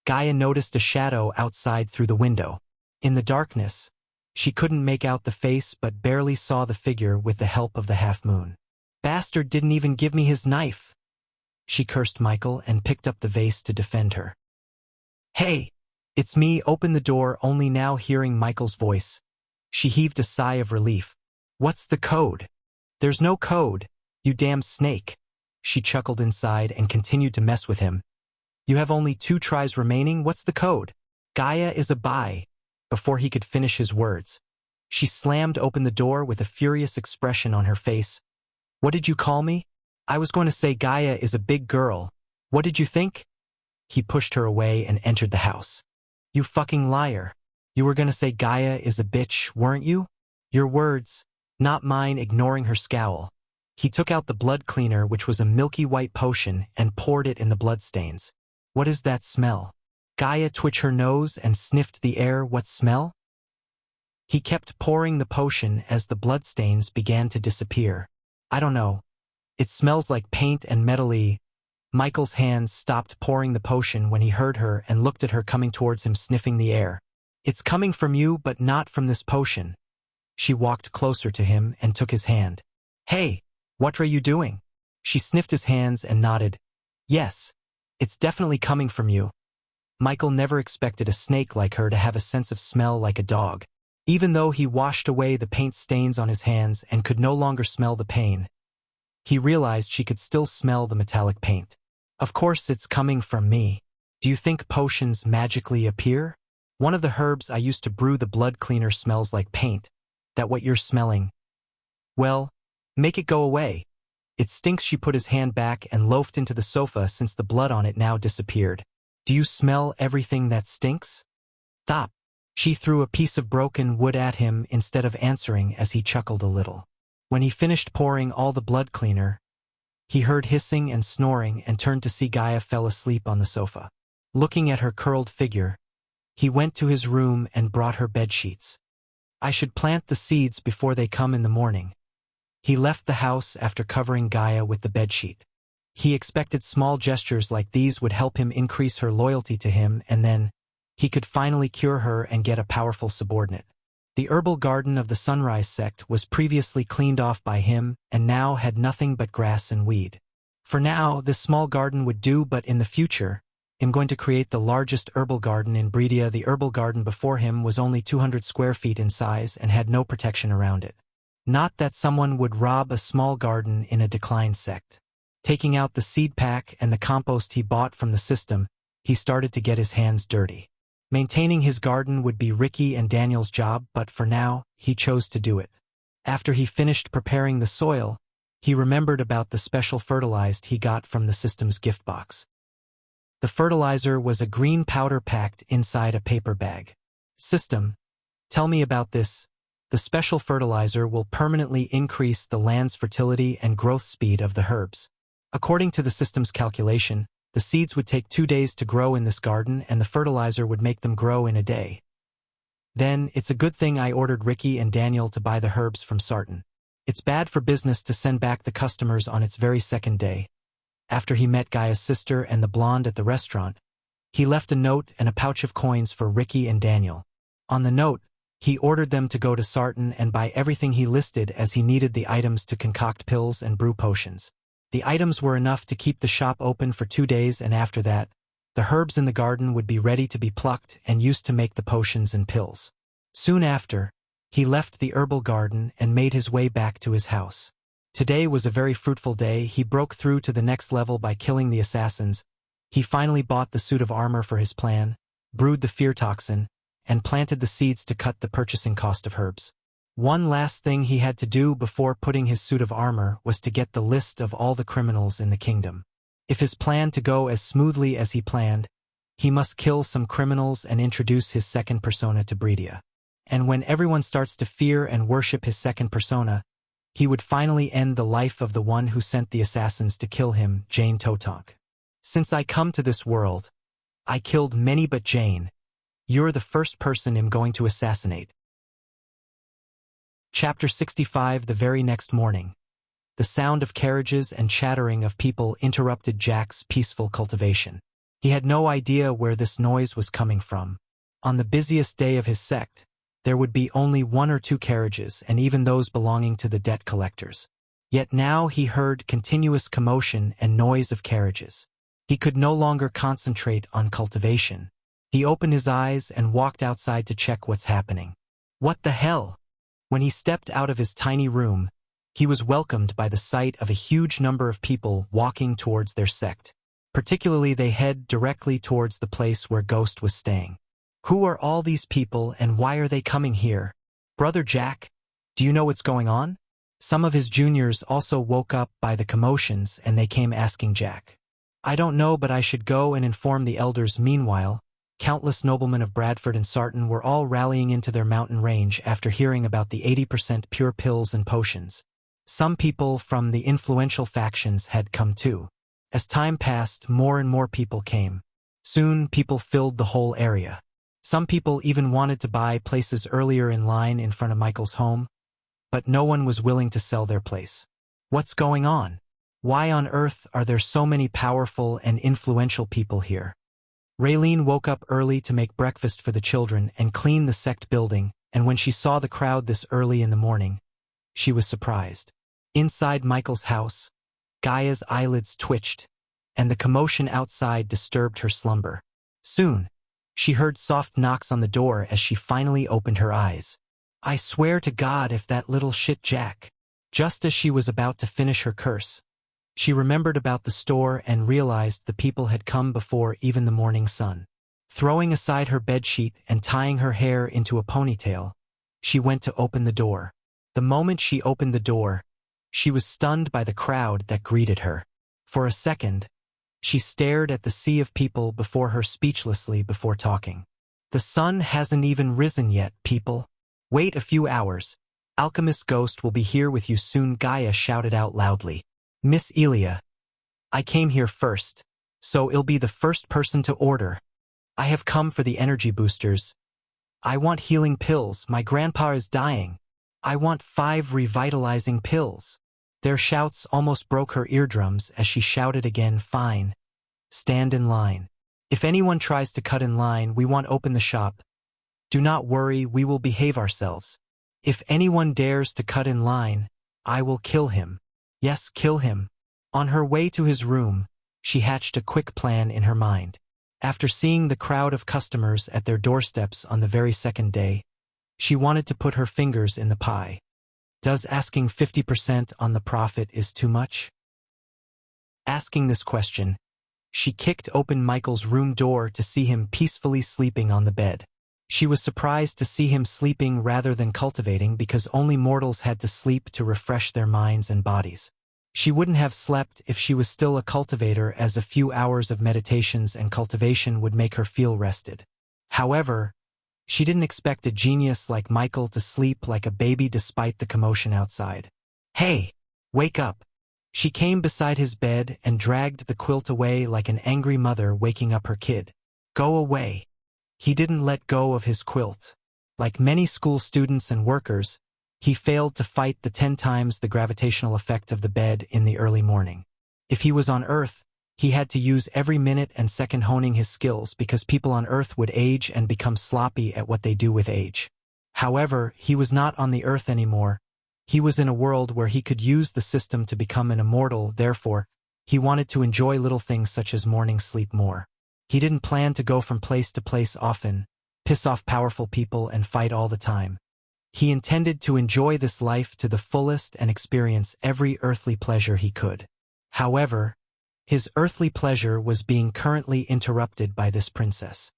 Gaia noticed a shadow outside through the window. In the darkness, she couldn't make out the face but barely saw the figure with the help of the half-moon. Bastard didn't even give me his knife! She cursed Michael and picked up the vase to defend her. Hey! It's me. Open the door. Only now hearing Michael's voice, she heaved a sigh of relief. What's the code? There's no code, you damn snake. She chuckled inside and continued to mess with him. You have only 2 tries remaining. What's the code? Gaia is a bye. Before he could finish his words, she slammed open the door with a furious expression on her face. What did you call me? I was going to say Gaia is a big girl. What did you think? He pushed her away and entered the house. You fucking liar. You were going to say Gaia is a bitch, weren't you? Your words, Not mine, ignoring her scowl. He took out the blood cleaner, which was a milky white potion, and poured it in the bloodstains. What is that smell? Gaia twitched her nose and sniffed the air. What smell? He kept pouring the potion as the bloodstains began to disappear. I don't know. It smells like paint and metal-y. Michael's hands stopped pouring the potion when he heard her and looked at her coming towards him, sniffing the air. It's coming from you, but not from this potion. She walked closer to him and took his hand. Hey, what are you doing? She sniffed his hands and nodded. Yes, it's definitely coming from you. Michael never expected a snake like her to have a sense of smell like a dog. Even though he washed away the paint stains on his hands and could no longer smell the pain, he realized she could still smell the metallic paint. Of course it's coming from me. Do you think potions magically appear? One of the herbs I used to brew the blood cleaner smells like paint. That what you're smelling? Well, make it go away. It stinks. She put his hand back and loafed into the sofa since the blood on it now disappeared. Do you smell everything that stinks? Stop. She threw a piece of broken wood at him instead of answering as he chuckled a little. When he finished pouring all the blood cleaner, he heard hissing and snoring and turned to see Gaia fell asleep on the sofa. Looking at her curled figure, he went to his room and brought her bedsheets. I should plant the seeds before they come in the morning. He left the house after covering Gaia with the bedsheet. He expected small gestures like these would help him increase her loyalty to him, and then he could finally cure her and get a powerful subordinate. The herbal garden of the Sunrise sect was previously cleaned off by him and now had nothing but grass and weed. For now, this small garden would do, but in the future, I'm going to create the largest herbal garden in Bredia. The herbal garden before him was only 200 square feet in size and had no protection around it. Not that someone would rob a small garden in a decline sect. Taking out the seed pack and the compost he bought from the system, he started to get his hands dirty. Maintaining his garden would be Ricky and Daniel's job, but for now, he chose to do it. After he finished preparing the soil, he remembered about the special fertilized he got from the system's gift box. The fertilizer was a green powder packed inside a paper bag. System, tell me about this. The special fertilizer will permanently increase the land's fertility and growth speed of the herbs. According to the system's calculation, the seeds would take 2 days to grow in this garden and the fertilizer would make them grow in a day. Then, it's a good thing I ordered Ricky and Daniel to buy the herbs from Sarton. It's bad for business to send back the customers on its very second day. After he met Gaia's sister and the blonde at the restaurant, he left a note and a pouch of coins for Ricky and Daniel. On the note, he ordered them to go to Sarton and buy everything he listed as he needed the items to concoct pills and brew potions. The items were enough to keep the shop open for 2 days, and after that, the herbs in the garden would be ready to be plucked and used to make the potions and pills. Soon after, he left the herbal garden and made his way back to his house. Today was a very fruitful day. He broke through to the next level by killing the assassins. He finally bought the suit of armor for his plan, brewed the fear toxin, and planted the seeds to cut the purchasing cost of herbs. One last thing he had to do before putting his suit of armor was to get the list of all the criminals in the kingdom. If his plan to go as smoothly as he planned, he must kill some criminals and introduce his second persona to Bredia. And when everyone starts to fear and worship his second persona, he would finally end the life of the one who sent the assassins to kill him, Jane Totonk. Since I come to this world, I killed many, but Jane, you're the first person I'm going to assassinate. Chapter 65. The very next morning, the sound of carriages and chattering of people interrupted Jack's peaceful cultivation. He had no idea where this noise was coming from. On the busiest day of his sect, there would be only 1 or 2 carriages, and even those belonging to the debt collectors. Yet now he heard continuous commotion and noise of carriages. He could no longer concentrate on cultivation. He opened his eyes and walked outside to check what's happening. What the hell? When he stepped out of his tiny room, he was welcomed by the sight of a huge number of people walking towards their sect. Particularly, they head directly towards the place where Ghost was staying. Who are all these people and why are they coming here? Brother Jack, do you know what's going on? Some of his juniors also woke up by the commotions and they came asking Jack. I don't know, but I should go and inform the elders. Meanwhile, Countless noblemen of Bradford and Sarton were all rallying into their mountain range after hearing about the 80% pure pills and potions. Some people from the influential factions had come too. As time passed, more and more people came. Soon, people filled the whole area. Some people even wanted to buy places earlier in line in front of Michael's home, but no one was willing to sell their place. What's going on? Why on earth are there so many powerful and influential people here? Raylene woke up early to make breakfast for the children and clean the sect building, and when she saw the crowd this early in the morning, she was surprised. Inside Michael's house, Gaia's eyelids twitched, and the commotion outside disturbed her slumber. Soon, she heard soft knocks on the door as she finally opened her eyes. I swear to God if that little shit Jack. Just as she was about to finish her curse, she remembered about the store and realized the people had come before even the morning sun. Throwing aside her bedsheet and tying her hair into a ponytail, she went to open the door. The moment she opened the door, she was stunned by the crowd that greeted her. For a second, she stared at the sea of people before her speechlessly before talking. The sun hasn't even risen yet, people. Wait a few hours. Alchemist Ghost will be here with you soon, Gaia shouted out loudly. Miss Elia, I came here first, so I'll be the first person to order. I have come for the energy boosters. I want healing pills, my grandpa is dying. I want 5 revitalizing pills. Their shouts almost broke her eardrums as she shouted again, fine. Stand in line. If anyone tries to cut in line, we won't open the shop. Do not worry, we will behave ourselves. If anyone dares to cut in line, I will kill him. Yes, kill him. On her way to his room, she hatched a quick plan in her mind. After seeing the crowd of customers at their doorsteps on the very second day, she wanted to put her fingers in the pie. Does asking 50% on the profit is too much? Asking this question, she kicked open Michael's room door to see him peacefully sleeping on the bed. She was surprised to see him sleeping rather than cultivating because only mortals had to sleep to refresh their minds and bodies. She wouldn't have slept if she was still a cultivator, as a few hours of meditations and cultivation would make her feel rested. However, she didn't expect a genius like Michael to sleep like a baby despite the commotion outside. Hey, wake up! She came beside his bed and dragged the quilt away like an angry mother waking up her kid. Go away. He didn't let go of his quilt. Like many school students and workers, he failed to fight the 10 times the gravitational effect of the bed in the early morning. If he was on Earth, he had to use every minute and second honing his skills because people on Earth would age and become sloppy at what they do with age. However, he was not on the Earth anymore. He was in a world where he could use the system to become an immortal, therefore, he wanted to enjoy little things such as morning sleep more. He didn't plan to go from place to place often, piss off powerful people and fight all the time. He intended to enjoy this life to the fullest and experience every earthly pleasure he could. However, his earthly pleasure was being currently interrupted by this princess.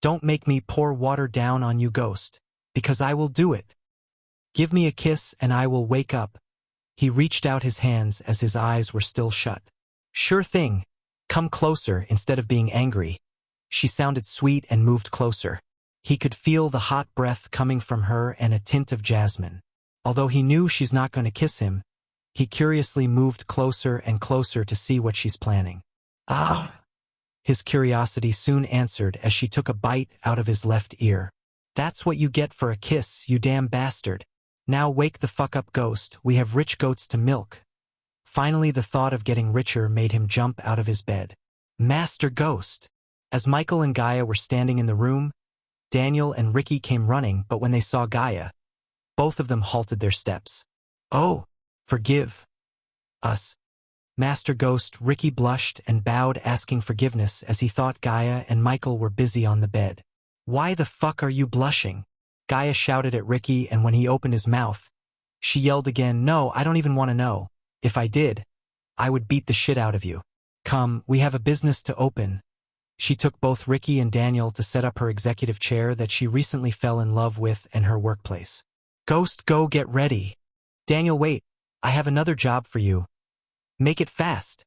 Don't make me pour water down on you, ghost, because I will do it. Give me a kiss and I will wake up. He reached out his hands as his eyes were still shut. Sure thing. Come closer instead of being angry. She sounded sweet and moved closer. He could feel the hot breath coming from her and a tint of jasmine. Although he knew she's not going to kiss him, he curiously moved closer and closer to see what she's planning. Ah! His curiosity soon answered as she took a bite out of his left ear. That's what you get for a kiss, you damn bastard. Now wake the fuck up, ghost, we have rich goats to milk. Finally, the thought of getting richer made him jump out of his bed. Master Ghost! As Michael and Gaia were standing in the room, Daniel and Ricky came running, but when they saw Gaia, both of them halted their steps. Oh, forgive us. Master Ghost. Ricky blushed and bowed, asking forgiveness as he thought Gaia and Michael were busy on the bed. Why the fuck are you blushing? Gaia shouted at Ricky, and when he opened his mouth, she yelled again, No, I don't even want to know. If I did, I would beat the shit out of you. Come, we have a business to open. She took both Ricky and Daniel to set up her executive chair that she recently fell in love with in her workplace. Ghost, go get ready. Daniel, wait, I have another job for you. Make it fast,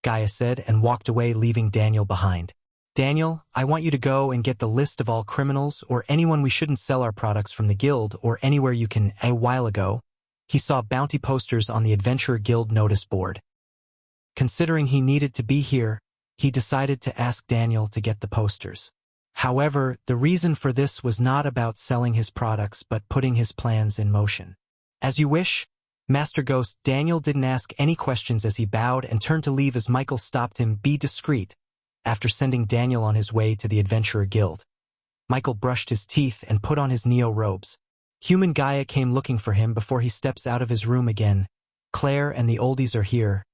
Gaia said and walked away, leaving Daniel behind. Daniel, I want you to go and get the list of all criminals or anyone we shouldn't sell our products from the guild or anywhere you can. A while ago, he saw bounty posters on the Adventurer Guild notice board. Considering he needed to be here, he decided to ask Daniel to get the posters. However, the reason for this was not about selling his products but putting his plans in motion. As you wish, Master Ghost. Daniel didn't ask any questions as he bowed and turned to leave as Michael stopped him. Be discreet. After sending Daniel on his way to the Adventurer Guild, Michael brushed his teeth and put on his Neo robes. Human Gaia came looking for him before he steps out of his room again. Claire and the oldies are here.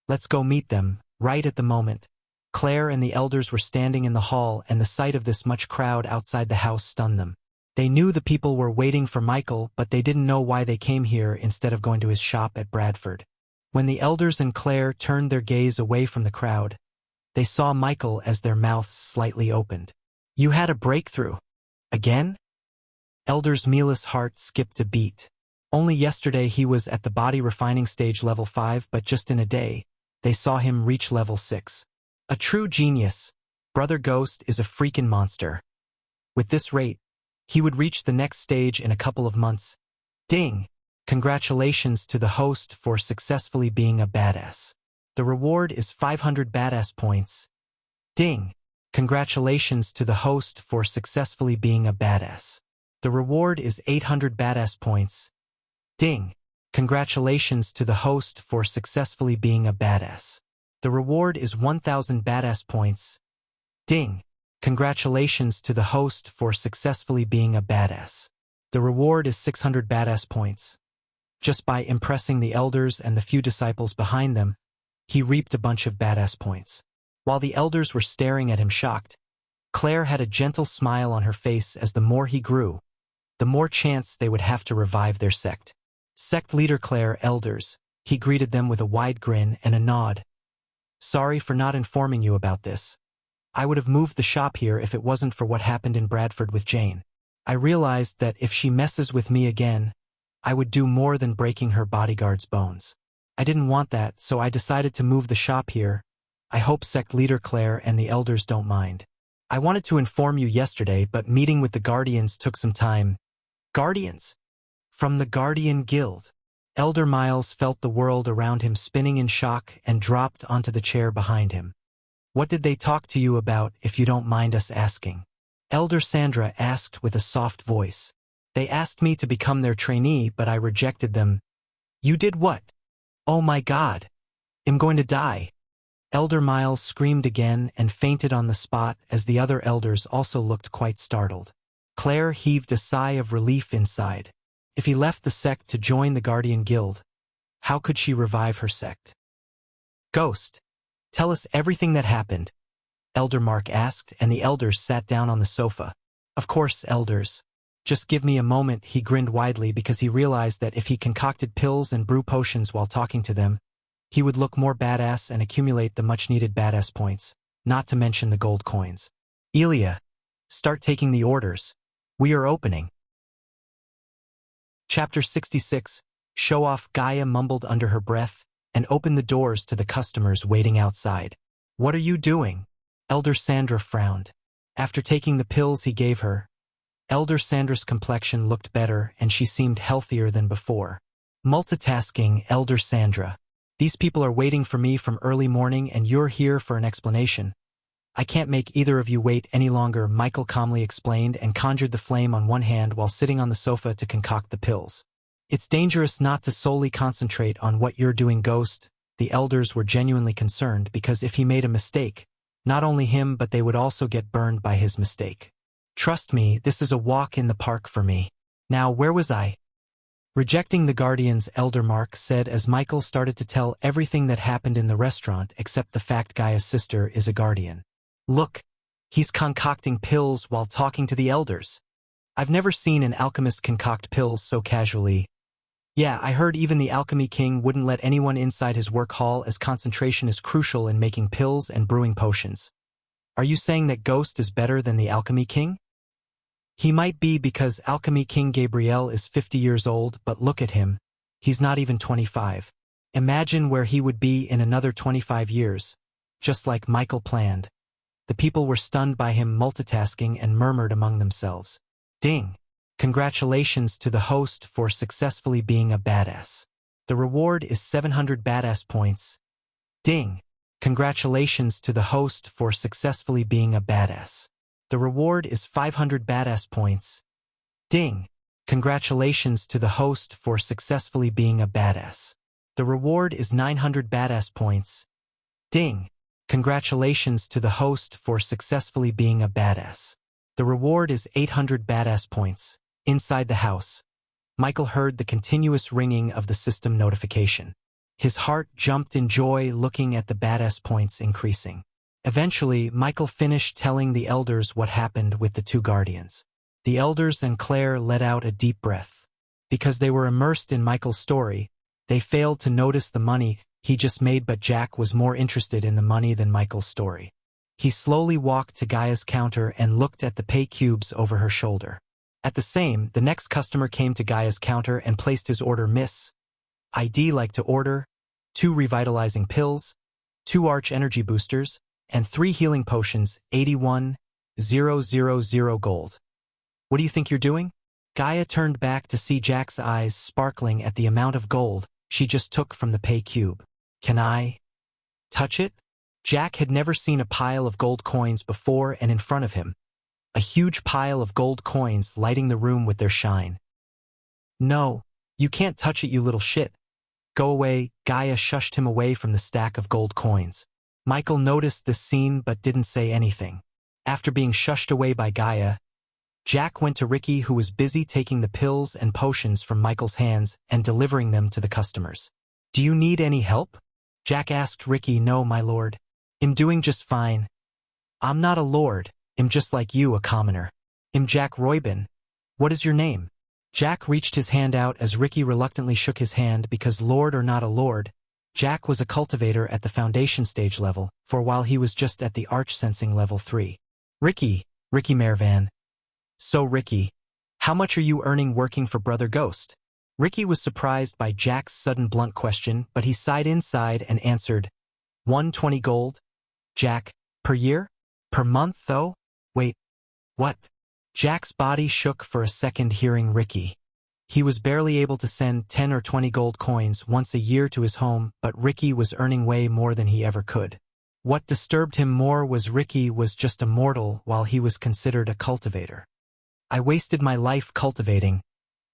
Let's go meet them. Right at the moment, Claire and the elders were standing in the hall, and the sight of this much crowd outside the house stunned them. They knew the people were waiting for Michael, but they didn't know why they came here instead of going to his shop at Bradford. When the elders and Claire turned their gaze away from the crowd, they saw Michael as their mouths slightly opened. You had a breakthrough. Again? Elders Mila's heart skipped a beat. Only yesterday he was at the body refining stage level 5, but just in a day, they saw him reach level 6. A true genius. Brother Ghost is a freaking monster. With this rate, he would reach the next stage in a couple of months. Ding! Congratulations to the host for successfully being a badass. The reward is 500 badass points. Ding! Congratulations to the host for successfully being a badass. The reward is 800 badass points. Ding! Congratulations to the host for successfully being a badass. The reward is 1000 badass points. Ding! Congratulations to the host for successfully being a badass. The reward is 600 badass points. Just by impressing the elders and the few disciples behind them, he reaped a bunch of badass points. While the elders were staring at him shocked, Claire had a gentle smile on her face as the more he grew, the more chance they would have to revive their sect. Sect leader Claire, elders, he greeted them with a wide grin and a nod. Sorry for not informing you about this. I would have moved the shop here if it wasn't for what happened in Bradford with Jane. I realized that if she messes with me again, I would do more than breaking her bodyguard's bones. I didn't want that, so I decided to move the shop here. I hope sect leader Claire and the elders don't mind. I wanted to inform you yesterday, but meeting with the Guardians took some time. Guardians? From the Guardian Guild. Elder Miles felt the world around him spinning in shock and dropped onto the chair behind him. What did they talk to you about, if you don't mind us asking? Elder Sandra asked with a soft voice. They asked me to become their trainee, but I rejected them. You did what? Oh my God! I'm going to die. Elder Miles screamed again and fainted on the spot as the other elders also looked quite startled. Claire heaved a sigh of relief inside. If he left the sect to join the Guardian Guild, how could she revive her sect? Ghost, tell us everything that happened, Elder Mark asked, and the elders sat down on the sofa. Of course, elders. Just give me a moment. He grinned widely because he realized that if he concocted pills and brew potions while talking to them, he would look more badass and accumulate the much-needed badass points, not to mention the gold coins. Elia, start taking the orders. We are opening. Chapter 66. Show off. Gaia mumbled under her breath and opened the doors to the customers waiting outside. What are you doing? Elder Sandra frowned. After taking the pills he gave her, Elder Sandra's complexion looked better and she seemed healthier than before. Multitasking. Elder Sandra. These people are waiting for me from early morning and you're here for an explanation. I can't make either of you wait any longer, Michael calmly explained and conjured the flame on one hand while sitting on the sofa to concoct the pills. It's dangerous not to solely concentrate on what you're doing, Ghost. The elders were genuinely concerned because if he made a mistake, not only him but they would also get burned by his mistake. Trust me, this is a walk in the park for me. Now, where was I? Rejecting the Guardians, Elder Mark said as Michael started to tell everything that happened in the restaurant except the fact Gaia's sister is a Guardian. Look, he's concocting pills while talking to the elders. I've never seen an alchemist concoct pills so casually. Yeah, I heard even the Alchemy King wouldn't let anyone inside his work hall as concentration is crucial in making pills and brewing potions. Are you saying that Ghost is better than the Alchemy King? He might be because Alchemy King Gabriel is 50 years old, but look at him. He's not even 25. Imagine where he would be in another 25 years. Just like Michael planned. The people were stunned by him multitasking and murmured among themselves. Ding! Congratulations to the host for successfully being a badass. The reward is 700 badass points. Ding! Congratulations to the host for successfully being a badass. The reward is 500 badass points. Ding! Congratulations to the host for successfully being a badass. The reward is 900 badass points. Ding! Congratulations to the host for successfully being a badass. The reward is 800 badass points. Inside the house, Michael heard the continuous ringing of the system notification. His heart jumped in joy looking at the badass points increasing. Eventually, Michael finished telling the elders what happened with the two guardians. The elders and Claire let out a deep breath. Because they were immersed in Michael's story, they failed to notice the money he just made, but Jack was more interested in the money than Michael's story. He slowly walked to Gaia's counter and looked at the pay cubes over her shoulder. At the next customer came to Gaia's counter and placed his order. Miss, ID like to order 2 revitalizing pills, 2 arch energy boosters, and 3 healing potions, 81,000 gold. What do you think you're doing? Gaia turned back to see Jack's eyes sparkling at the amount of gold she just took from the pay cube. Can I touch it? Jack had never seen a pile of gold coins before, and in front of him, a huge pile of gold coins lighting the room with their shine. No, you can't touch it, you little shit. Go away. Gaia shushed him away from the stack of gold coins. Michael noticed this scene but didn't say anything. After being shushed away by Gaia, Jack went to Ricky, who was busy taking the pills and potions from Michael's hands and delivering them to the customers. Do you need any help? Jack asked Ricky. No, my lord. I'm doing just fine. I'm not a lord. I'm just like you, a commoner. I'm Jack Roybin. What is your name? Jack reached his hand out as Ricky reluctantly shook his hand because lord or not a lord, Jack was a cultivator at the foundation stage level, for while he was just at the arch sensing level 3. Ricky Mervan. So Ricky, how much are you earning working for Brother Ghost? Ricky was surprised by Jack's sudden blunt question, but he sighed inside and answered, 120 gold. Jack, per year? Per month though? Wait, what? Jack's body shook for a second hearing Ricky. He was barely able to send 10 or 20 gold coins once a year to his home, but Ricky was earning way more than he ever could. What disturbed him more was Ricky was just a mortal while he was considered a cultivator. I wasted my life cultivating.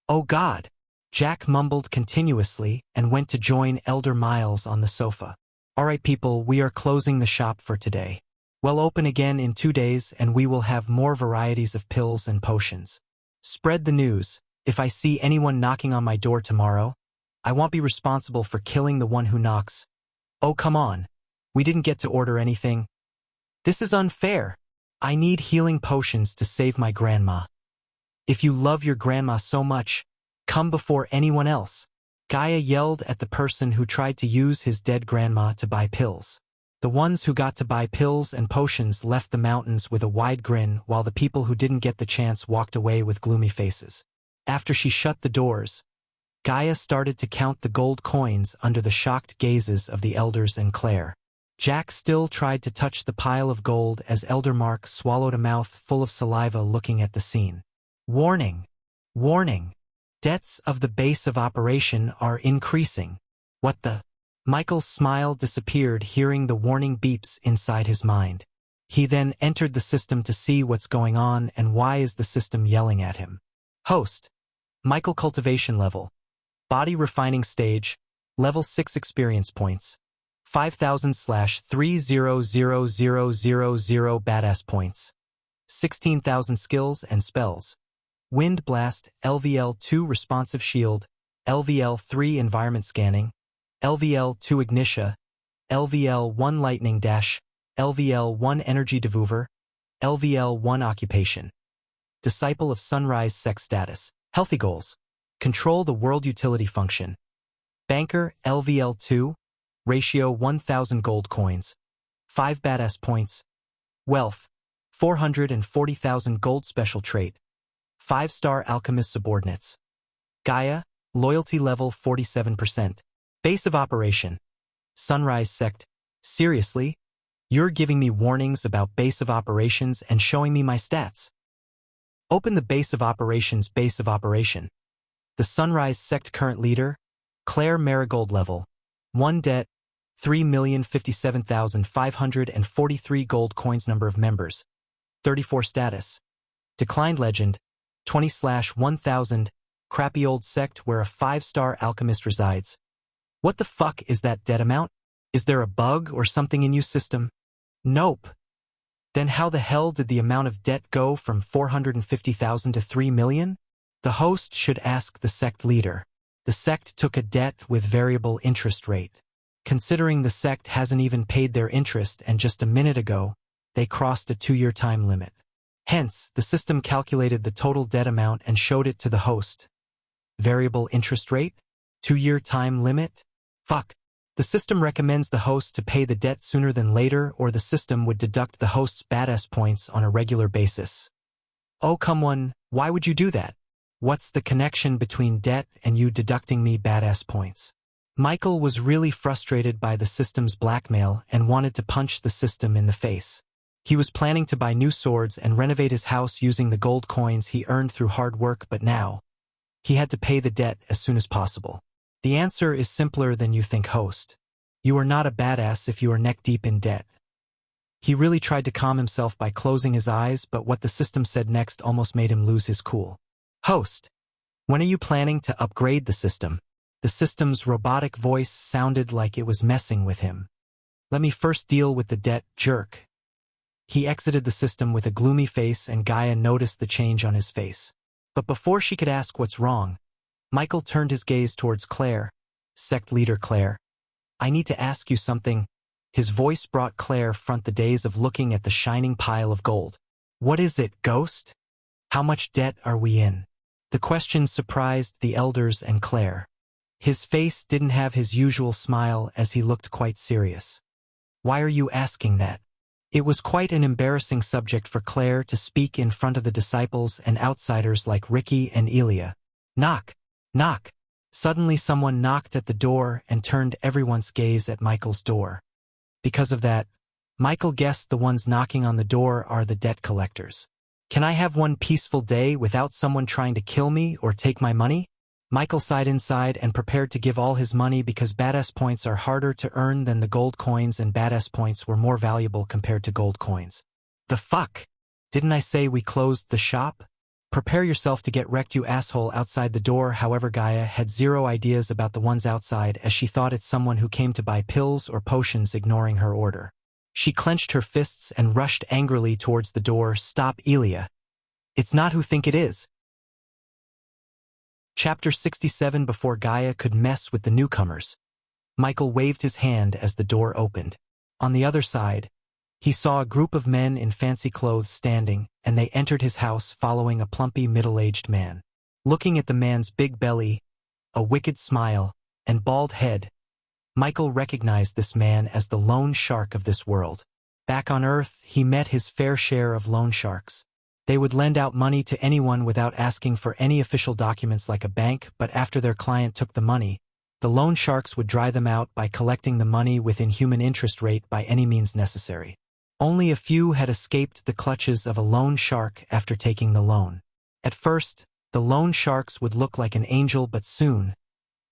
Oh God! Jack mumbled continuously and went to join Elder Miles on the sofa. Alright people, we are closing the shop for today. We'll open again in 2 days and we will have more varieties of pills and potions. Spread the news. If I see anyone knocking on my door tomorrow, I won't be responsible for killing the one who knocks. Oh come on. We didn't get to order anything. This is unfair. I need healing potions to save my grandma. If you love your grandma so much, come before anyone else. Gaia yelled at the person who tried to use his dead grandma to buy pills. The ones who got to buy pills and potions left the mountains with a wide grin, while the people who didn't get the chance walked away with gloomy faces. After she shut the doors, Gaia started to count the gold coins under the shocked gazes of the elders and Claire. Jack still tried to touch the pile of gold as Elder Mark swallowed a mouth full of saliva looking at the scene. Warning! Warning! Debts of the base of operation are increasing. What the? Michael's smile disappeared hearing the warning beeps inside his mind. He then entered the system to see what's going on and why is the system yelling at him. Host. Michael cultivation level. Body refining stage. Level 6 experience points. 5,000/3000000 badass points. 16,000 skills and spells. Wind Blast, LVL2 Responsive Shield, LVL3 Environment Scanning, LVL2 Ignitia, LVL1 Lightning Dash, LVL1 Energy Devuver, LVL1 Occupation. Disciple of Sunrise Sex Status. Healthy Goals. Control the World Utility Function. Banker, LVL2, Ratio 1,000 Gold Coins, 5 Badass Points. Wealth, 440,000 Gold Special Trait, 5-star Alchemist Subordinates. Gaia, Loyalty Level 47%. Base of Operation. Sunrise Sect. Seriously? You're giving me warnings about base of operations and showing me my stats. Open the base of operations. Base of operation. The Sunrise Sect current leader, Claire Marigold level. 1 debt, 3,057,543 gold coins. Number of members, 34 status. Declined legend, 20/1000, crappy old sect where a 5-star alchemist resides. What the fuck is that debt amount? Is there a bug or something in you system? Nope. Then how the hell did the amount of debt go from 450,000 to 3 million? The host should ask the sect leader. The sect took a debt with variable interest rate. Considering the sect hasn't even paid their interest and just a minute ago, they crossed a 2-year time limit. Hence, the system calculated the total debt amount and showed it to the host. Variable interest rate? 2-year time limit? Fuck. The system recommends the host to pay the debt sooner than later, or the system would deduct the host's badass points on a regular basis. Oh come on, why would you do that? What's the connection between debt and you deducting me badass points? Michael was really frustrated by the system's blackmail and wanted to punch the system in the face. He was planning to buy new swords and renovate his house using the gold coins he earned through hard work, but now he had to pay the debt as soon as possible. The answer is simpler than you think, host. You are not a badass if you are neck-deep in debt. He really tried to calm himself by closing his eyes, but what the system said next almost made him lose his cool. Host, when are you planning to upgrade the system? The system's robotic voice sounded like it was messing with him. Let me first deal with the debt, jerk. He exited the system with a gloomy face, and Gaia noticed the change on his face. But before she could ask what's wrong, Michael turned his gaze towards Claire. Sect leader Claire, I need to ask you something. His voice brought Claire front the days of looking at the shining pile of gold. What is it, ghost? How much debt are we in? The question surprised the elders and Claire. His face didn't have his usual smile as he looked quite serious. Why are you asking that? It was quite an embarrassing subject for Claire to speak in front of the disciples and outsiders like Ricky and Elia. Knock, knock. Suddenly someone knocked at the door and turned everyone's gaze at Michael's door. Because of that, Michael guessed the ones knocking on the door are the debt collectors. Can I have one peaceful day without someone trying to kill me or take my money? Michael sighed inside and prepared to give all his money because badass points are harder to earn than the gold coins, and badass points were more valuable compared to gold coins. The fuck? Didn't I say we closed the shop? Prepare yourself to get wrecked, you asshole. Outside the door, however, Gaia had zero ideas about the ones outside, as she thought it's someone who came to buy pills or potions, ignoring her order. She clenched her fists and rushed angrily towards the door. Stop, Elia. It's not who think it is. Chapter 67. Before Gaia could mess with the newcomers, Michael waved his hand as the door opened. On the other side, he saw a group of men in fancy clothes standing, and they entered his house following a plumpy middle-aged man. Looking at the man's big belly, a wicked smile, and bald head, Michael recognized this man as the loan shark of this world. Back on Earth, he met his fair share of loan sharks. They would lend out money to anyone without asking for any official documents like a bank, but after their client took the money, the loan sharks would dry them out by collecting the money with inhuman interest rate by any means necessary. Only a few had escaped the clutches of a loan shark after taking the loan. At first, the loan sharks would look like an angel, but soon,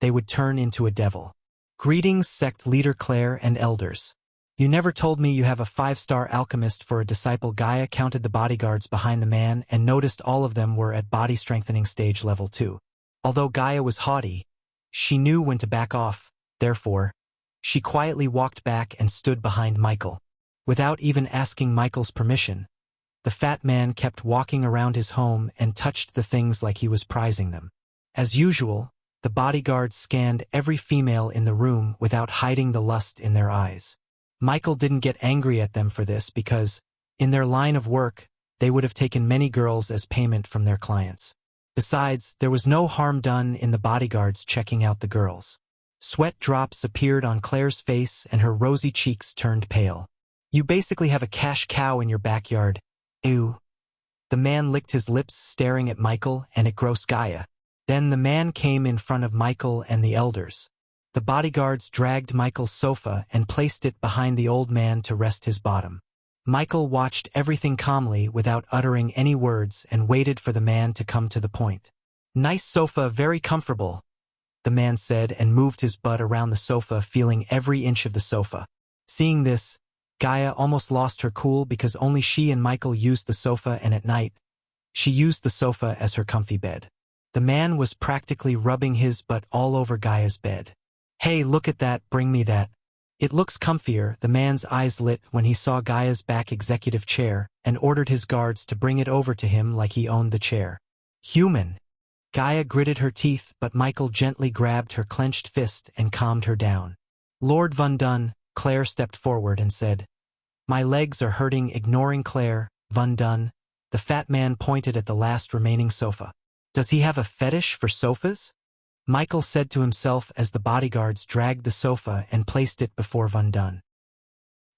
they would turn into a devil. Greetings, sect leader Claire and elders. You never told me you have a 5-star alchemist for a disciple. Gaia counted the bodyguards behind the man and noticed all of them were at body strengthening stage level 2. Although Gaia was haughty, she knew when to back off. Therefore, she quietly walked back and stood behind Michael. Without even asking Michael's permission, the fat man kept walking around his home and touched the things like he was prizing them. As usual, the bodyguards scanned every female in the room without hiding the lust in their eyes. Michael didn't get angry at them for this because, in their line of work, they would have taken many girls as payment from their clients. Besides, there was no harm done in the bodyguards checking out the girls. Sweat drops appeared on Claire's face and her rosy cheeks turned pale. You basically have a cash cow in your backyard. Ew. The man licked his lips, staring at Michael, and it grossed Gaia. Then the man came in front of Michael and the elders. The bodyguards dragged Michael's sofa and placed it behind the old man to rest his bottom. Michael watched everything calmly without uttering any words and waited for the man to come to the point. "Nice sofa, very comfortable," the man said and moved his butt around the sofa, feeling every inch of the sofa. Seeing this, Gaia almost lost her cool because only she and Michael used the sofa, and at night, she used the sofa as her comfy bed. The man was practically rubbing his butt all over Gaia's bed. "Hey, look at that, bring me that. It looks comfier." The man's eyes lit when he saw Gaia's back executive chair and ordered his guards to bring it over to him like he owned the chair. "Human." Gaia gritted her teeth, but Michael gently grabbed her clenched fist and calmed her down. "Lord Van Dun," Claire stepped forward and said, "My legs are hurting." Ignoring Claire, Van Dun, the fat man pointed at the last remaining sofa. "Does he have a fetish for sofas?" Michael said to himself as the bodyguards dragged the sofa and placed it before Van Dun.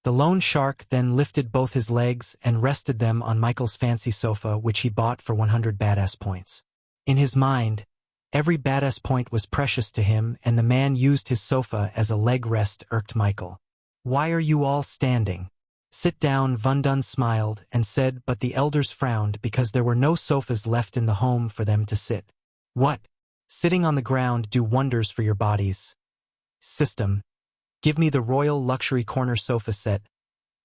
The loan shark then lifted both his legs and rested them on Michael's fancy sofa, which he bought for 100 badass points. In his mind, every badass point was precious to him, and the man used his sofa as a leg rest irked Michael. "Why are you all standing? Sit down." Van Dun smiled and said, but the elders frowned because there were no sofas left in the home for them to sit. "What? Sitting on the ground do wonders for your bodies. System. Give me the royal luxury corner sofa set."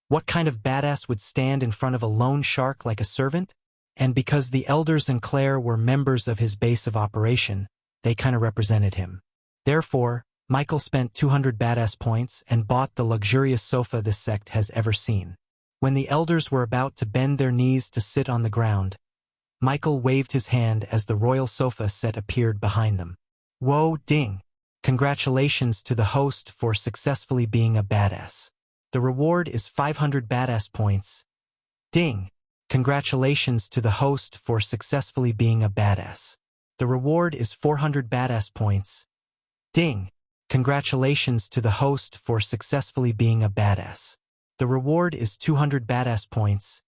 What kind of badass would stand in front of a loan shark like a servant? And because the elders and Claire were members of his base of operation, they kinda represented him. Therefore, Michael spent 200 badass points and bought the luxurious sofa this sect has ever seen. When the elders were about to bend their knees to sit on the ground, Michael waved his hand as the royal sofa set appeared behind them. "Whoa, ding! Congratulations to the host for successfully being a badass. The reward is 500 badass points." Ding! Congratulations to the host for successfully being a badass. The reward is 400 badass points. Ding! Congratulations to the host for successfully being a badass. The reward is 200 badass points.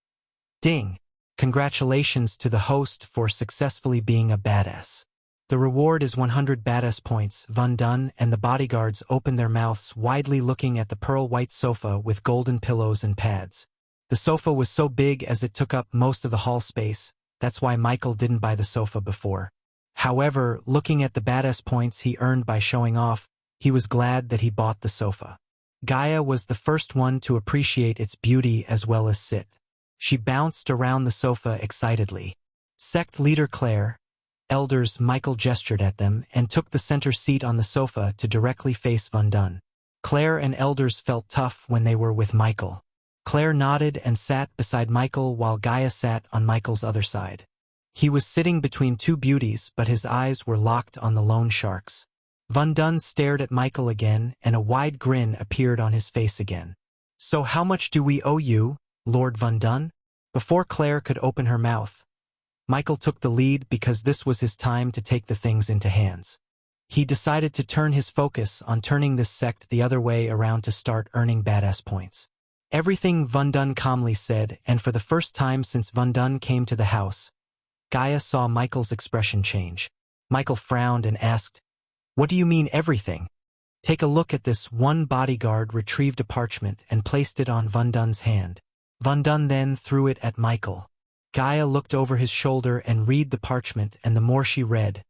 Ding! Congratulations to the host for successfully being a badass. The reward is 100 badass points. Van Dun and the bodyguards opened their mouths widely, looking at the pearl-white sofa with golden pillows and pads. The sofa was so big as it took up most of the hall space. That's why Michael didn't buy the sofa before. However, looking at the badass points he earned by showing off, he was glad that he bought the sofa. Gaia was the first one to appreciate its beauty as well as sit. She bounced around the sofa excitedly. Sect leader Claire, elders Michael gestured at them and took the center seat on the sofa to directly face Van Dun. Claire and elders felt tough when they were with Michael. Claire nodded and sat beside Michael while Gaia sat on Michael's other side. He was sitting between two beauties, but his eyes were locked on the loan sharks. Van Dun stared at Michael again, and a wide grin appeared on his face again. "So how much do we owe you, Lord Van Dun?" Before Claire could open her mouth, Michael took the lead because this was his time to take the things into hands. He decided to turn his focus on turning this sect the other way around to start earning badass points. "Everything," Van Dun calmly said, and for the first time since Van Dun came to the house, Gaia saw Michael's expression change. Michael frowned and asked, "What do you mean everything?" "Take a look at this." One bodyguard retrieved a parchment and placed it on Van Dun's hand. Van Dun then threw it at Michael. Gaia looked over his shoulder and read the parchment, and the more she read,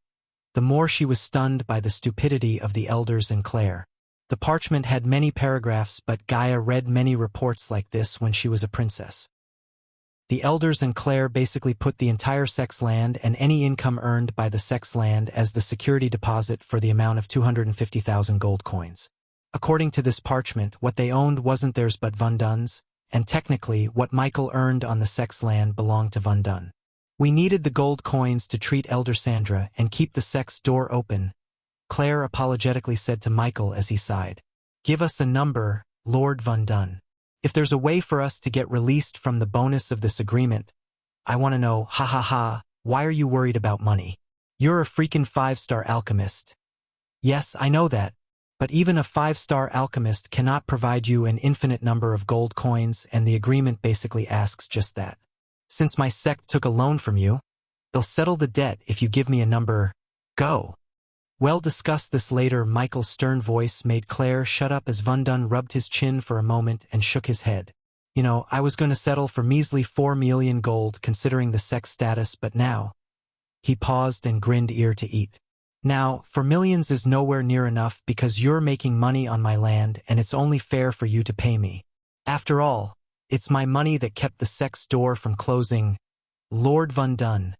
the more she was stunned by the stupidity of the elders and Claire. The parchment had many paragraphs, but Gaia read many reports like this when she was a princess. The elders and Claire basically put the entire sect's land and any income earned by the sect's land as the security deposit for the amount of 250,000 gold coins. According to this parchment, what they owned wasn't theirs but Van Dun's, and technically what Michael earned on the sect's land belonged to Van Dun. "We needed the gold coins to treat Elder Sandra and keep the sect's door open," Claire apologetically said to Michael as he sighed. "Give us a number, Lord Van Dun. If there's a way for us to get released from the bonus of this agreement, I want to know." "Ha ha ha, why are you worried about money? You're a freaking 5-star alchemist." "Yes, I know that, but even a 5-star alchemist cannot provide you an infinite number of gold coins, and the agreement basically asks just that. Since my sect took a loan from you, they'll settle the debt if you give me a number. Go." We'll discuss this later. Michael's stern voice made Claire shut up as Van Dun rubbed his chin for a moment and shook his head. You know, I was going to settle for measly 4 million gold considering the sex status, but now. He paused and grinned ear to eat. Now, for millions is nowhere near enough because you're making money on my land and it's only fair for you to pay me. After all, it's my money that kept the sex door from closing. Lord Van Dun.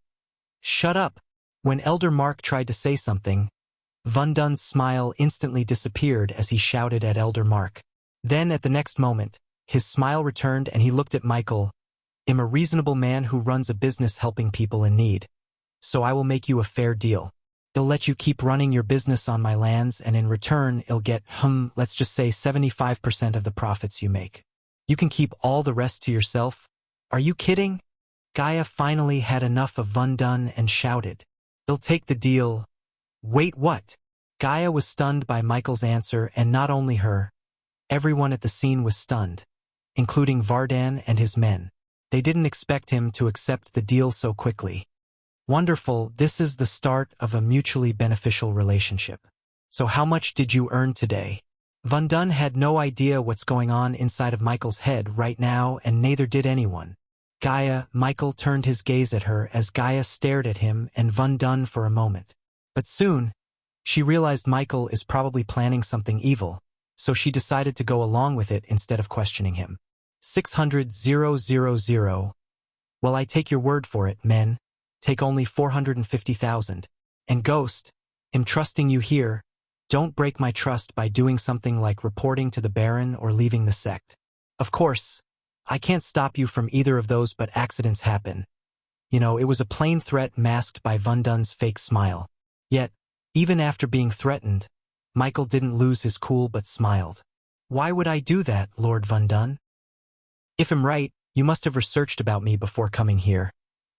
Shut up. When Elder Mark tried to say something, Van Dun's smile instantly disappeared as he shouted at Elder Mark. Then at the next moment, his smile returned and he looked at Michael. I'm a reasonable man who runs a business helping people in need. So I will make you a fair deal. I'll let you keep running your business on my lands and in return I'll get, let's just say 75% of the profits you make. You can keep all the rest to yourself. Are you kidding? Gaia finally had enough of Van Dun and shouted. I'll take the deal. Wait, what? Gaia was stunned by Michael's answer, and not only her. Everyone at the scene was stunned, including Vardan and his men. They didn't expect him to accept the deal so quickly. Wonderful, this is the start of a mutually beneficial relationship. So how much did you earn today? Van Dun had no idea what's going on inside of Michael's head right now, and neither did anyone. Gaia, Michael turned his gaze at her as Gaia stared at him and Van Dun for a moment. But soon, she realized Michael is probably planning something evil, so she decided to go along with it instead of questioning him. 600,000. Well, I take your word for it, men. Take only 450,000. And Ghost, I'm trusting you here. Don't break my trust by doing something like reporting to the Baron or leaving the sect. Of course, I can't stop you from either of those, but accidents happen. You know, it was a plain threat masked by Van Dun's fake smile. Yet, even after being threatened, Michael didn't lose his cool but smiled. Why would I do that, Lord Van Dun? If I'm right, you must have researched about me before coming here.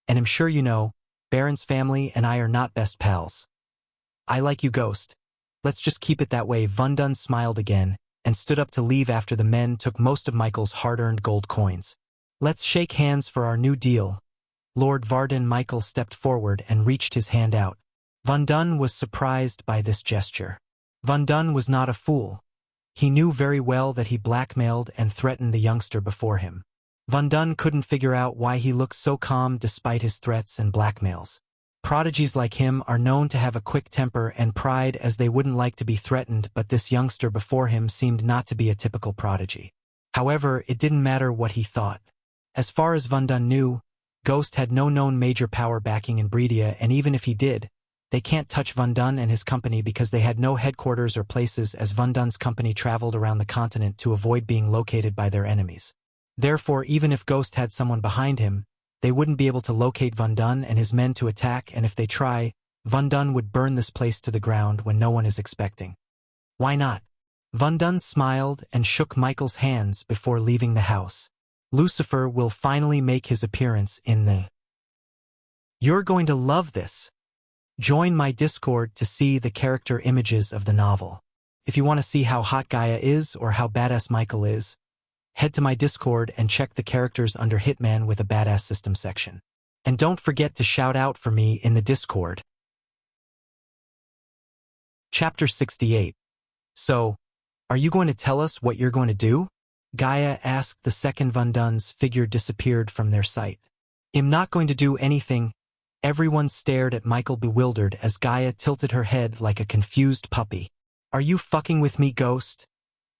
And I'm sure you know, Baron's family and I are not best pals. I like you, Ghost. Let's just keep it that way. Van Dun smiled again and stood up to leave after the men took most of Michael's hard-earned gold coins. Let's shake hands for our new deal. Lord Vardan. Michael stepped forward and reached his hand out. Van Dun was surprised by this gesture. Van Dun was not a fool. He knew very well that he blackmailed and threatened the youngster before him. Van Dun couldn't figure out why he looked so calm despite his threats and blackmails. Prodigies like him are known to have a quick temper and pride, as they wouldn't like to be threatened, but this youngster before him seemed not to be a typical prodigy. However, it didn't matter what he thought. As far as Van Dun knew, Ghost had no known major power backing in Bredia, and even if he did, they can't touch Van Dun and his company because they had no headquarters or places, as Van Dun's company traveled around the continent to avoid being located by their enemies. Therefore, even if Ghost had someone behind him, they wouldn't be able to locate Van Dun and his men to attack, and if they try, Van Dun would burn this place to the ground when no one is expecting. Why not? Van Dun smiled and shook Michael's hands before leaving the house. Lucifer will finally make his appearance in the... You're going to love this. Join my Discord to see the character images of the novel. If you want to see how hot Gaia is or how badass Michael is, head to my Discord and check the characters under Hitman with a badass system section. And don't forget to shout out for me in the Discord. Chapter 68. So, are you going to tell us what you're going to do? Gaia asked the second Van Dun's figure disappeared from their sight. I'm not going to do anything. Everyone stared at Michael bewildered as Gaia tilted her head like a confused puppy. Are you fucking with me, Ghost?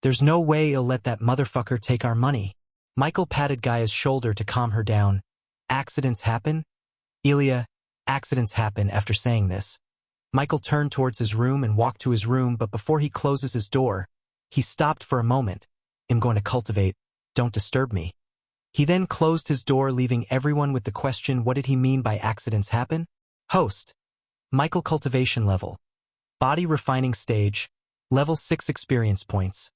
There's no way he'll let that motherfucker take our money. Michael patted Gaia's shoulder to calm her down. Accidents happen? Ilya, accidents happen. After saying this, Michael turned towards his room and walked to his room, but before he closes his door, he stopped for a moment. I'm going to cultivate. Don't disturb me. He then closed his door, leaving everyone with the question, what did he mean by accidents happen? Host. Michael cultivation level. Body refining stage. Level 6 experience points.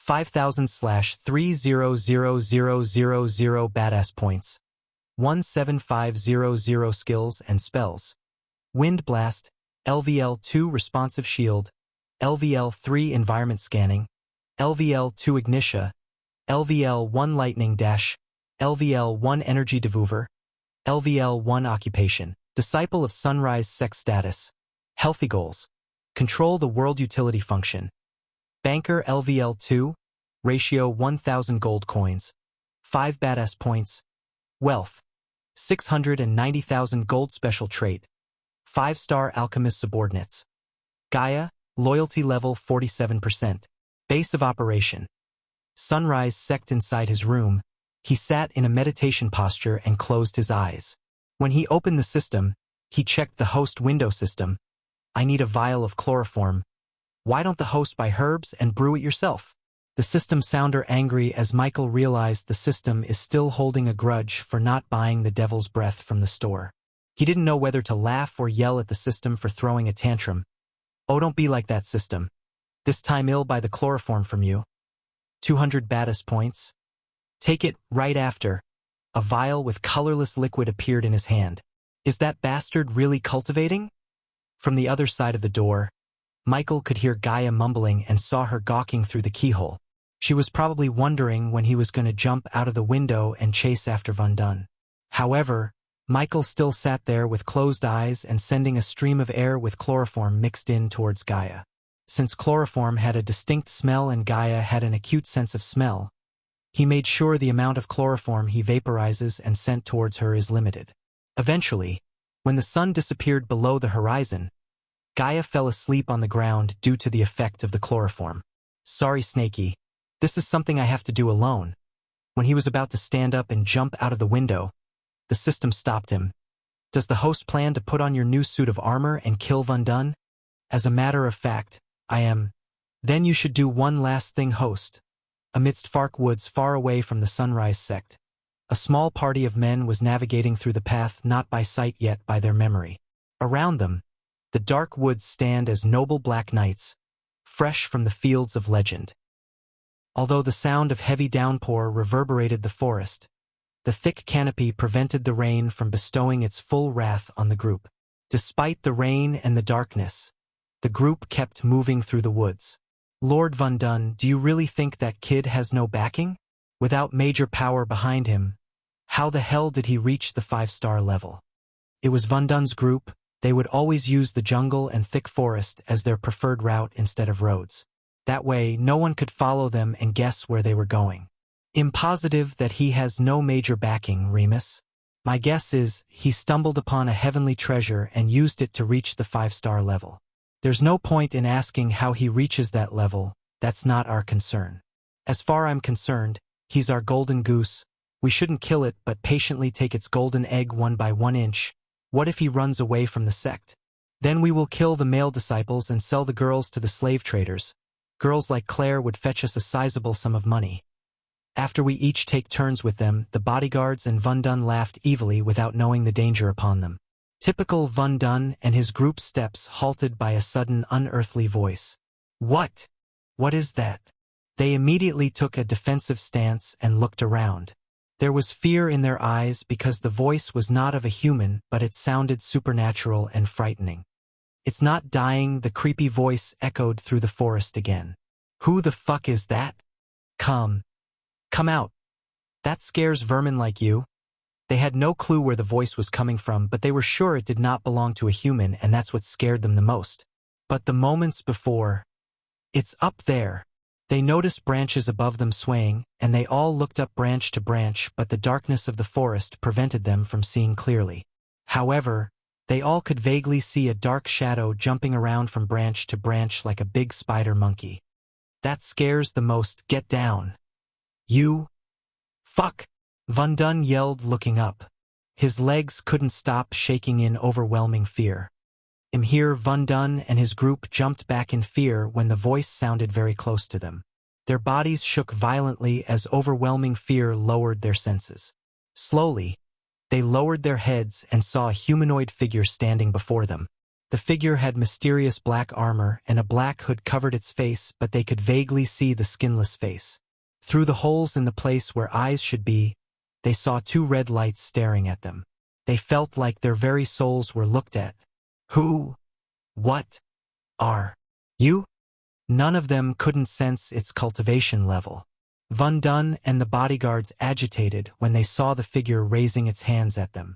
5,000/3000000 badass points. 17500 skills and spells. Wind Blast. LVL2 responsive shield. LVL3 environment scanning. LVL2 ignitia. LVL1 lightning dash. LVL1 energy devuver. LVL1 occupation. Disciple of sunrise sex status. Healthy goals. Control the world utility function. Banker LVL2, ratio 1000 gold coins, 5 badass points. Wealth, 690,000 gold special trait, 5-star alchemist subordinates. Gaia, loyalty level 47%. Base of operation. Sunrise sect inside his room. He sat in a meditation posture and closed his eyes. When he opened the system, he checked the host window system. I need a vial of chloroform. Why don't the host buy herbs and brew it yourself? The system sounder angry as Michael realized the system is still holding a grudge for not buying the devil's breath from the store. He didn't know whether to laugh or yell at the system for throwing a tantrum. Oh, don't be like that, system. This time I'll buy the chloroform from you. 200 badass points. Take it right after. A vial with colorless liquid appeared in his hand. Is that bastard really cultivating? From the other side of the door, Michael could hear Gaia mumbling and saw her gawking through the keyhole. She was probably wondering when he was going to jump out of the window and chase after Van Dun. However, Michael still sat there with closed eyes and sending a stream of air with chloroform mixed in towards Gaia. Since chloroform had a distinct smell and Gaia had an acute sense of smell, he made sure the amount of chloroform he vaporizes and sent towards her is limited. Eventually, when the sun disappeared below the horizon, Gaia fell asleep on the ground due to the effect of the chloroform. Sorry, Snakey. This is something I have to do alone. When he was about to stand up and jump out of the window, the system stopped him. Does the host plan to put on your new suit of armor and kill Van Dun? As a matter of fact, I am. Then you should do one last thing, host. Amidst Fark Woods far away from the Sunrise sect, a small party of men was navigating through the path not by sight yet by their memory. Around them, the dark woods stand as noble black knights, fresh from the fields of legend. Although the sound of heavy downpour reverberated the forest, the thick canopy prevented the rain from bestowing its full wrath on the group. Despite the rain and the darkness, the group kept moving through the woods. Lord Van Dun, do you really think that kid has no backing? Without major power behind him, how the hell did he reach the 5-star level? It was Van Dun's group. They would always use the jungle and thick forest as their preferred route instead of roads. That way, no one could follow them and guess where they were going. I'm positive that he has no major backing, Remus. My guess is he stumbled upon a heavenly treasure and used it to reach the 5-star level. There's no point in asking how he reaches that level. That's not our concern. As far as I'm concerned, he's our golden goose. We shouldn't kill it but patiently take its golden egg 1 by 1 inch. What if he runs away from the sect? Then we will kill the male disciples and sell the girls to the slave traders. Girls like Claire would fetch us a sizable sum of money. After we each take turns with them, the bodyguards and Van Dun laughed evilly without knowing the danger upon them. Typical Van Dun and his group's steps halted by a sudden unearthly voice. What? What is that? They immediately took a defensive stance and looked around. There was fear in their eyes because the voice was not of a human, but it sounded supernatural and frightening. It's not dying, the creepy voice echoed through the forest again. Who the fuck is that? Come out. That scares vermin like you. They had no clue where the voice was coming from, but they were sure it did not belong to a human, and that's what scared them the most. But the moments before, it's up there. They noticed branches above them swaying, and they all looked up branch to branch, but the darkness of the forest prevented them from seeing clearly. However, they all could vaguely see a dark shadow jumping around from branch to branch like a big spider monkey. That scares the most. Get down. You. Fuck. Van Dun yelled, looking up. His legs couldn't stop shaking in overwhelming fear. Here, Van Dun and his group jumped back in fear when the voice sounded very close to them. Their bodies shook violently as overwhelming fear lowered their senses. Slowly, they lowered their heads and saw a humanoid figure standing before them. The figure had mysterious black armor and a black hood covered its face, but they could vaguely see the skinless face. Through the holes in the place where eyes should be, they saw 2 red lights staring at them. They felt like their very souls were looked at. Who? What? Are you? None of them couldn't sense its cultivation level. Van Dun and the bodyguards agitated when they saw the figure raising its hands at them.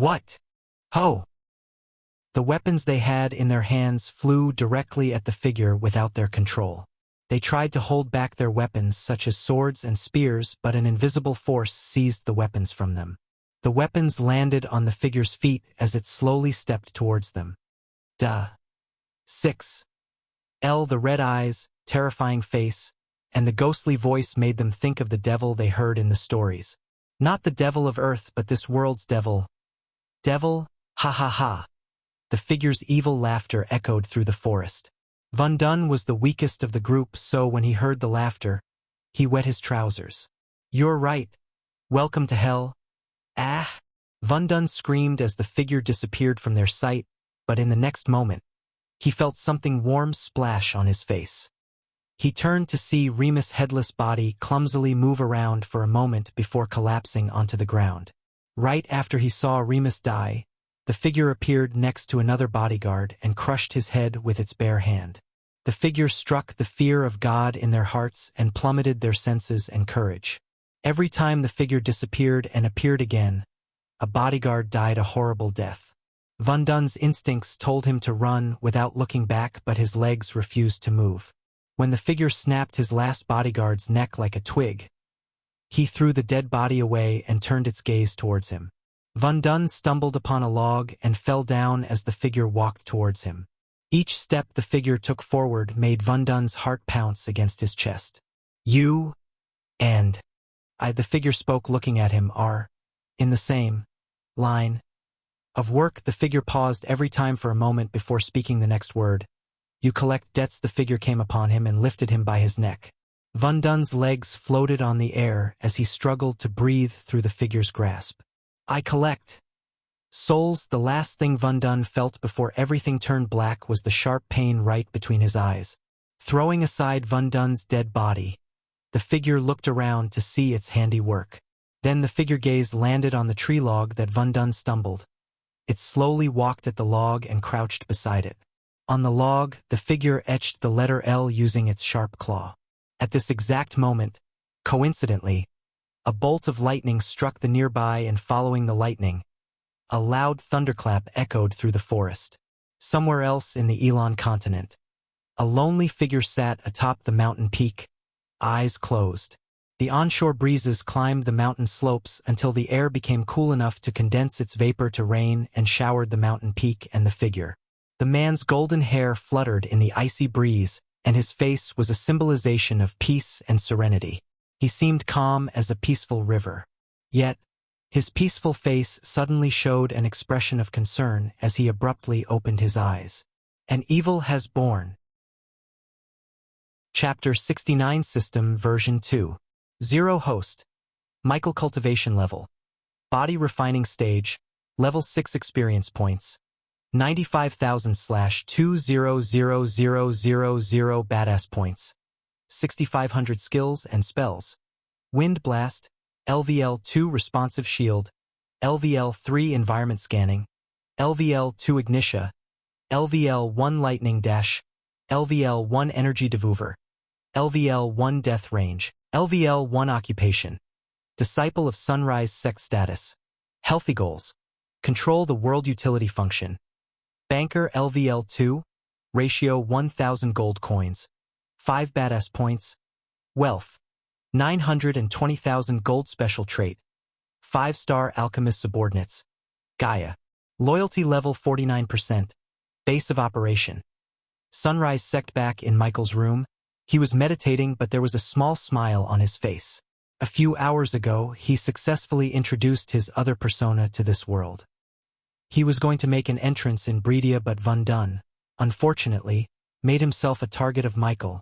What? Ho! The weapons they had in their hands flew directly at the figure without their control. They tried to hold back their weapons such as swords and spears, but an invisible force seized the weapons from them. The weapons landed on the figure's feet as it slowly stepped towards them. 6. The red eyes, terrifying face, and the ghostly voice made them think of the devil they heard in the stories. Not the devil of Earth, but this world's devil. Devil? Ha ha ha. The figure's evil laughter echoed through the forest. Van Dun was the weakest of the group, so when he heard the laughter, he wet his trousers. You're right. Welcome to hell. Ah! Van Dun screamed as the figure disappeared from their sight, but in the next moment, he felt something warm splash on his face. He turned to see Remus' headless body clumsily move around for a moment before collapsing onto the ground. Right after he saw Remus die, the figure appeared next to another bodyguard and crushed his head with its bare hand. The figure struck the fear of God in their hearts and plummeted their senses and courage. Every time the figure disappeared and appeared again, a bodyguard died a horrible death. Van Dun's instincts told him to run without looking back, but his legs refused to move. When the figure snapped his last bodyguard's neck like a twig, he threw the dead body away and turned its gaze towards him. Van Dun stumbled upon a log and fell down as the figure walked towards him. Each step the figure took forward made Van Dun's heart pounce against his chest. You and the figure spoke looking at him, are in the same line of work. The figure paused every time for a moment before speaking the next word. You collect debts. The figure came upon him and lifted him by his neck. Van Dun's legs floated on the air as he struggled to breathe through the figure's grasp. I collect souls. The last thing Van Dun felt before everything turned black was the sharp pain right between his eyes. Throwing aside Van Dun's dead body, the figure looked around to see its handiwork. Then the figure gaze landed on the tree log that Van Dun stumbled. It slowly walked at the log and crouched beside it. On the log, the figure etched the letter L using its sharp claw. At this exact moment, coincidentally, a bolt of lightning struck the nearby, and following the lightning, a loud thunderclap echoed through the forest. Somewhere else in the Elon continent, a lonely figure sat atop the mountain peak, eyes closed. The onshore breezes climbed the mountain slopes until the air became cool enough to condense its vapor to rain and showered the mountain peak and the figure. The man's golden hair fluttered in the icy breeze, and his face was a symbolization of peace and serenity. He seemed calm as a peaceful river. Yet, his peaceful face suddenly showed an expression of concern as he abruptly opened his eyes. An evil has born. Chapter 69 System Version 2. 0 Host. Michael Cultivation Level. Body Refining Stage. Level 6 Experience Points. 95,000/200,000 Badass Points. 6,500 Skills and Spells. Wind Blast. LVL-2 Responsive Shield. LVL-3 Environment Scanning. LVL-2 Ignitia. LVL-1 Lightning Dash. LVL-1 Energy Devuver. LVL-1 Death Range. LVL-1 Occupation. Disciple of Sunrise Sect Status. Healthy Goals. Control the World Utility Function. Banker LVL-2. Ratio 1,000 Gold Coins. 5 Badass Points. Wealth. 920,000 Gold Special Trait. 5-star Alchemist Subordinates. Gaia. Loyalty Level 49%. Base of Operation. Sunrise Sect. Back in Michael's room, he was meditating, but there was a small smile on his face. A few hours ago, he successfully introduced his other persona to this world. He was going to make an entrance in Bredia, but Van Dun, unfortunately, made himself a target of Michael,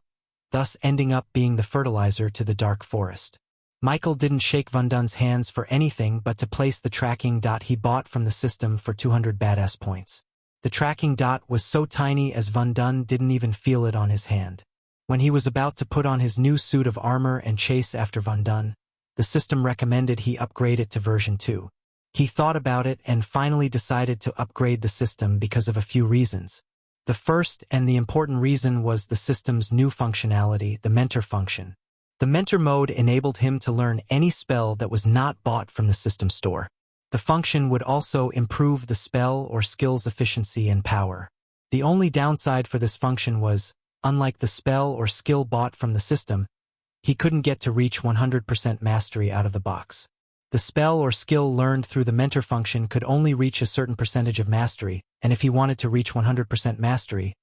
thus ending up being the fertilizer to the dark forest. Michael didn't shake Van Dun's hands for anything but to place the tracking dot he bought from the system for 200 badass points. The tracking dot was so tiny as Van Dun didn't even feel it on his hand. When he was about to put on his new suit of armor and chase after Van Dun, the system recommended he upgrade it to version 2. He thought about it and finally decided to upgrade the system because of a few reasons. The first and the important reason was the system's new functionality, the mentor function. The mentor mode enabled him to learn any spell that was not bought from the system store. The function would also improve the spell or skill's efficiency and power. The only downside for this function was, unlike the spell or skill bought from the system, he couldn't get to reach 100% mastery out of the box. The spell or skill learned through the mentor function could only reach a certain percentage of mastery, and if he wanted to reach 100% mastery,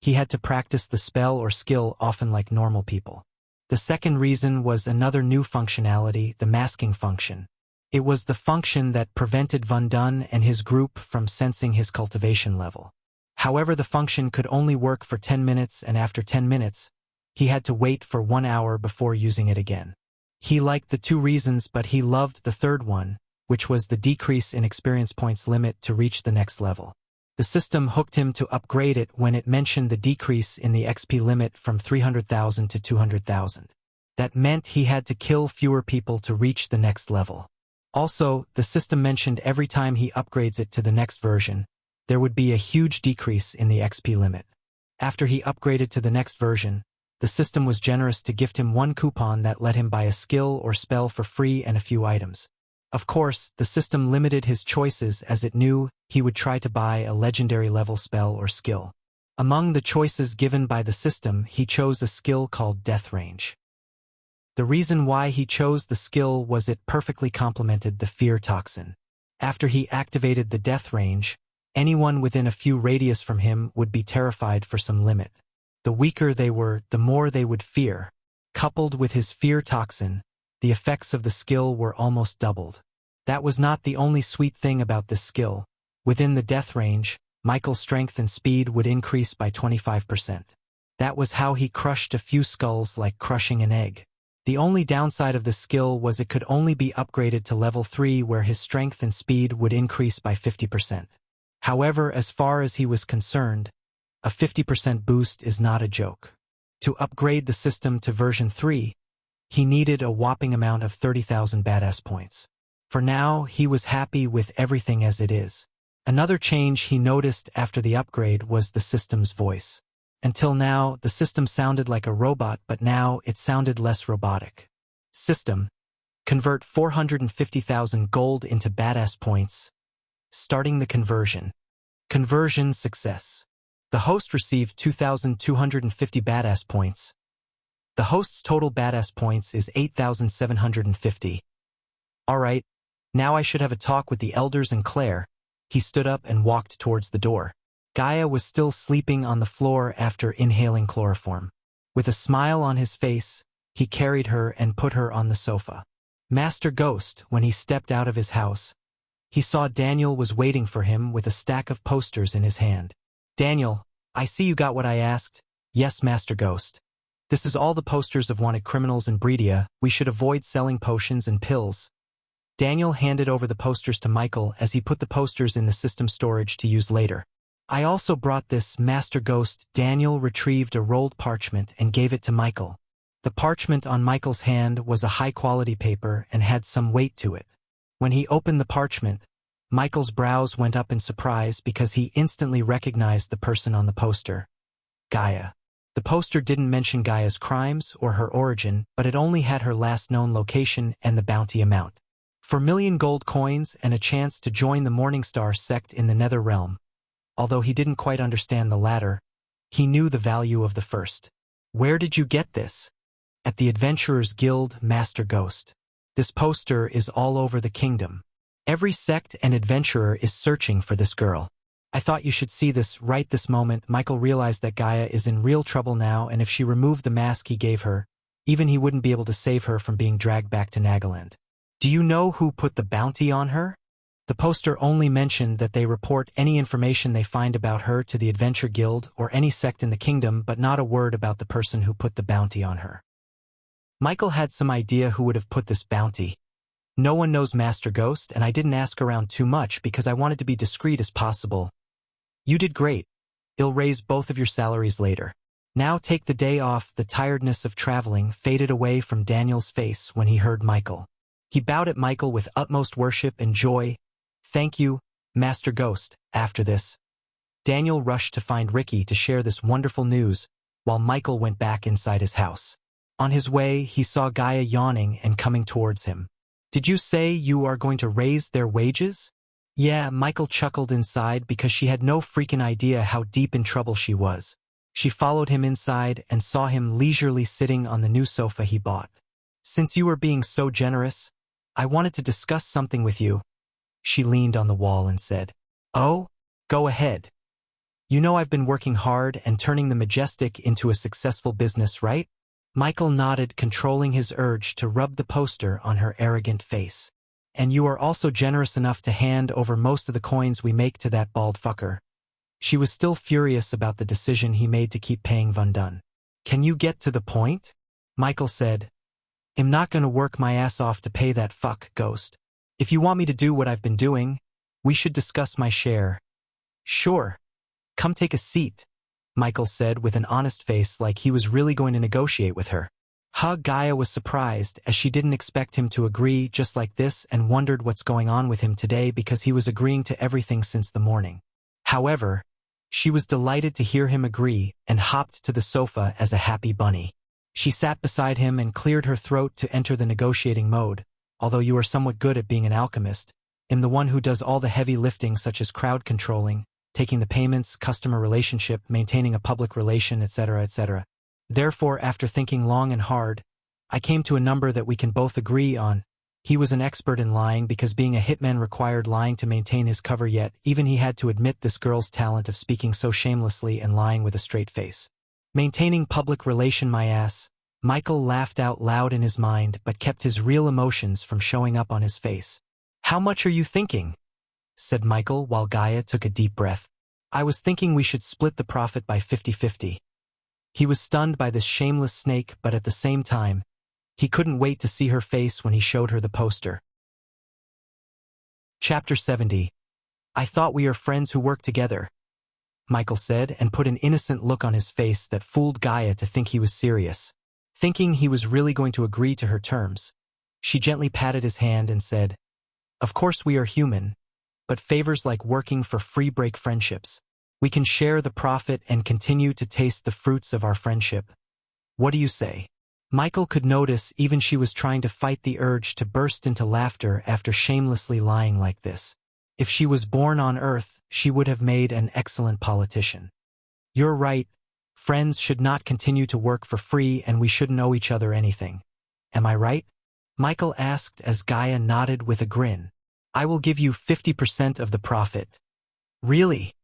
he had to practice the spell or skill often like normal people. The second reason was another new functionality, the masking function. It was the function that prevented Van Dun and his group from sensing his cultivation level. However, the function could only work for 10 minutes, and after 10 minutes, he had to wait for 1 hour before using it again. He liked the two reasons, but he loved the third one, which was the decrease in experience points limit to reach the next level. The system hooked him to upgrade it when it mentioned the decrease in the XP limit from 300,000 to 200,000. That meant he had to kill fewer people to reach the next level. Also, the system mentioned every time he upgrades it to the next version, there would be a huge decrease in the XP limit. After he upgraded to the next version, the system was generous to gift him one coupon that let him buy a skill or spell for free and a few items. Of course, the system limited his choices as it knew he would try to buy a legendary level spell or skill. Among the choices given by the system, he chose a skill called Death Range. The reason why he chose the skill was it perfectly complemented the fear toxin. After he activated the Death Range, anyone within a few radius from him would be terrified for some limit. The weaker they were, the more they would fear. Coupled with his fear toxin, the effects of the skill were almost doubled. That was not the only sweet thing about this skill. Within the Death Range, Michael's strength and speed would increase by 25%. That was how he crushed a few skulls like crushing an egg. The only downside of the skill was it could only be upgraded to level 3 where his strength and speed would increase by 50%. However, as far as he was concerned, a 50% boost is not a joke. To upgrade the system to version 3, he needed a whopping amount of 30,000 badass points. For now, he was happy with everything as it is. Another change he noticed after the upgrade was the system's voice. Until now, the system sounded like a robot, but now it sounded less robotic. System: convert 450,000 gold into badass points. Starting the conversion. Conversion success. The host received 2,250 badass points. The host's total badass points is 8,750. Alright, now I should have a talk with the elders and Claire. He stood up and walked towards the door. Gaia was still sleeping on the floor after inhaling chloroform. With a smile on his face, he carried her and put her on the sofa. Master Ghost, when he stepped out of his house, he saw Daniel was waiting for him with a stack of posters in his hand. Daniel, I see you got what I asked. Yes, Master Ghost. This is all the posters of wanted criminals in Bredia. We should avoid selling potions and pills. Daniel handed over the posters to Michael as he put the posters in the system storage to use later. I also brought this, Master Ghost. Daniel retrieved a rolled parchment and gave it to Michael. The parchment on Michael's hand was a high-quality paper and had some weight to it. When he opened the parchment, Michael's brows went up in surprise because he instantly recognized the person on the poster. Gaia. The poster didn't mention Gaia's crimes or her origin, but it only had her last known location and the bounty amount. 4,000,000 gold coins and a chance to join the Morningstar sect in the Nether Realm. Although he didn't quite understand the latter, he knew the value of the first. Where did you get this? At the Adventurers Guild, Master Ghost. This poster is all over the kingdom. Every sect and adventurer is searching for this girl. I thought you should see this right this moment. Michael realized that Gaia is in real trouble now, and if she removed the mask he gave her, even he wouldn't be able to save her from being dragged back to Nagaland. Do you know who put the bounty on her? The poster only mentioned that they report any information they find about her to the Adventure Guild or any sect in the kingdom, but not a word about the person who put the bounty on her. Michael had some idea who would have put this bounty. No one knows Master Ghost, and I didn't ask around too much because I wanted to be discreet as possible. You did great. I'll raise both of your salaries later. Now take the day off. The tiredness of traveling faded away from Daniel's face when he heard Michael. He bowed at Michael with utmost worship and joy. Thank you, Master Ghost. After this, Daniel rushed to find Ricky to share this wonderful news, while Michael went back inside his house. On his way, he saw Gaia yawning and coming towards him. "Did you say you are going to raise their wages?" "Yeah," Michael chuckled inside because she had no freaking idea how deep in trouble she was. She followed him inside and saw him leisurely sitting on the new sofa he bought. "Since you were being so generous, I wanted to discuss something with you." She leaned on the wall and said, "Oh, go ahead. You know I've been working hard and turning the Majestic into a successful business, right?" Michael nodded, controlling his urge to rub the poster on her arrogant face. "And you are also generous enough to hand over most of the coins we make to that bald fucker." She was still furious about the decision he made to keep paying Van Dun. "Can you get to the point?" Michael said, "I'm not gonna work my ass off to pay that fuck, Ghost. If you want me to do what I've been doing, we should discuss my share." "Sure. Come take a seat," Michael said with an honest face, like he was really going to negotiate with her. Gaia was surprised, as she didn't expect him to agree just like this and wondered what's going on with him today because he was agreeing to everything since the morning. However, she was delighted to hear him agree and hopped to the sofa as a happy bunny. She sat beside him and cleared her throat to enter the negotiating mode. "Although you are somewhat good at being an alchemist, I'm the one who does all the heavy lifting such as crowd controlling, taking the payments, customer relationship, maintaining a public relation, etc., etc. Therefore, after thinking long and hard, I came to a number that we can both agree on." He was an expert in lying because being a hitman required lying to maintain his cover, yet even he had to admit this girl's talent of speaking so shamelessly and lying with a straight face. "Maintaining public relation, my ass." Michael laughed out loud in his mind but kept his real emotions from showing up on his face. "How much are you thinking?" said Michael while Gaia took a deep breath. "I was thinking we should split the profit by 50-50. He was stunned by this shameless snake, but at the same time, he couldn't wait to see her face when he showed her the poster. Chapter 70. "I thought we are friends who work together," Michael said, and put an innocent look on his face that fooled Gaia to think he was serious. Thinking he was really going to agree to her terms, she gently patted his hand and said, "Of course we are human, but favors like working for free break friendships. We can share the profit and continue to taste the fruits of our friendship. What do you say?" Michael could notice even she was trying to fight the urge to burst into laughter after shamelessly lying like this. If she was born on Earth, she would have made an excellent politician. "You're right. Friends should not continue to work for free and we shouldn't owe each other anything. Am I right?" Michael asked as Gaia nodded with a grin. "I will give you 50% of the profit." "Really?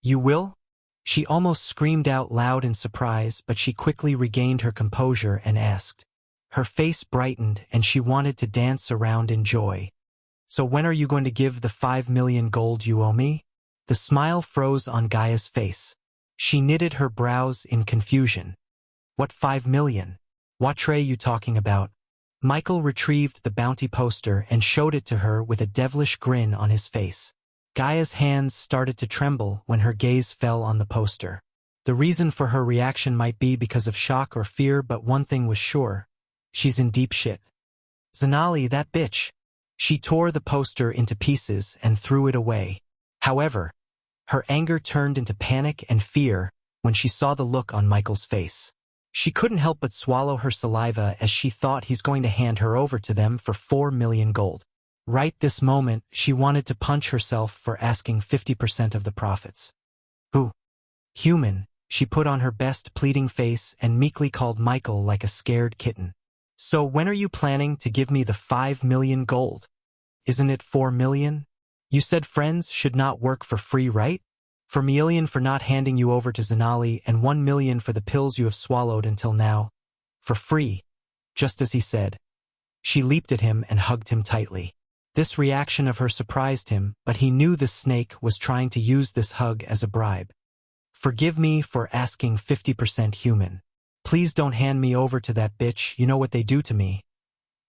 You will?" She almost screamed out loud in surprise, but she quickly regained her composure and asked. Her face brightened and she wanted to dance around in joy. "So when are you going to give the 5 million gold you owe me?" The smile froze on Gaia's face. She knitted her brows in confusion. "What 5 million? What tray you talking about?" Michael retrieved the bounty poster and showed it to her with a devilish grin on his face. Gaia's hands started to tremble when her gaze fell on the poster. The reason for her reaction might be because of shock or fear, but one thing was sure. She's in deep shit. Zanali, that bitch. She tore the poster into pieces and threw it away. However, her anger turned into panic and fear when she saw the look on Michael's face. She couldn't help but swallow her saliva as she thought he's going to hand her over to them for 4 million gold. Right this moment, she wanted to punch herself for asking 50% of the profits. "Who? Human," she put on her best pleading face and meekly called Michael like a scared kitten. "So when are you planning to give me the 5 million gold? Isn't it 4 million? You said friends should not work for free, right? For million for not handing you over to Zanali and 1 million for the pills you have swallowed until now. For free, just as he said." She leaped at him and hugged him tightly. This reaction of her surprised him, but he knew the snake was trying to use this hug as a bribe. "Forgive me for asking 50% human. Please don't hand me over to that bitch, you know what they do to me."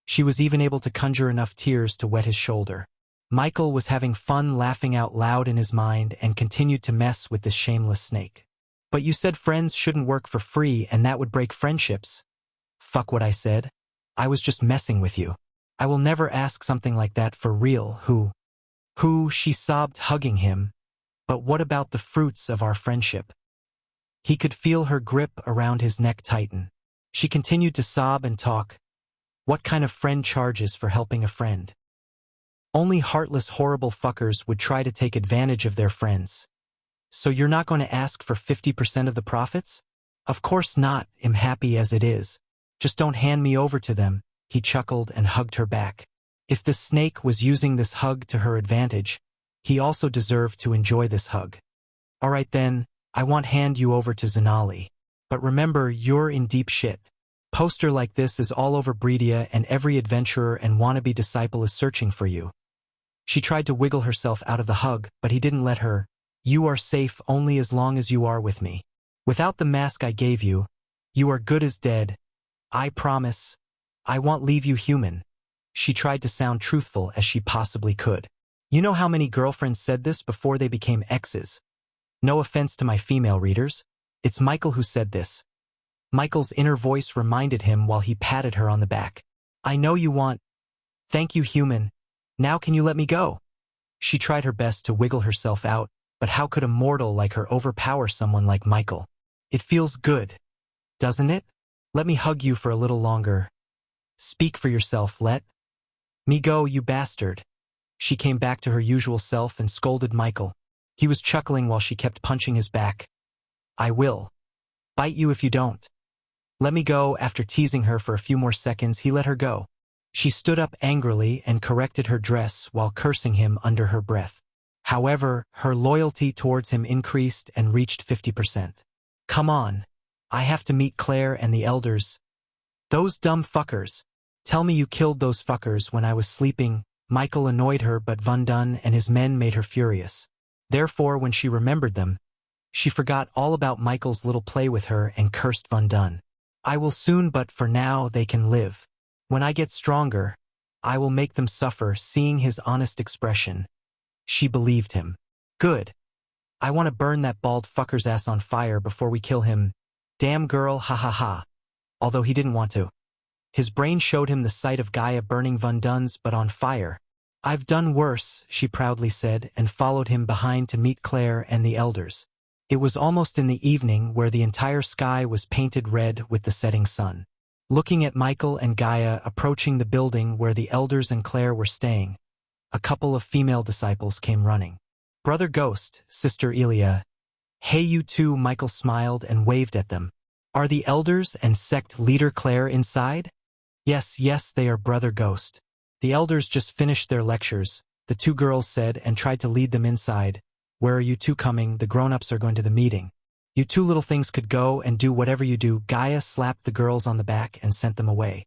She was even able to conjure enough tears to wet his shoulder. Michael was having fun laughing out loud in his mind and continued to mess with this shameless snake. "But you said friends shouldn't work for free and that would break friendships." "Fuck what I said. I was just messing with you. I will never ask something like that for real." Who? She sobbed, hugging him. But what about the fruits of our friendship? He could feel her grip around his neck tighten. She continued to sob and talk. What kind of friend charges for helping a friend? Only heartless, horrible fuckers would try to take advantage of their friends. So you're not going to ask for 50% of the profits? Of course not, I'm happy as it is. Just don't hand me over to them, he chuckled and hugged her back. If the snake was using this hug to her advantage, he also deserved to enjoy this hug. All right then, I won't hand you over to Zanali. But remember, you're in deep shit. Poster like this is all over Breedia and every adventurer and wannabe disciple is searching for you. She tried to wiggle herself out of the hug, but he didn't let her. You are safe only as long as you are with me. Without the mask I gave you, you are good as dead. I promise. I won't leave you human. She tried to sound truthful as she possibly could. You know how many girlfriends said this before they became exes? No offense to my female readers. It's Michael who said this. Michael's inner voice reminded him while he patted her on the back. I know you want. Thank you, human. Now can you let me go? She tried her best to wiggle herself out, but how could a mortal like her overpower someone like Michael? It feels good, doesn't it? Let me hug you for a little longer. Speak for yourself, let me go, you bastard. She came back to her usual self and scolded Michael. He was chuckling while she kept punching his back. I will bite you if you don't. Let me go. After teasing her for a few more seconds, he let her go. She stood up angrily and corrected her dress while cursing him under her breath. However, her loyalty towards him increased and reached 50%. Come on. I have to meet Claire and the elders. Those dumb fuckers. Tell me you killed those fuckers when I was sleeping. Michael annoyed her, but Van Dun and his men made her furious. Therefore, when she remembered them, she forgot all about Michael's little play with her and cursed Van Dun. I will soon, but for now they can live. When I get stronger, I will make them suffer. Seeing his honest expression, she believed him. Good. I want to burn that bald fucker's ass on fire before we kill him. Damn girl, ha ha ha. Although he didn't want to. His brain showed him the sight of Gaia burning Van Dun's but on fire. I've done worse, she proudly said, and followed him behind to meet Claire and the elders. It was almost in the evening, where the entire sky was painted red with the setting sun. Looking at Michael and Gaia approaching the building where the elders and Claire were staying, a couple of female disciples came running. Brother Ghost, Sister Elia. Hey you two, Michael smiled and waved at them. Are the elders and sect leader Claire inside? Yes, they are, Brother Ghost. The elders just finished their lectures, the two girls said, and tried to lead them inside. Where are you two coming? The grown-ups are going to the meeting. You two little things could go and do whatever you do. Gaia slapped the girls on the back and sent them away.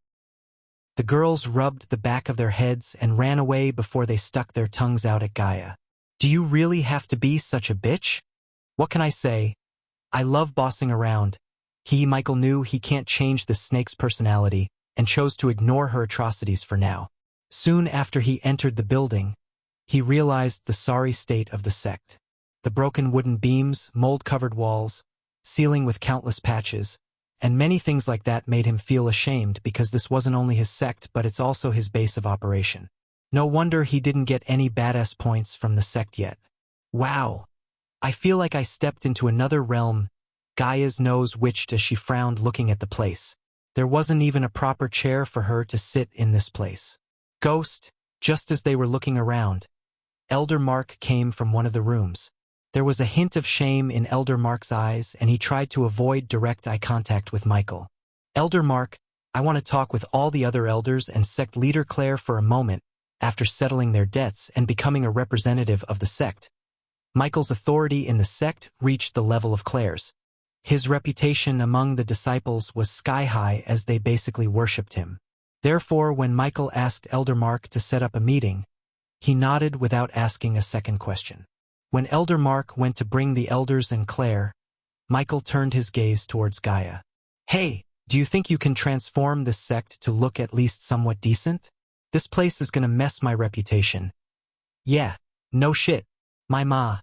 The girls rubbed the back of their heads and ran away before they stuck their tongues out at Gaia. Do you really have to be such a bitch? What can I say? I love bossing around. Michael knew he can't change the snake's personality and chose to ignore her atrocities for now. Soon after he entered the building, he realized the sorry state of the sect. The broken wooden beams, mold-covered walls, ceiling with countless patches, and many things like that made him feel ashamed because this wasn't only his sect but it's also his base of operation. No wonder he didn't get any badass points from the sect yet. Wow. I feel like I stepped into another realm. Gaia's nose witched as she frowned looking at the place. There wasn't even a proper chair for her to sit in this place. Ghost, just as they were looking around, Elder Mark came from one of the rooms. There was a hint of shame in Elder Mark's eyes, and he tried to avoid direct eye contact with Michael. Elder Mark, I want to talk with all the other elders and sect leader Claire for a moment. After settling their debts and becoming a representative of the sect, Michael's authority in the sect reached the level of Claire's. His reputation among the disciples was sky-high as they basically worshipped him. Therefore, when Michael asked Elder Mark to set up a meeting, he nodded without asking a second question. When Elder Mark went to bring the elders and Claire, Michael turned his gaze towards Gaia. Hey, do you think you can transform this sect to look at least somewhat decent? This place is gonna mess my reputation. Yeah, no shit. My ma.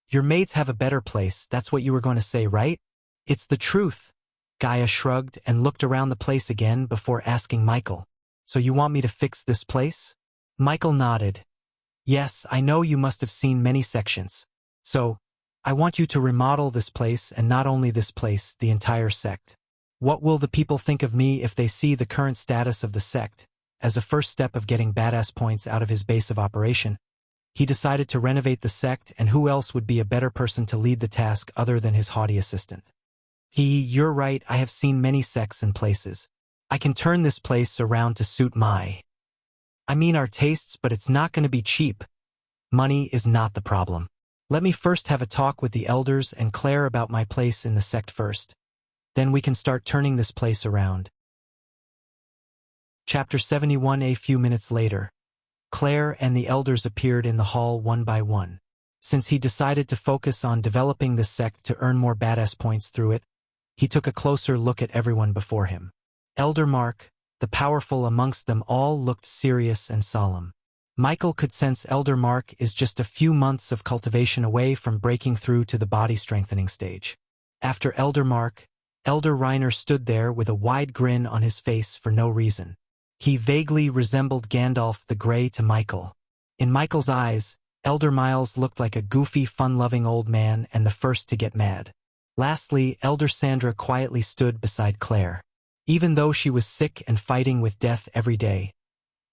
Your maids have a better place, that's what you were going to say, right? It's the truth. Gaia shrugged and looked around the place again before asking Michael. So you want me to fix this place? Michael nodded. Yes, I know you must have seen many sections. So, I want you to remodel this place, and not only this place, the entire sect. What will the people think of me if they see the current status of the sect? As a first step of getting badass points out of his base of operation, he decided to renovate the sect, and who else would be a better person to lead the task other than his haughty assistant? You're right, I have seen many sects and places. I can turn this place around to suit our tastes, but it's not going to be cheap. Money is not the problem. Let me first have a talk with the elders and Claire about my place in the sect first. Then we can start turning this place around. Chapter 71. A few minutes later, Claire and the elders appeared in the hall one by one. Since he decided to focus on developing the sect to earn more badass points through it, he took a closer look at everyone before him. Elder Mark, the powerful amongst them all, looked serious and solemn. Michael could sense Elder Mark is just a few months of cultivation away from breaking through to the body strengthening stage. After Elder Mark, Elder Reiner stood there with a wide grin on his face for no reason. He vaguely resembled Gandalf the Grey to Michael. In Michael's eyes, Elder Miles looked like a goofy, fun-loving old man and the first to get mad. Lastly, Elder Sandra quietly stood beside Claire. Even though she was sick and fighting with death every day,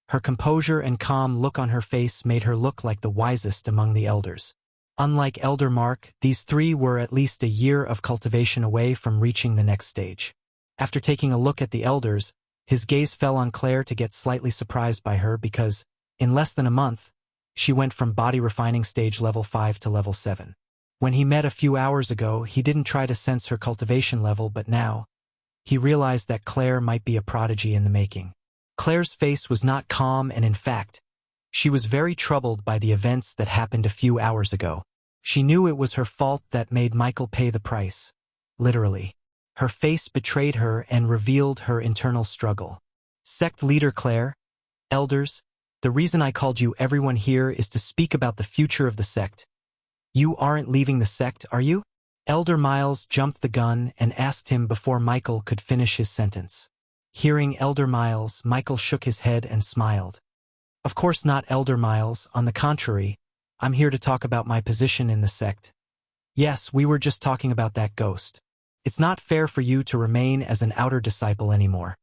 her composure and calm look on her face made her look like the wisest among the elders. Unlike Elder Mark, these three were at least a year of cultivation away from reaching the next stage. After taking a look at the elders, his gaze fell on Claire to get slightly surprised by her because, in less than a month, she went from body refining stage level 5 to level 7. When he met a few hours ago, he didn't try to sense her cultivation level, but now, he realized that Claire might be a prodigy in the making. Claire's face was not calm, and in fact, she was very troubled by the events that happened a few hours ago. She knew it was her fault that made Michael pay the price. Literally. Her face betrayed her and revealed her internal struggle. Sect leader Claire, elders, the reason I called you everyone here is to speak about the future of the sect. You aren't leaving the sect, are you? Elder Miles jumped the gun and asked him before Michael could finish his sentence. Hearing Elder Miles, Michael shook his head and smiled. Of course not, Elder Miles, on the contrary, I'm here to talk about my position in the sect. Yes, we were just talking about that ghost. It's not fair for you to remain as an outer disciple anymore.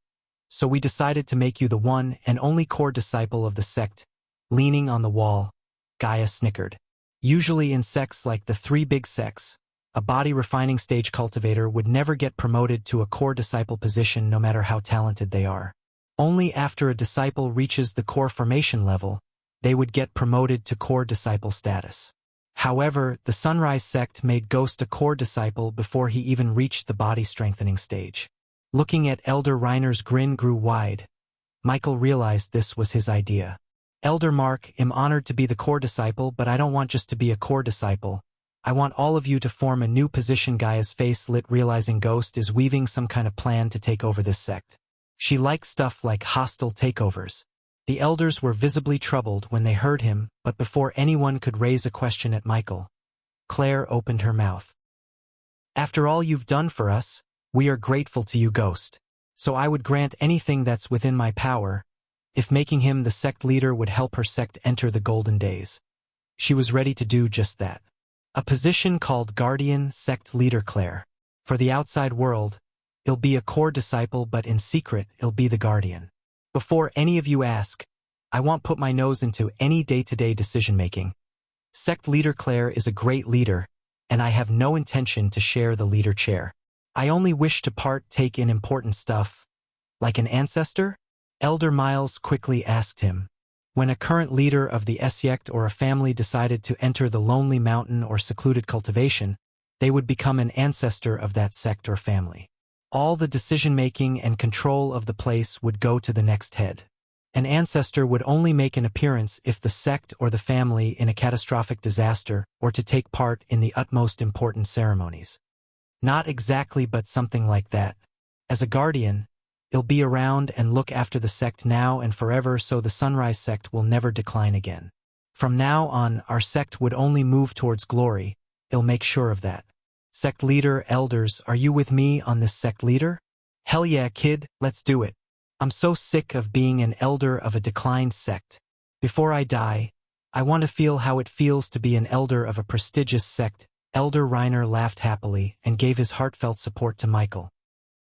So we decided to make you the one and only core disciple of the sect. Leaning on the wall, Gaia snickered. Usually in sects like the three big sects, a body refining stage cultivator would never get promoted to a core disciple position no matter how talented they are. Only after a disciple reaches the core formation level, they would get promoted to core disciple status. However, the Sunrise sect made Ghost a core disciple before he even reached the body strengthening stage. Looking at Elder Reiner's grin grew wide. Michael realized this was his idea. Elder Mark, I'm honored to be the core disciple, but I don't want just to be a core disciple. I want all of you to form a new position. Gaia's face lit, realizing Ghost is weaving some kind of plan to take over this sect. She liked stuff like hostile takeovers. The elders were visibly troubled when they heard him, but before anyone could raise a question at Michael, Claire opened her mouth. After all you've done for us, we are grateful to you, Ghost. So I would grant anything that's within my power, if making him the sect leader would help her sect enter the golden days. She was ready to do just that. A position called Guardian Sect Leader. Claire. For the outside world, it'll be a core disciple, but in secret, it'll be the Guardian. Before any of you ask, I won't put my nose into any day-to-day decision-making. Sect leader Claire is a great leader, and I have no intention to share the leader chair. I only wish to partake in important stuff. Like an ancestor? Elder Miles quickly asked him. When a current leader of the sect or a family decided to enter the lonely mountain or secluded cultivation, they would become an ancestor of that sect or family. All the decision-making and control of the place would go to the next head. An ancestor would only make an appearance if the sect or the family in a catastrophic disaster or to take part in the utmost important ceremonies. Not exactly, but something like that. As a guardian, it'll be around and look after the sect now and forever, so the Sunrise sect will never decline again. From now on, our sect would only move towards glory. It'll make sure of that. Sect leader, elders, are you with me on this, sect leader? Hell yeah, kid, let's do it. I'm so sick of being an elder of a declined sect. Before I die, I want to feel how it feels to be an elder of a prestigious sect. Elder Reiner laughed happily and gave his heartfelt support to Michael.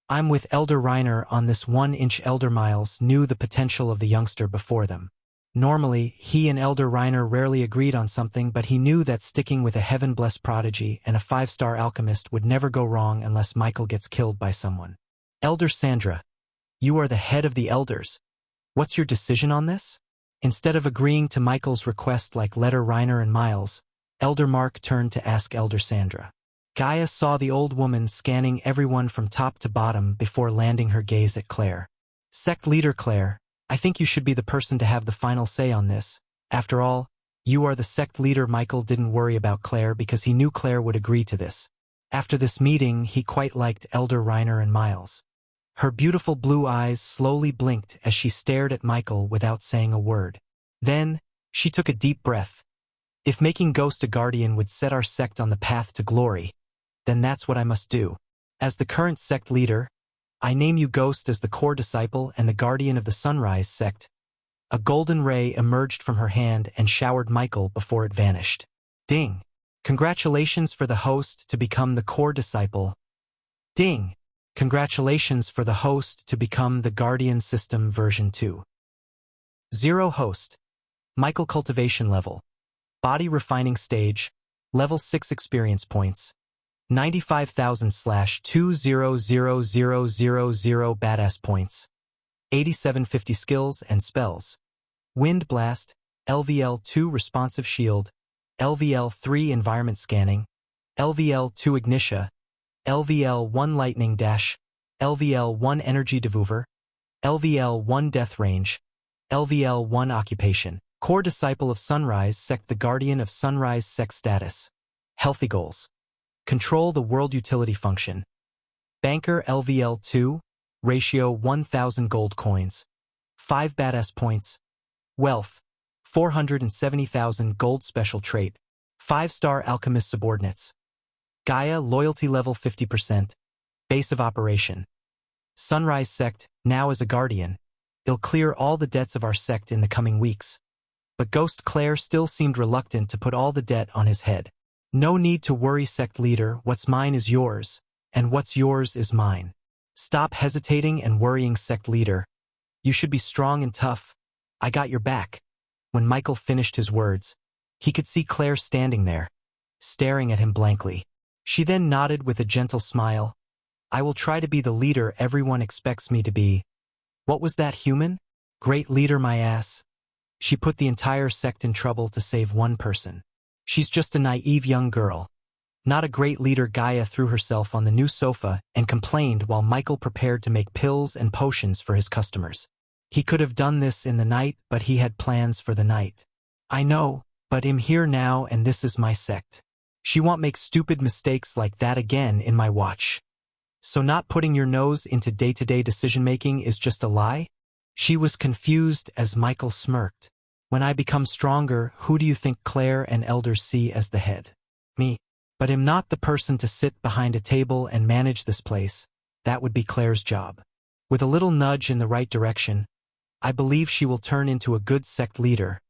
I'm with Elder Reiner on this 1-inch. Elder Miles knew the potential of the youngster before them. Normally, he and Elder Reiner rarely agreed on something, but he knew that sticking with a heaven-blessed prodigy and a 5-star alchemist would never go wrong unless Michael gets killed by someone. Elder Sandra, you are the head of the elders. What's your decision on this? Instead of agreeing to Michael's request like Letter Reiner and Miles, Elder Mark turned to ask Elder Sandra. Gaia saw the old woman scanning everyone from top to bottom before landing her gaze at Claire. Sect leader Claire, I think you should be the person to have the final say on this. After all, you are the sect leader. Michael didn't worry about Claire because he knew Claire would agree to this. After this meeting, he quite liked Elder Reiner and Miles. Her beautiful blue eyes slowly blinked as she stared at Michael without saying a word. Then, she took a deep breath. If making Ghost a guardian would set our sect on the path to glory, then that's what I must do. As the current sect leader, I name you Ghost as the core disciple and the guardian of the Sunrise sect. A golden ray emerged from her hand and showered Michael before it vanished. Ding! Congratulations for the host to become the core disciple. Ding! Congratulations for the host to become the Guardian System version 2. 0 host. Michael cultivation level. Body refining stage. Level 6 experience points. 95,000/20000 badass points. 8750 skills and spells. Wind Blast, LVL2 responsive shield, LVL3 environment scanning, LVL2 ignitia, LVL1 lightning dash, LVL1 energy devolver, LVL1 death range, LVL1 occupation. Core disciple of Sunrise sect, the guardian of Sunrise sect status. Healthy goals. Control the world utility function. Banker LVL2, ratio 1,000 gold coins. 5 badass points. Wealth, 470,000 gold special trait. 5-star alchemist subordinates. Gaia loyalty level 50%. Base of operation. Sunrise sect, now as a guardian. It'll clear all the debts of our sect in the coming weeks. But Ghost Claire still seemed reluctant to put all the debt on his head. No need to worry, sect leader. What's mine is yours, and what's yours is mine. Stop hesitating and worrying, sect leader. You should be strong and tough. I got your back. When Michael finished his words, he could see Claire standing there, staring at him blankly. She then nodded with a gentle smile. I will try to be the leader everyone expects me to be. What was that, human? Great leader, my ass. She put the entire sect in trouble to save one person. She's just a naive young girl. Not a great leader. Gaia threw herself on the new sofa and complained while Michael prepared to make pills and potions for his customers. He could have done this in the night, but he had plans for the night. I know, but I'm here now and this is my sect. She won't make stupid mistakes like that again in my watch. So not putting your nose into day-to-day decision-making is just a lie? She was confused as Michael smirked. When I become stronger, who do you think Claire and elders see as the head? Me. But I'm not the person to sit behind a table and manage this place. That would be Claire's job. With a little nudge in the right direction, I believe she will turn into a good sect leader.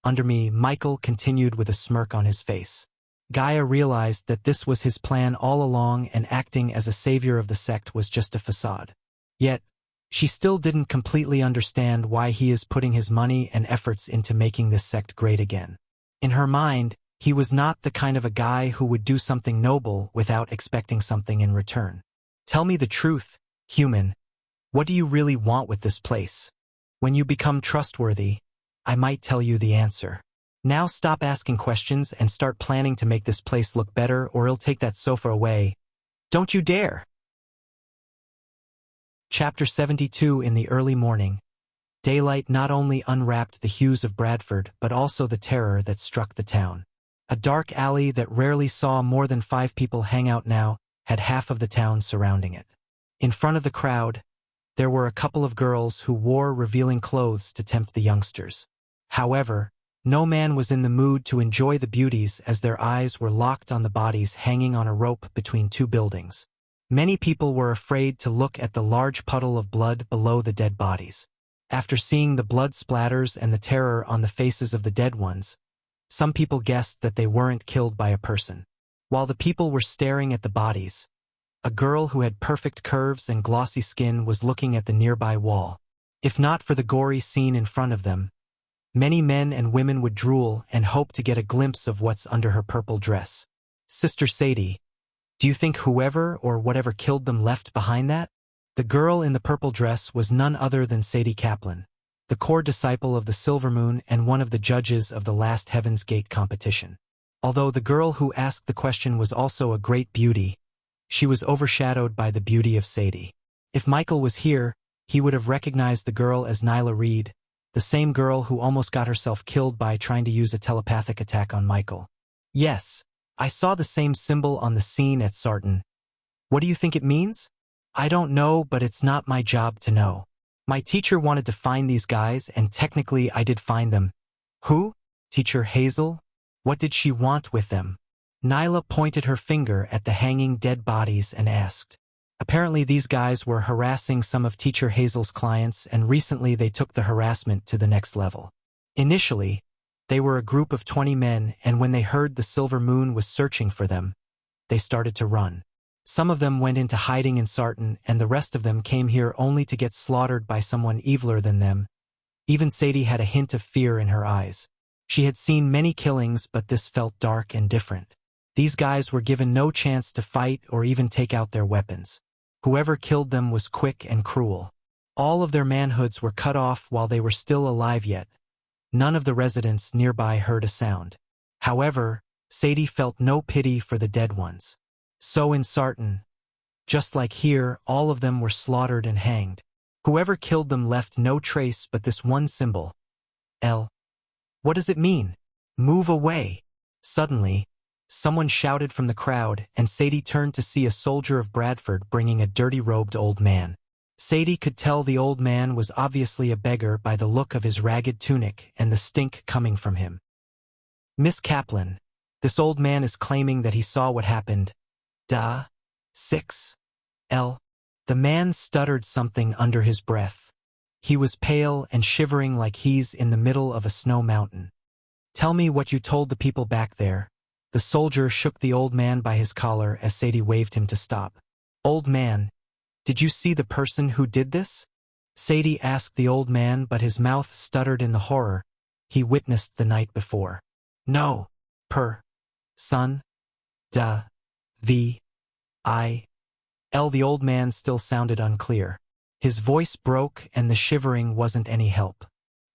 Under me, Michael continued with a smirk on his face. Gaia realized that this was his plan all along, and acting as a savior of the sect was just a facade. Yet, she still didn't completely understand why he is putting his money and efforts into making this sect great again. In her mind, he was not the kind of a guy who would do something noble without expecting something in return. Tell me the truth, human. What do you really want with this place? When you become trustworthy, I might tell you the answer. Now stop asking questions and start planning to make this place look better, or I'll take that sofa away. Don't you dare! Chapter 72. In the early morning, daylight not only unwrapped the hues of Bradford but also the terror that struck the town. A dark alley that rarely saw more than 5 people hang out now had half of the town surrounding it. In front of the crowd, there were a couple of girls who wore revealing clothes to tempt the youngsters. However, no man was in the mood to enjoy the beauties as their eyes were locked on the bodies hanging on a rope between 2 buildings. Many people were afraid to look at the large puddle of blood below the dead bodies. After seeing the blood splatters and the terror on the faces of the dead ones, Some people guessed that they weren't killed by a person. While the people were staring at the bodies, a girl who had perfect curves and glossy skin was looking at the nearby wall. If not for the gory scene in front of them, many men and women would drool and hope to get a glimpse of what's under her purple dress. Sister Sadie, do you think whoever or whatever killed them left behind that? The girl in the purple dress was none other than Sadie Kaplan, the core disciple of the Silver Moon and one of the judges of the last Heaven's Gate competition. Although the girl who asked the question was also a great beauty, she was overshadowed by the beauty of Sadie. If Michael was here, he would have recognized the girl as Nyla Reed, the same girl who almost got herself killed by trying to use a telepathic attack on Michael. Yes, I saw the same symbol on the scene at Sarton. What do you think it means? I don't know, but it's not my job to know. My teacher wanted to find these guys, and technically I did find them. Who? Teacher Hazel? What did she want with them? Nyla pointed her finger at the hanging dead bodies and asked. Apparently these guys were harassing some of Teacher Hazel's clients, and recently they took the harassment to the next level. Initially, they were a group of 20 men, and when they heard the Silver Moon was searching for them, they started to run. Some of them went into hiding in Sarton, and the rest of them came here only to get slaughtered by someone eviler than them. Even Sadie had a hint of fear in her eyes. She had seen many killings, but this felt dark and different. These guys were given no chance to fight or even take out their weapons. Whoever killed them was quick and cruel. All of their manhoods were cut off while they were still alive, yet none of the residents nearby heard a sound. However, Sadie felt no pity for the dead ones. So in Sarton, just like here, all of them were slaughtered and hanged. Whoever killed them left no trace but this one symbol. L. What does it mean? Move away. Suddenly, someone shouted from the crowd, and Sadie turned to see a soldier of Bradford bringing a dirty-robed old man. Sadie could tell the old man was obviously a beggar by the look of his ragged tunic and the stink coming from him. Miss Kaplan, this old man is claiming that he saw what happened. Duh. 6. L. The man stuttered something under his breath. He was pale and shivering like he's in the middle of a snow mountain. Tell me what you told the people back there. The soldier shook the old man by his collar as Sadie waved him to stop. Old man, did you see the person who did this? Sadie asked the old man, but his mouth stuttered in the horror he witnessed the night before. No. Son. Duh. The old man still sounded unclear. His voice broke and the shivering wasn't any help.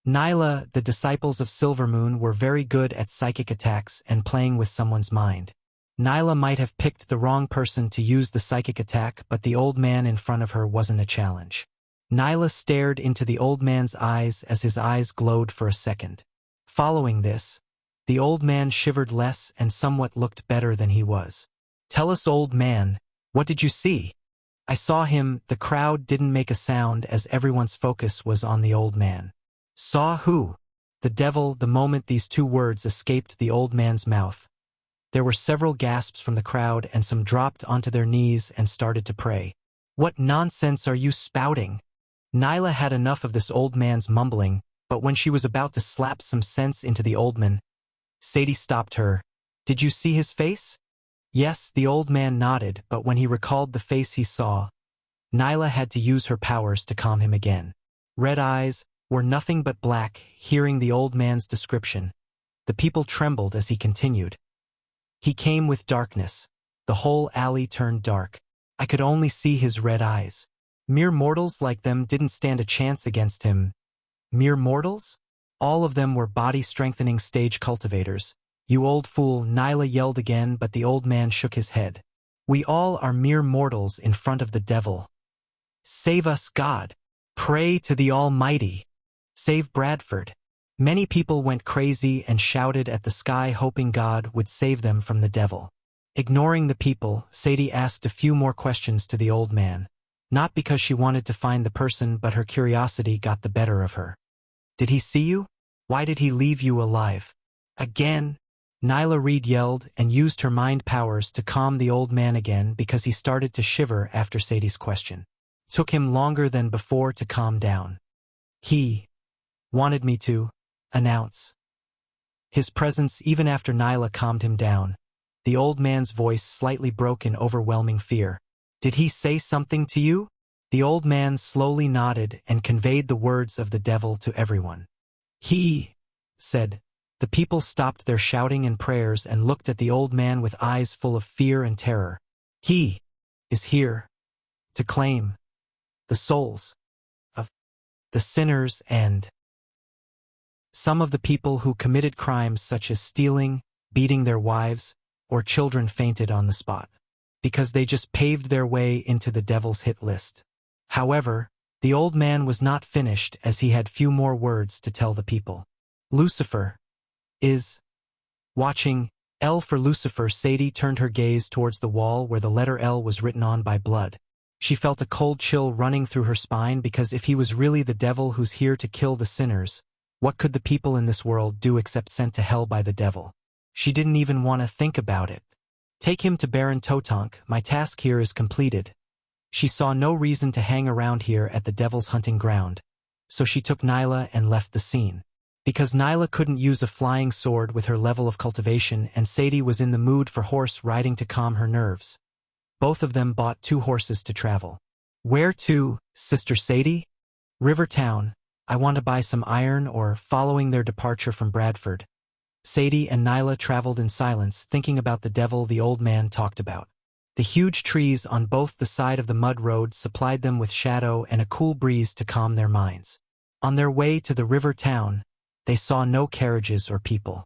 Nyla, the disciples of Silver Moon, were very good at psychic attacks and playing with someone's mind. Nyla might have picked the wrong person to use the psychic attack, but the old man in front of her wasn't a challenge. Nyla stared into the old man's eyes as his eyes glowed for a second. Following this, the old man shivered less and somewhat looked better than he was. Tell us, old man, what did you see? I saw him. The crowd didn't make a sound as everyone's focus was on the old man. Saw who? The devil. The moment these two words escaped the old man's mouth, there were several gasps from the crowd and some dropped onto their knees and started to pray. What nonsense are you spouting? Nyla had enough of this old man's mumbling, but when she was about to slap some sense into the old man, Sadie stopped her. Did you see his face? Yes, the old man nodded, but when he recalled the face he saw, Nyla had to use her powers to calm him again. Red eyes were nothing but black. Hearing the old man's description, the people trembled as he continued. He came with darkness. The whole alley turned dark. I could only see his red eyes. Mere mortals like them didn't stand a chance against him. Mere mortals? All of them were body-strengthening stage cultivators. You old fool, Nyla yelled again, but the old man shook his head. We all are mere mortals in front of the devil. Save us, God. Pray to the Almighty. Save Bradford. Many people went crazy and shouted at the sky, hoping God would save them from the devil. Ignoring the people, Sadie asked a few more questions to the old man. Not because she wanted to find the person, but her curiosity got the better of her. Did he see you? Why did he leave you alive? Again? Nyla Reed yelled and used her mind powers to calm the old man again because he started to shiver after Sadie's question. Took him longer than before to calm down. He wanted me to announce His presence even after Nyla calmed him down. The old man's voice slightly broke in overwhelming fear. "Did he say something to you?" The old man slowly nodded and conveyed the words of the devil to everyone. "He said." The people stopped their shouting and prayers and looked at the old man with eyes full of fear and terror. "He is here to claim the souls of the sinners and..." Some of the people who committed crimes such as stealing, beating their wives, or children fainted on the spot, because they just paved their way into the devil's hit list. However, the old man was not finished, as he had few more words to tell the people. "Lucifer is watching." L for Lucifer. Sadie turned her gaze towards the wall where the letter L was written on by blood. She felt a cold chill running through her spine, because if he was really the devil who's here to kill the sinners, what could the people in this world do except sent to hell by the devil? She didn't even want to think about it. "Take him to Baron Totonk. My task here is completed." She saw no reason to hang around here at the devil's hunting ground, so she took Nyla and left the scene. Because Nyla couldn't use a flying sword with her level of cultivation, and Sadie was in the mood for horse riding to calm her nerves, both of them bought 2 horses to travel. "Where to, Sister Sadie?" "River Town. I want to buy some iron ore." Following their departure from Bradford, Sadie and Nyla traveled in silence, thinking about the devil the old man talked about. The huge trees on both the side of the mud road supplied them with shadow and a cool breeze to calm their minds. On their way to the river town, they saw no carriages or people.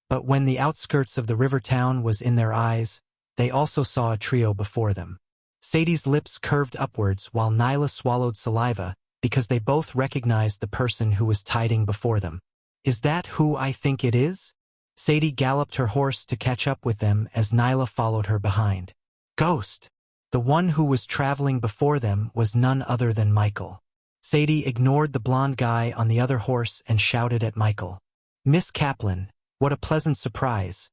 But when the outskirts of the river town was in their eyes, they also saw a trio before them. Sadie's lips curved upwards while Nyla swallowed saliva, because they both recognized the person who was tiding before them. "Is that who I think it is?" Sadie galloped her horse to catch up with them as Nyla followed her behind. Ghost! The one who was traveling before them was none other than Michael. Sadie ignored the blonde guy on the other horse and shouted at Michael. "Miss Kaplan, what a pleasant surprise."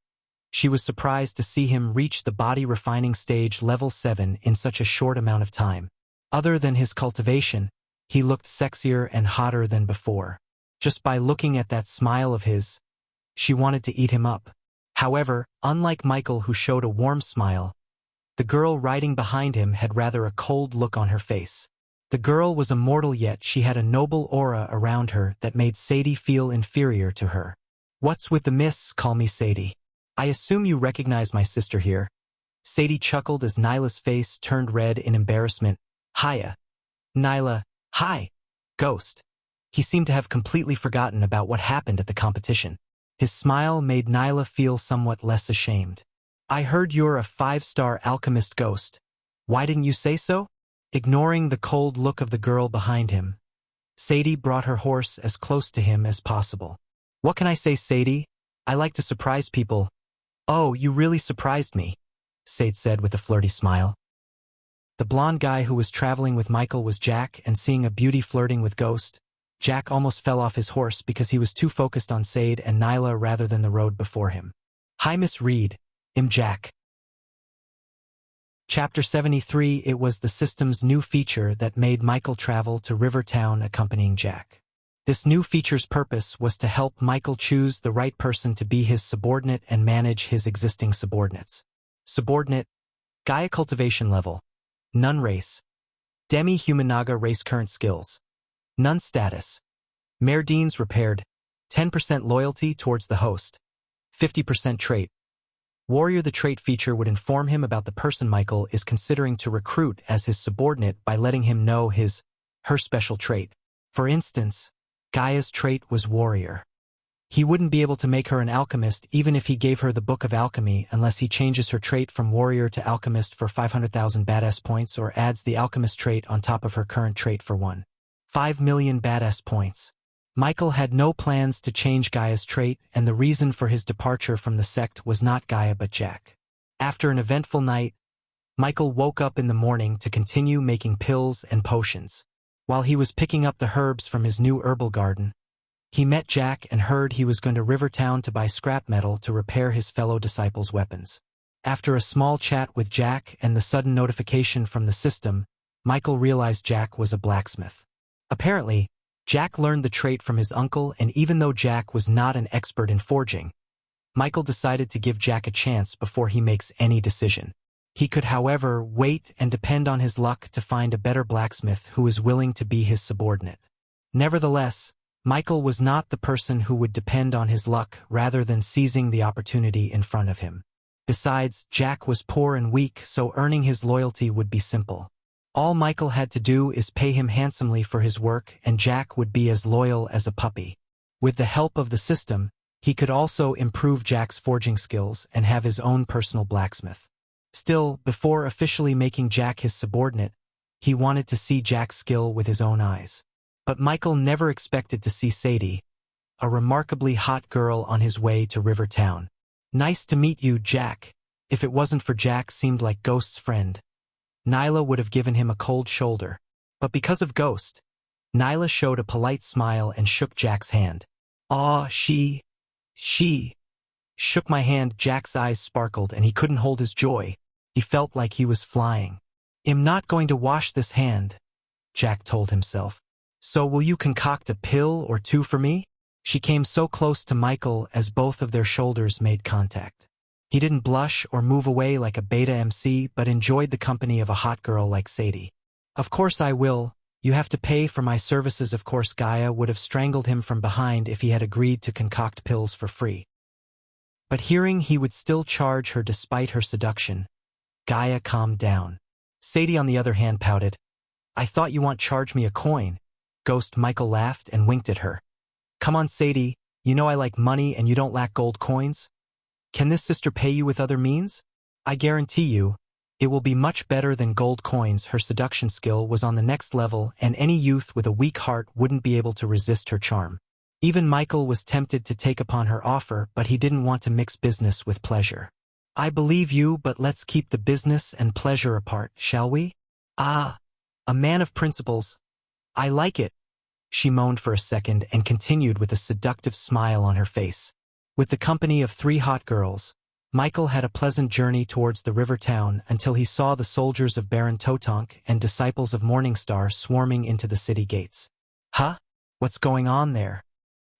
She was surprised to see him reach the body refining stage level 7 in such a short amount of time. Other than his cultivation, he looked sexier and hotter than before. Just by looking at that smile of his, she wanted to eat him up. However, unlike Michael, who showed a warm smile, the girl riding behind him had rather a cold look on her face. The girl was immortal, yet she had a noble aura around her that made Sadie feel inferior to her. "What's with the miss? Call me Sadie. I assume you recognize my sister here." Sadie chuckled as Nyla's face turned red in embarrassment. "Hiya." Nyla, "Hi, Ghost." He seemed to have completely forgotten about what happened at the competition. His smile made Nyla feel somewhat less ashamed. "I heard you're a 5-star alchemist, Ghost. Why didn't you say so?" Ignoring the cold look of the girl behind him, Sadie brought her horse as close to him as possible. "What can I say, Sadie? I like to surprise people." "Oh, you really surprised me," Sadie said with a flirty smile. The blonde guy who was traveling with Michael was Jack, and seeing a beauty flirting with Ghost, Jack almost fell off his horse because he was too focused on Sadie and Nyla rather than the road before him. "Hi, Miss Reed. I'm Jack." Chapter 73. It was the system's new feature that made Michael travel to Rivertown accompanying Jack. This new feature's purpose was to help Michael choose the right person to be his subordinate and manage his existing subordinates. Subordinate: Gaia cultivation level, Nun race, Demi-human Naga race. Current skills: Nun status, Merdine's repaired, 10% loyalty towards the host, 50% trait. Warrior. The trait feature would inform him about the person Michael is considering to recruit as his subordinate by letting him know her special trait. For instance, Gaia's trait was warrior. He wouldn't be able to make her an alchemist even if he gave her the Book of Alchemy unless he changes her trait from warrior to alchemist for 500,000 badass points or adds the alchemist trait on top of her current trait for 1.5 million badass points. Michael had no plans to change Gaia's trait, and the reason for his departure from the sect was not Gaia but Jack. After an eventful night, Michael woke up in the morning to continue making pills and potions. While he was picking up the herbs from his new herbal garden, he met Jack and heard he was going to Rivertown to buy scrap metal to repair his fellow disciples' weapons. After a small chat with Jack and the sudden notification from the system, Michael realized Jack was a blacksmith. Apparently, Jack learned the trait from his uncle, and even though Jack was not an expert in forging, Michael decided to give Jack a chance before he makes any decision. He could, however, wait and depend on his luck to find a better blacksmith who is willing to be his subordinate. Nevertheless, Michael was not the person who would depend on his luck rather than seizing the opportunity in front of him. Besides, Jack was poor and weak, so earning his loyalty would be simple. All Michael had to do is pay him handsomely for his work, and Jack would be as loyal as a puppy. With the help of the system, he could also improve Jack's forging skills and have his own personal blacksmith. Still, before officially making Jack his subordinate, he wanted to see Jack's skill with his own eyes. But Michael never expected to see Sadie, a remarkably hot girl on his way to River Town. "Nice to meet you, Jack." If it wasn't for Jack seemed like Ghost's friend, Nyla would have given him a cold shoulder. But because of Ghost, Nyla showed a polite smile and shook Jack's hand. "Aw, she shook my hand." Jack's eyes sparkled and he couldn't hold his joy. He felt like he was flying. "I'm not going to wash this hand," Jack told himself. "So will you concoct a pill or two for me?" She came so close to Michael as both of their shoulders made contact. He didn't blush or move away like a beta MC, but enjoyed the company of a hot girl like Sadie. "Of course I will. You have to pay for my services." Of course, Gaia would have strangled him from behind if he had agreed to concoct pills for free. But hearing he would still charge her despite her seduction, Gaia calmed down. Sadie, on the other hand, pouted. "I thought you want charge me a coin." Ghost Michael laughed and winked at her. "Come on, Sadie, you know I like money and you don't lack gold coins. Can this sister pay you with other means? I guarantee you, it will be much better than gold coins." Her seduction skill was on the next level, and any youth with a weak heart wouldn't be able to resist her charm. Even Michael was tempted to take upon her offer, but he didn't want to mix business with pleasure. "I believe you, but let's keep the business and pleasure apart, shall we?" "Ah, a man of principles. I like it." She moaned for a second and continued with a seductive smile on her face. With the company of 3 hot girls, Michael had a pleasant journey towards the river town until he saw the soldiers of Baron Totonk and disciples of Morningstar swarming into the city gates. "Huh? What's going on there?"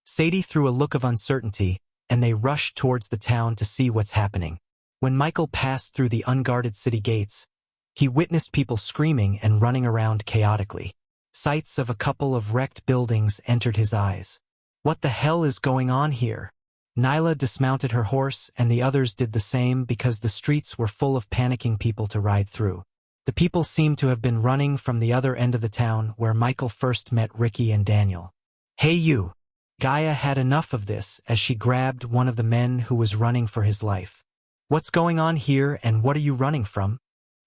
Sadie threw a look of uncertainty, and they rushed towards the town to see what's happening. When Michael passed through the unguarded city gates, he witnessed people screaming and running around chaotically. Sights of a couple of wrecked buildings entered his eyes. What the hell is going on here? Nyla dismounted her horse, and the others did the same because the streets were full of panicking people to ride through. The people seemed to have been running from the other end of the town where Michael first met Ricky and Daniel. "Hey you!" Gaia had enough of this as she grabbed one of the men who was running for his life. "What's going on here and what are you running from?"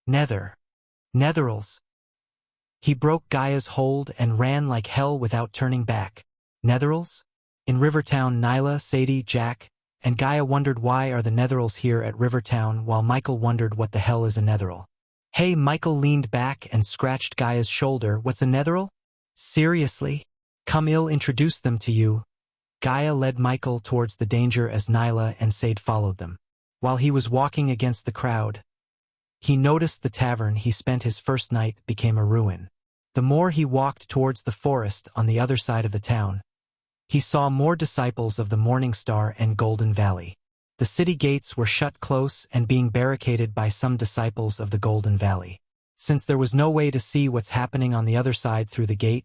Netherals." He broke Gaia's hold and ran like hell without turning back. Netherals? In Rivertown, Nyla, Sadie, Jack, and Gaia wondered why are the Netherals here at Rivertown, while Michael wondered what the hell is a Netheral. "Hey," Michael leaned back and scratched Gaia's shoulder. "What's a Netheral?" "Seriously? Come, I'll introduce them to you." Gaia led Michael towards the danger as Nyla and Sade followed them. While he was walking against the crowd, he noticed the tavern he spent his first night became a ruin. The more he walked towards the forest on the other side of the town, he saw more disciples of the Morningstar and Golden Valley. The city gates were shut close and being barricaded by some disciples of the Golden Valley. Since there was no way to see what's happening on the other side through the gate,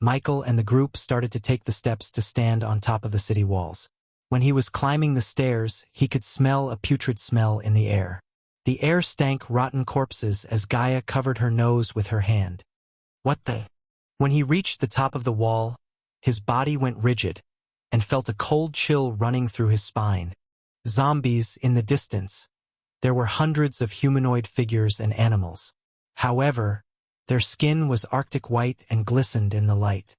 Michael and the group started to take the steps to stand on top of the city walls. When he was climbing the stairs, he could smell a putrid smell in the air. The air stank rotten corpses as Gaia covered her nose with her hand. "What the?" When he reached the top of the wall, his body went rigid and felt a cold chill running through his spine. Zombies in the distance. There were hundreds of humanoid figures and animals. However, their skin was arctic white and glistened in the light.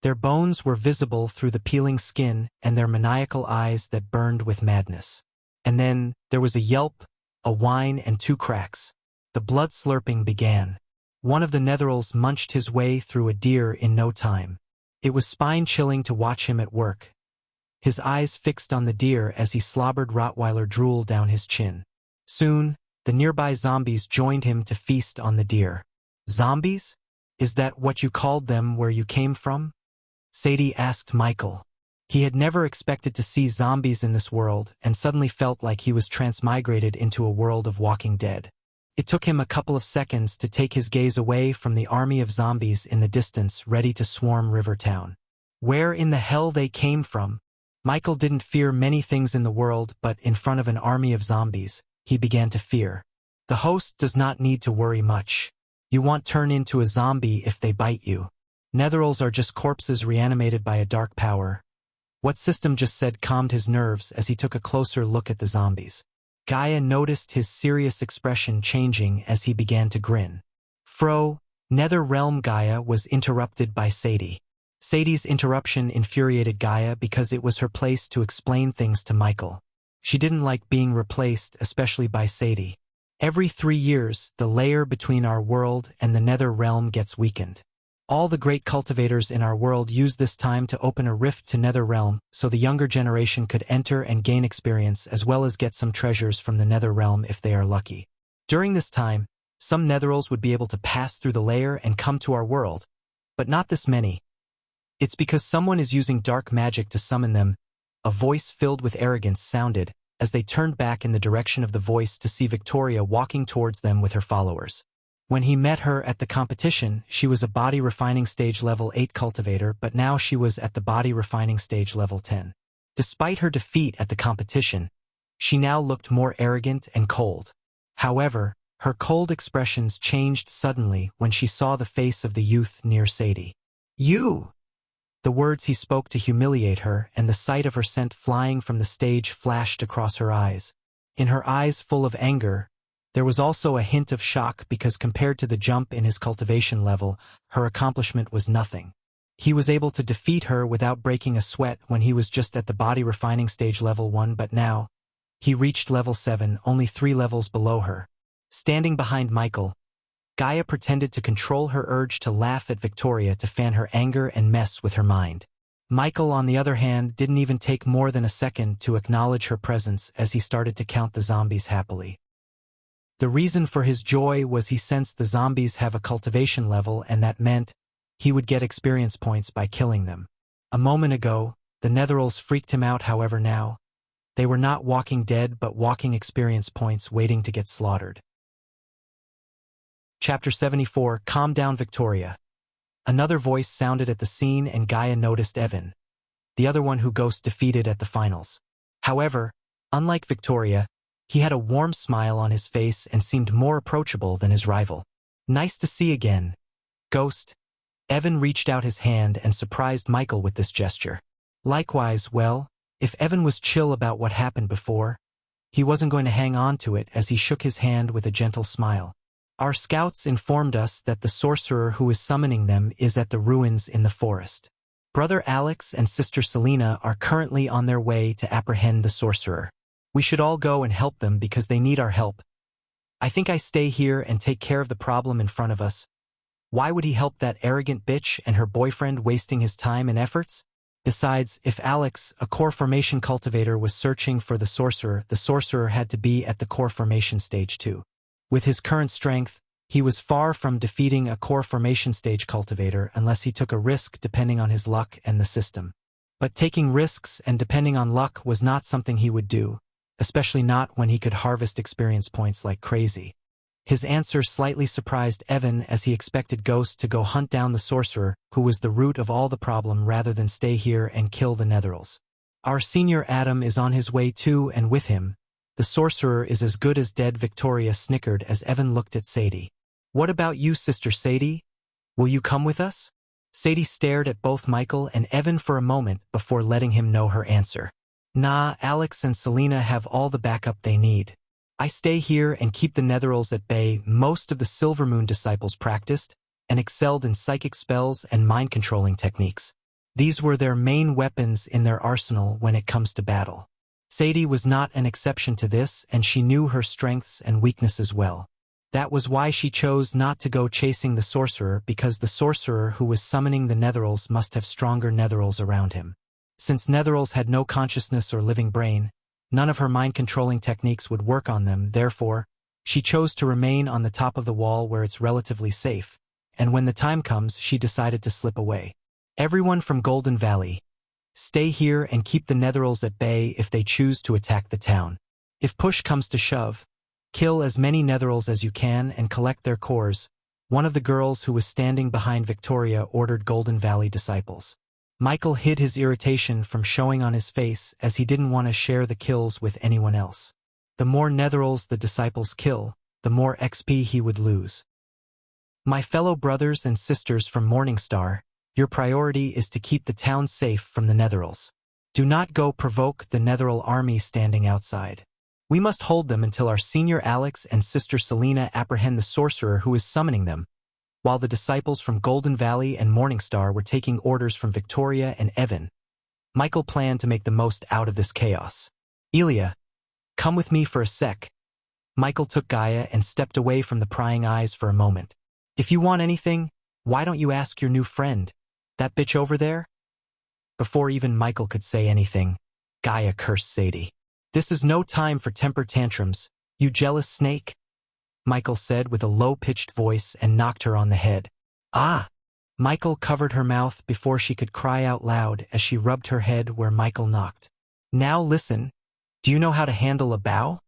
Their bones were visible through the peeling skin and their maniacal eyes that burned with madness. And then there was a yelp, a whine, and 2 cracks. The blood slurping began. One of the Netherals munched his way through a deer in no time. It was spine-chilling to watch him at work, his eyes fixed on the deer as he slobbered Rottweiler drool down his chin. Soon, the nearby zombies joined him to feast on the deer. "Zombies? Is that what you called them where you came from?" Sadie asked Michael. He had never expected to see zombies in this world and suddenly felt like he was transmigrated into a world of Walking Dead. It took him a couple of seconds to take his gaze away from the army of zombies in the distance ready to swarm Rivertown. Where in the hell they came from? Michael didn't fear many things in the world, but in front of an army of zombies, he began to fear. The host does not need to worry much. You won't turn into a zombie if they bite you. Netherals are just corpses reanimated by a dark power. What System just said calmed his nerves as he took a closer look at the zombies. Gaia noticed his serious expression changing as he began to grin. Nether Realm Gaia was interrupted by Sadie. Sadie's interruption infuriated Gaia because it was her place to explain things to Michael. She didn't like being replaced, especially by Sadie. Every 3 years, the layer between our world and the Nether Realm gets weakened. All the great cultivators in our world use this time to open a rift to Nether Realm so the younger generation could enter and gain experience as well as get some treasures from the Nether Realm if they are lucky. During this time, some Netherals would be able to pass through the layer and come to our world, but not this many. It's because someone is using dark magic to summon them. A voice filled with arrogance sounded as they turned back in the direction of the voice to see Victoria walking towards them with her followers. When he met her at the competition, she was a body refining stage level 8 cultivator, but now she was at the body refining stage level 10. Despite her defeat at the competition, she now looked more arrogant and cold. However, her cold expressions changed suddenly when she saw the face of the youth near Sadie. "You!" The words he spoke to humiliate her, and the sight of her scent flying from the stage flashed across her eyes. In her eyes full of anger, there was also a hint of shock because compared to the jump in his cultivation level, her accomplishment was nothing. He was able to defeat her without breaking a sweat when he was just at the body refining stage level 1, but now, he reached level 7, only 3 levels below her. Standing behind Michael, Gaia pretended to control her urge to laugh at Victoria to fan her anger and mess with her mind. Michael, on the other hand, didn't even take more than a second to acknowledge her presence as he started to count the zombies happily. The reason for his joy was he sensed the zombies have a cultivation level, and that meant he would get experience points by killing them. A moment ago, the Netherals freaked him out. However, now, they were not walking dead but walking experience points waiting to get slaughtered. Chapter 74, Calm Down Victoria. Another voice sounded at the scene and Gaia noticed Evan, the other one who Ghost defeated at the finals. However, unlike Victoria, he had a warm smile on his face and seemed more approachable than his rival. "Nice to see again, Ghost." Evan reached out his hand and surprised Michael with this gesture. Likewise, well, if Evan was chill about what happened before, he wasn't going to hang on to it as he shook his hand with a gentle smile. "Our scouts informed us that the sorcerer who is summoning them is at the ruins in the forest. Brother Alex and Sister Selena are currently on their way to apprehend the sorcerer. We should all go and help them because they need our help. I think I stay here and take care of the problem in front of us. Why would he help that arrogant bitch and her boyfriend wasting his time and efforts? Besides, if Alex, a core formation cultivator, was searching for the sorcerer had to be at the core formation stage too. With his current strength, he was far from defeating a core formation stage cultivator unless he took a risk depending on his luck and the system. But taking risks and depending on luck was not something he would do, especially not when he could harvest experience points like crazy. His answer slightly surprised Evan as he expected Ghost to go hunt down the sorcerer, who was the root of all the problem, rather than stay here and kill the Netherals. "Our senior Adam is on his way too, and with him, the sorcerer is as good as dead," Victoria snickered as Evan looked at Sadie. "What about you, Sister Sadie? Will you come with us?" Sadie stared at both Michael and Evan for a moment before letting him know her answer. "Nah, Alex and Selena have all the backup they need. I stay here and keep the Netherals at bay." Most of the Silvermoon disciples practiced and excelled in psychic spells and mind-controlling techniques. These were their main weapons in their arsenal when it comes to battle. Sadie was not an exception to this, and she knew her strengths and weaknesses well. That was why she chose not to go chasing the sorcerer, because the sorcerer who was summoning the Netherals must have stronger Netherals around him. Since Netherals had no consciousness or living brain, none of her mind-controlling techniques would work on them. Therefore, she chose to remain on the top of the wall where it's relatively safe, and when the time comes, she decided to slip away. Everyone from Golden Valley, Stay here and keep the Netherals at bay if they choose to attack the town. If push comes to shove, kill as many Netherals as you can and collect their cores. One of the girls who was standing behind Victoria ordered Golden Valley disciples. Michael hid his irritation from showing on his face as he didn't want to share the kills with anyone else. The more Netherals the disciples kill, the more XP he would lose. My fellow brothers and sisters from Morningstar, your priority is to keep the town safe from the Netherals. Do not go provoke the Netheral army standing outside. We must hold them until our senior Alex and sister Selena apprehend the sorcerer who is summoning them. While the disciples from Golden Valley and Morningstar were taking orders from Victoria and Evan, Michael planned to make the most out of this chaos. Elia, come with me for a sec. Michael took Gaia and stepped away from the prying eyes for a moment. If you want anything, why don't you ask your new friend? That bitch over there? Before even Michael could say anything, Gaia cursed Sadie. This is no time for temper tantrums, you jealous snake, Michael said with a low-pitched voice and knocked her on the head. Ah! Michael covered her mouth before she could cry out loud as she rubbed her head where Michael knocked. Now listen, do you know how to handle a bow?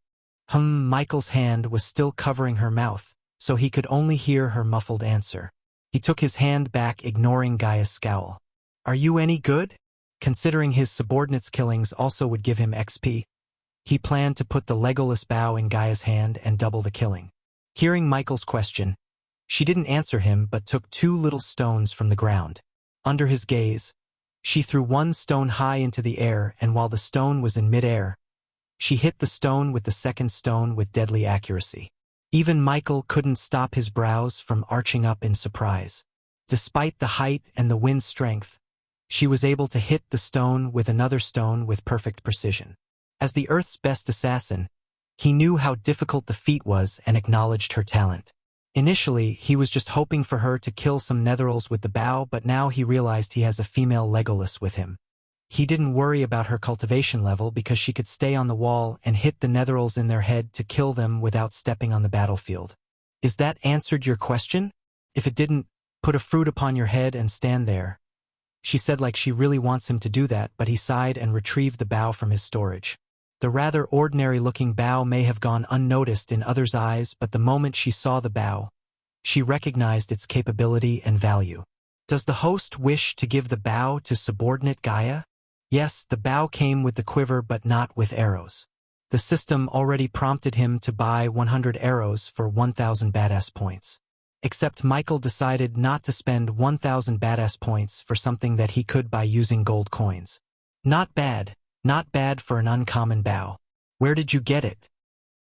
Michael's hand was still covering her mouth, so he could only hear her muffled answer. He took his hand back, ignoring Gaia's scowl. Are you any good? Considering his subordinates' killings also would give him XP, he planned to put the Legolas bow in Gaia's hand and double the killing. Hearing Michael's question, she didn't answer him but took 2 little stones from the ground. Under his gaze, she threw one stone high into the air, and while the stone was in mid-air, she hit the stone with the second stone with deadly accuracy. Even Michael couldn't stop his brows from arching up in surprise. Despite the height and the wind's strength, she was able to hit the stone with another stone with perfect precision. As the Earth's best assassin, he knew how difficult the feat was and acknowledged her talent. Initially, he was just hoping for her to kill some Netherals with the bow, but now he realized he has a female Legolas with him. He didn't worry about her cultivation level because she could stay on the wall and hit the Netherals in their head to kill them without stepping on the battlefield. Is that answered your question? If it didn't, put a fruit upon your head and stand there. She said like she really wants him to do that, but he sighed and retrieved the bow from his storage. The rather ordinary-looking bow may have gone unnoticed in others' eyes, but the moment she saw the bow, she recognized its capability and value. Does the host wish to give the bow to subordinate Gaia? Yes, the bow came with the quiver but not with arrows. The system already prompted him to buy 100 arrows for 1,000 badass points. Except Michael decided not to spend 1,000 badass points for something that he could by using gold coins. Not bad for an uncommon bow. Where did you get it?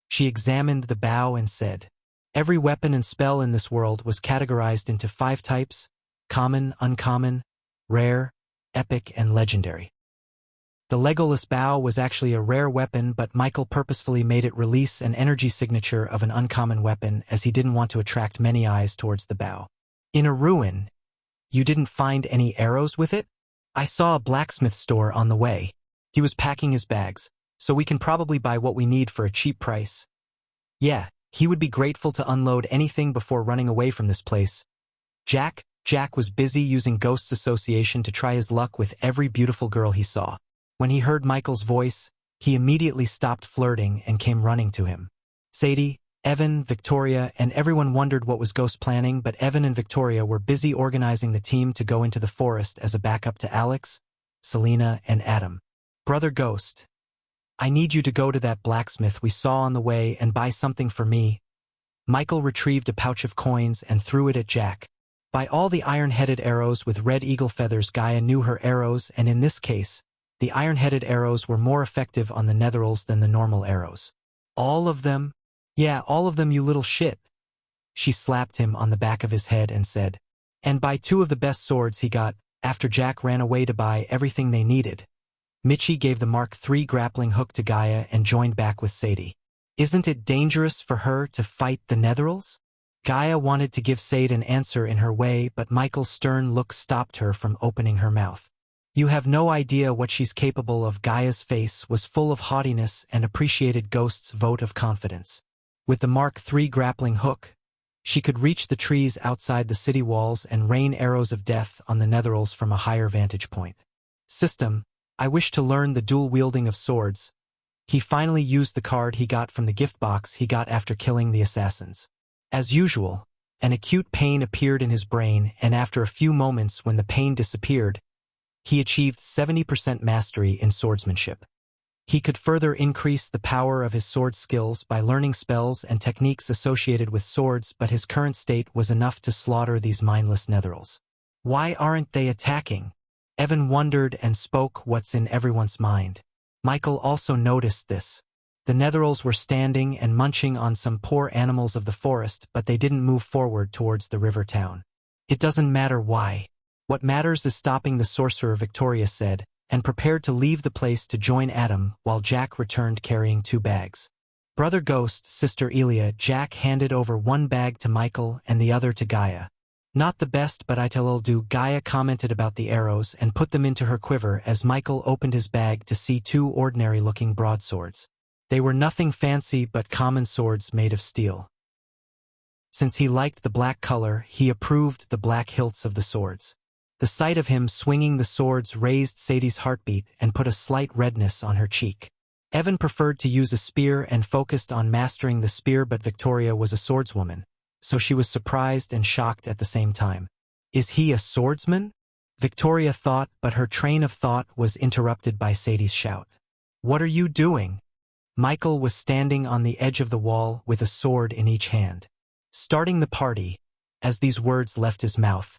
She examined the bow and said, every weapon and spell in this world was categorized into 5 types: common, uncommon, rare, epic, and legendary. The Legolas bow was actually a rare weapon, but Michael purposefully made it release an energy signature of an uncommon weapon as he didn't want to attract many eyes towards the bow. In a ruin, you didn't find any arrows with it? I saw a blacksmith store on the way. He was packing his bags, so we can probably buy what we need for a cheap price. Yeah, he would be grateful to unload anything before running away from this place. Jack was busy using Ghosts Association to try his luck with every beautiful girl he saw. When he heard Michael's voice, he immediately stopped flirting and came running to him. Sadie, Evan, Victoria, and everyone wondered what was Ghost planning, but Evan and Victoria were busy organizing the team to go into the forest as a backup to Alex, Selena, and Adam. Brother Ghost, I need you to go to that blacksmith we saw on the way and buy something for me. Michael retrieved a pouch of coins and threw it at Jack. By all the iron-headed arrows with red eagle feathers, Gaia knew her arrows, and in this case, the iron-headed arrows were more effective on the Netherals than the normal arrows. All of them? Yeah, all of them, you little shit. She slapped him on the back of his head and said, and buy 2 of the best swords he got, after Jack ran away to buy everything they needed. Mitchie gave the Mark III grappling hook to Gaia and joined back with Sadie. Isn't it dangerous for her to fight the Netherals? Gaia wanted to give Sadie an answer in her way, but Michael's stern look stopped her from opening her mouth. You have no idea what she's capable of. Gaia's face was full of haughtiness and appreciated Ghost's vote of confidence. With the Mark III grappling hook, she could reach the trees outside the city walls and rain arrows of death on the Netherals from a higher vantage point. System, I wish to learn the dual wielding of swords. He finally used the card he got from the gift box he got after killing the assassins. As usual, an acute pain appeared in his brain, and after a few moments when the pain disappeared, he achieved 70% mastery in swordsmanship. He could further increase the power of his sword skills by learning spells and techniques associated with swords, but his current state was enough to slaughter these mindless netherals. Why aren't they attacking? Evan wondered and spoke what's in everyone's mind. Michael also noticed this. The netherals were standing and munching on some poor animals of the forest, but they didn't move forward towards the river town. It doesn't matter why. What matters is stopping the sorcerer, Victoria said, and prepared to leave the place to join Adam while Jack returned carrying 2 bags. Brother Ghost, Sister Elia, Jack handed over one bag to Michael and the other to Gaia. Not the best, but I'll do. Gaia commented about the arrows and put them into her quiver as Michael opened his bag to see 2 ordinary-looking broadswords. They were nothing fancy but common swords made of steel. Since he liked the black color, he approved the black hilts of the swords. The sight of him swinging the swords raised Sadie's heartbeat and put a slight redness on her cheek. Evan preferred to use a spear and focused on mastering the spear, but Victoria was a swordswoman, so she was surprised and shocked at the same time. Is he a swordsman? Victoria thought, but her train of thought was interrupted by Sadie's shout. What are you doing? Michael was standing on the edge of the wall with a sword in each hand. Starting the party. As these words left his mouth,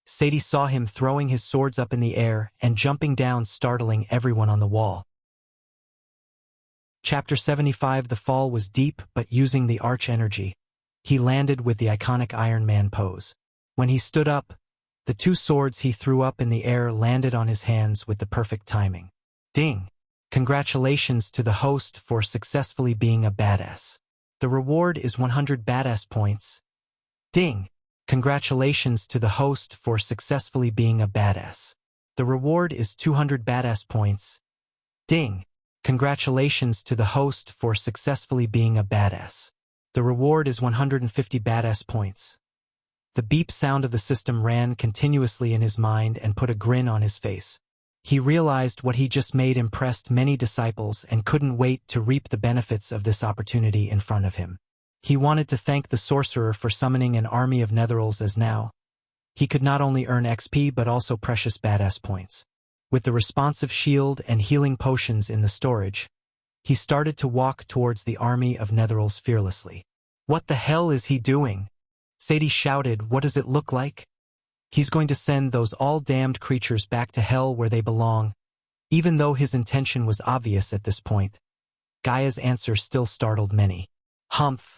Sadie saw him throwing his swords up in the air and jumping down, startling everyone on the wall. Chapter 75. The fall was deep, but using the arch energy, he landed with the iconic Iron Man pose. When he stood up, the 2 swords he threw up in the air landed on his hands with the perfect timing. Ding! Congratulations to the host for successfully being a badass. The reward is 100 badass points. Ding! Congratulations to the host for successfully being a badass. The reward is 200 badass points. Ding! Congratulations to the host for successfully being a badass. The reward is 150 badass points. The beep sound of the system ran continuously in his mind and put a grin on his face. He realized what he just made impressed many disciples and couldn't wait to reap the benefits of this opportunity in front of him. He wanted to thank the sorcerer for summoning an army of netherals, as now he could not only earn XP but also precious badass points. With the responsive shield and healing potions in the storage, he started to walk towards the army of netherals fearlessly. What the hell is he doing? Sadie shouted. What does it look like? He's going to send those all-damned creatures back to hell where they belong. Even though his intention was obvious at this point, Gaia's answer still startled many. Humph!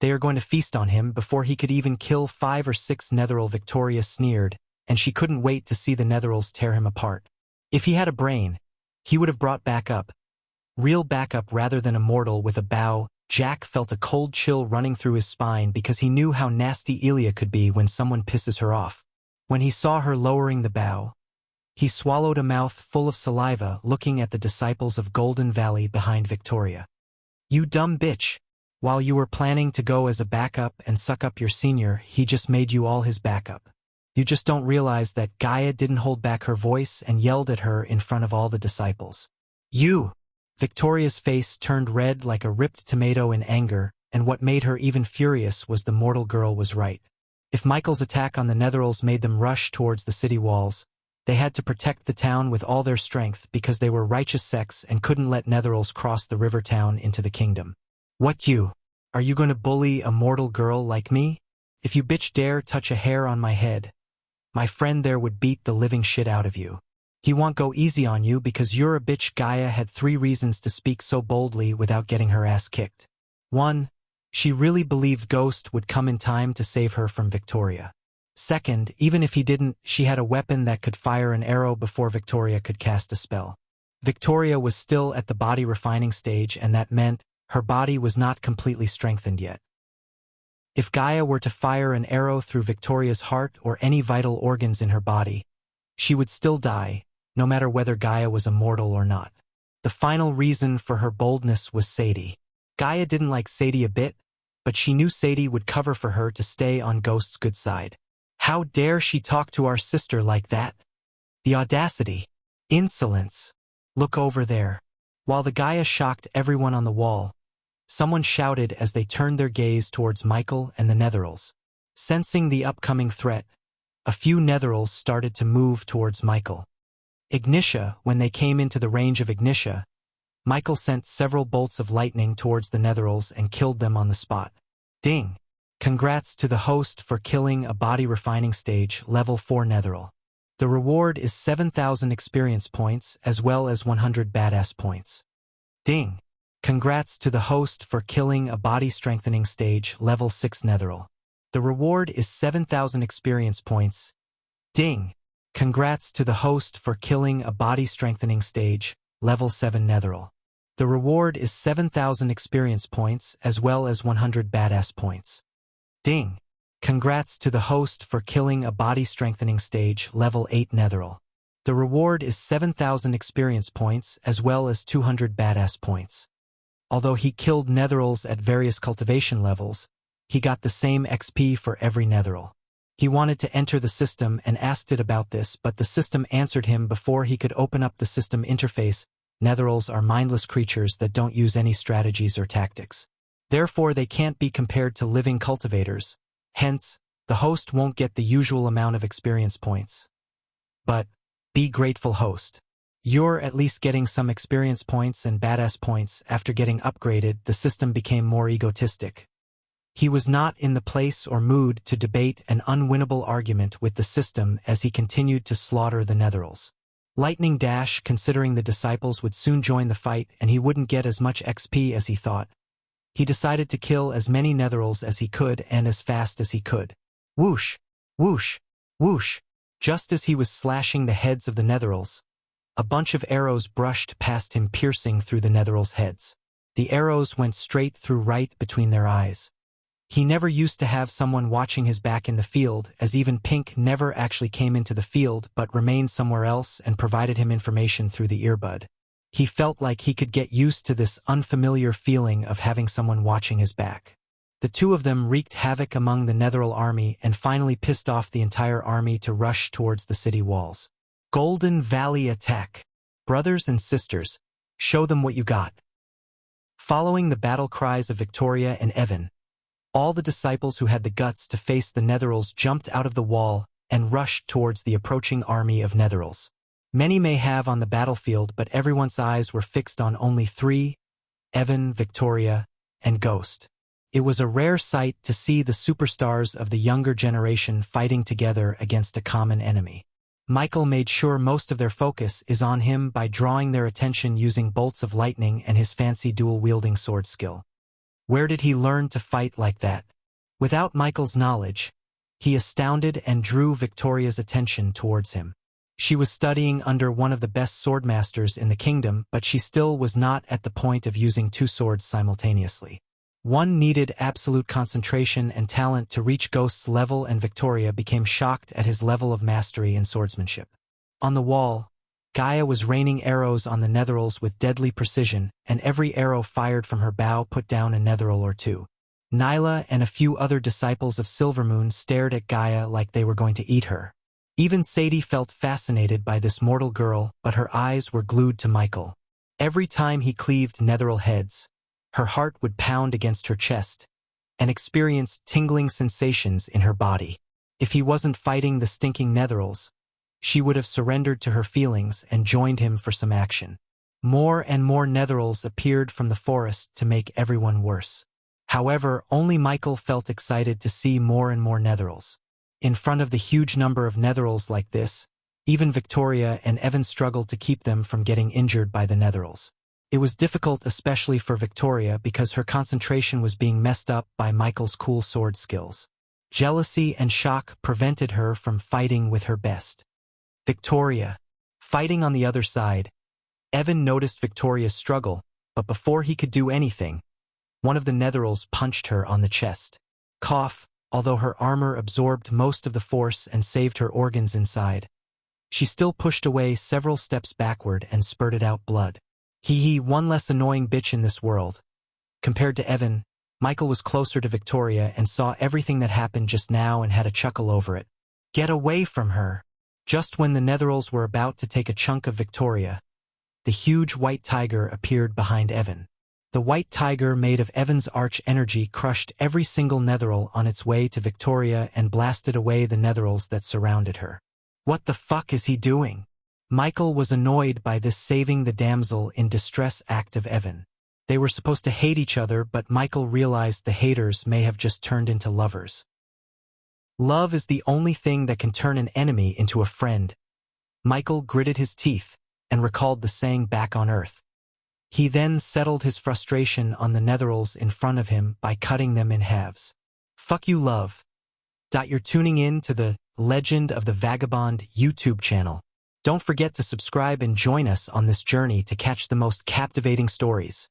They are going to feast on him before he could even kill 5 or 6 netheral. Victoria sneered, and she couldn't wait to see the netherals tear him apart. If he had a brain, he would have brought backup. Real backup rather than a mortal. With a bow, Jack felt a cold chill running through his spine because he knew how nasty Elia could be when someone pisses her off. When he saw her lowering the bow, he swallowed a mouth full of saliva, looking at the disciples of Golden Valley behind Victoria. You dumb bitch! While you were planning to go as a backup and suck up your senior, he just made you all his backup. You just don't realize that. Gaia didn't hold back her voice and yelled at her in front of all the disciples. You! Victoria's face turned red like a ripped tomato in anger, and what made her even furious was the mortal girl was right. If Michael's attack on the netherals made them rush towards the city walls, they had to protect the town with all their strength because they were righteous sects and couldn't let netherals cross the river town into the kingdom. What you? Are you going to bully a mortal girl like me? If you bitch dare touch a hair on my head, my friend there would beat the living shit out of you. He won't go easy on you because you're a bitch. Gaia had 3 reasons to speak so boldly without getting her ass kicked. 1. She really believed Ghost would come in time to save her from Victoria. 2nd, even if he didn't, she had a weapon that could fire an arrow before Victoria could cast a spell. Victoria was still at the body refining stage, and that meant her body was not completely strengthened yet. If Gaia were to fire an arrow through Victoria's heart or any vital organs in her body, she would still die, no matter whether Gaia was a mortal or not. The final reason for her boldness was Sadie. Gaia didn't like Sadie a bit, but she knew Sadie would cover for her to stay on Ghost's good side. How dare she talk to our sister like that? The audacity! Insolence! Look over there. While the Gaia shocked everyone on the wall, someone shouted as they turned their gaze towards Michael and the Netherals. Sensing the upcoming threat, a few Netherals started to move towards Michael. Ignitia, when they came into the range of Ignitia, Michael sent several bolts of lightning towards the Netherals and killed them on the spot. Ding! Congrats to the host for killing a body refining stage level 4 Netheral. The reward is 7,000 experience points as well as 100 badass points. Ding! Congrats to the host for killing a body strengthening stage level 6 Netheral. The reward is 7,000 experience points. Ding! Congrats to the host for killing a body strengthening stage level 7 Netheral. The reward is 7,000 experience points as well as 100 badass points. Ding! Congrats to the host for killing a body strengthening stage level 8 Netheral. The reward is 7,000 experience points as well as 200 badass points. Although he killed Netherals at various cultivation levels, he got the same XP for every Netheral. He wanted to enter the system and asked it about this, but the system answered him before he could open up the system interface. Netherals are mindless creatures that don't use any strategies or tactics. Therefore, they can't be compared to living cultivators. Hence, the host won't get the usual amount of experience points. But, be grateful, host. You're at least getting some experience points and badass points. After getting upgraded, the system became more egotistic. He was not in the place or mood to debate an unwinnable argument with the system as he continued to slaughter the Netherals. Lightning Dash, considering the disciples would soon join the fight and he wouldn't get as much XP as he thought, he decided to kill as many Netherals as he could and as fast as he could. Whoosh! Whoosh! Whoosh! Just as he was slashing the heads of the Netherals, a bunch of arrows brushed past him, piercing through the Netherals' heads. The arrows went straight through right between their eyes. He never used to have someone watching his back in the field, as even Pink never actually came into the field but remained somewhere else and provided him information through the earbud. He felt like he could get used to this unfamiliar feeling of having someone watching his back. The two of them wreaked havoc among the Netheral army and finally pissed off the entire army to rush towards the city walls. Golden Valley attack. Brothers and sisters, show them what you got. Following the battle cries of Victoria and Evan, all the disciples who had the guts to face the Netherals jumped out of the wall and rushed towards the approaching army of Netherals. Many may have on the battlefield, but everyone's eyes were fixed on only three: Evan, Victoria, and Ghost. It was a rare sight to see the superstars of the younger generation fighting together against a common enemy. Michael made sure most of their focus is on him by drawing their attention using bolts of lightning and his fancy dual-wielding sword skill. Where did he learn to fight like that? Without Michael's knowledge, he astounded and drew Victoria's attention towards him. She was studying under one of the best swordmasters in the kingdom, but she still was not at the point of using two swords simultaneously. One needed absolute concentration and talent to reach Ghost's level, and Victoria became shocked at his level of mastery in swordsmanship. On the wall, Gaia was raining arrows on the Netherals with deadly precision, and every arrow fired from her bow put down a Netheral or two. Nyla and a few other disciples of Silvermoon stared at Gaia like they were going to eat her. Even Sadie felt fascinated by this mortal girl, but her eyes were glued to Michael. Every time he cleaved Netheral heads, her heart would pound against her chest and experience tingling sensations in her body. If he wasn't fighting the stinking Netherals, she would have surrendered to her feelings and joined him for some action. More and more Netherals appeared from the forest to make everyone worse. However, only Michael felt excited to see more and more Netherals. In front of the huge number of Netherals like this, even Victoria and Evan struggled to keep them from getting injured by the Netherals. It was difficult, especially for Victoria, because her concentration was being messed up by Michael's cool sword skills. Jealousy and shock prevented her from fighting with her best. Victoria, fighting on the other side. Evan noticed Victoria's struggle, but before he could do anything, one of the Netherals punched her on the chest. Cough. Although her armor absorbed most of the force and saved her organs inside, she still pushed away several steps backward and spurted out blood. One less annoying bitch in this world. Compared to Evan, Michael was closer to Victoria and saw everything that happened just now and had a chuckle over it. Get away from her! Just when the Netherals were about to take a chunk of Victoria, the huge white tiger appeared behind Evan. The white tiger made of Evan's arch energy crushed every single netheril on its way to Victoria and blasted away the netherils that surrounded her. What the fuck is he doing? Michael was annoyed by this saving the damsel in distress act of Evan. They were supposed to hate each other, but Michael realized the haters may have just turned into lovers. Love is the only thing that can turn an enemy into a friend. Michael gritted his teeth and recalled the saying back on Earth. He then settled his frustration on the netherils in front of him by cutting them in halves. Fuck you, love. You're tuning in to the Legend of the Vagabond YouTube channel. Don't forget to subscribe and join us on this journey to catch the most captivating stories.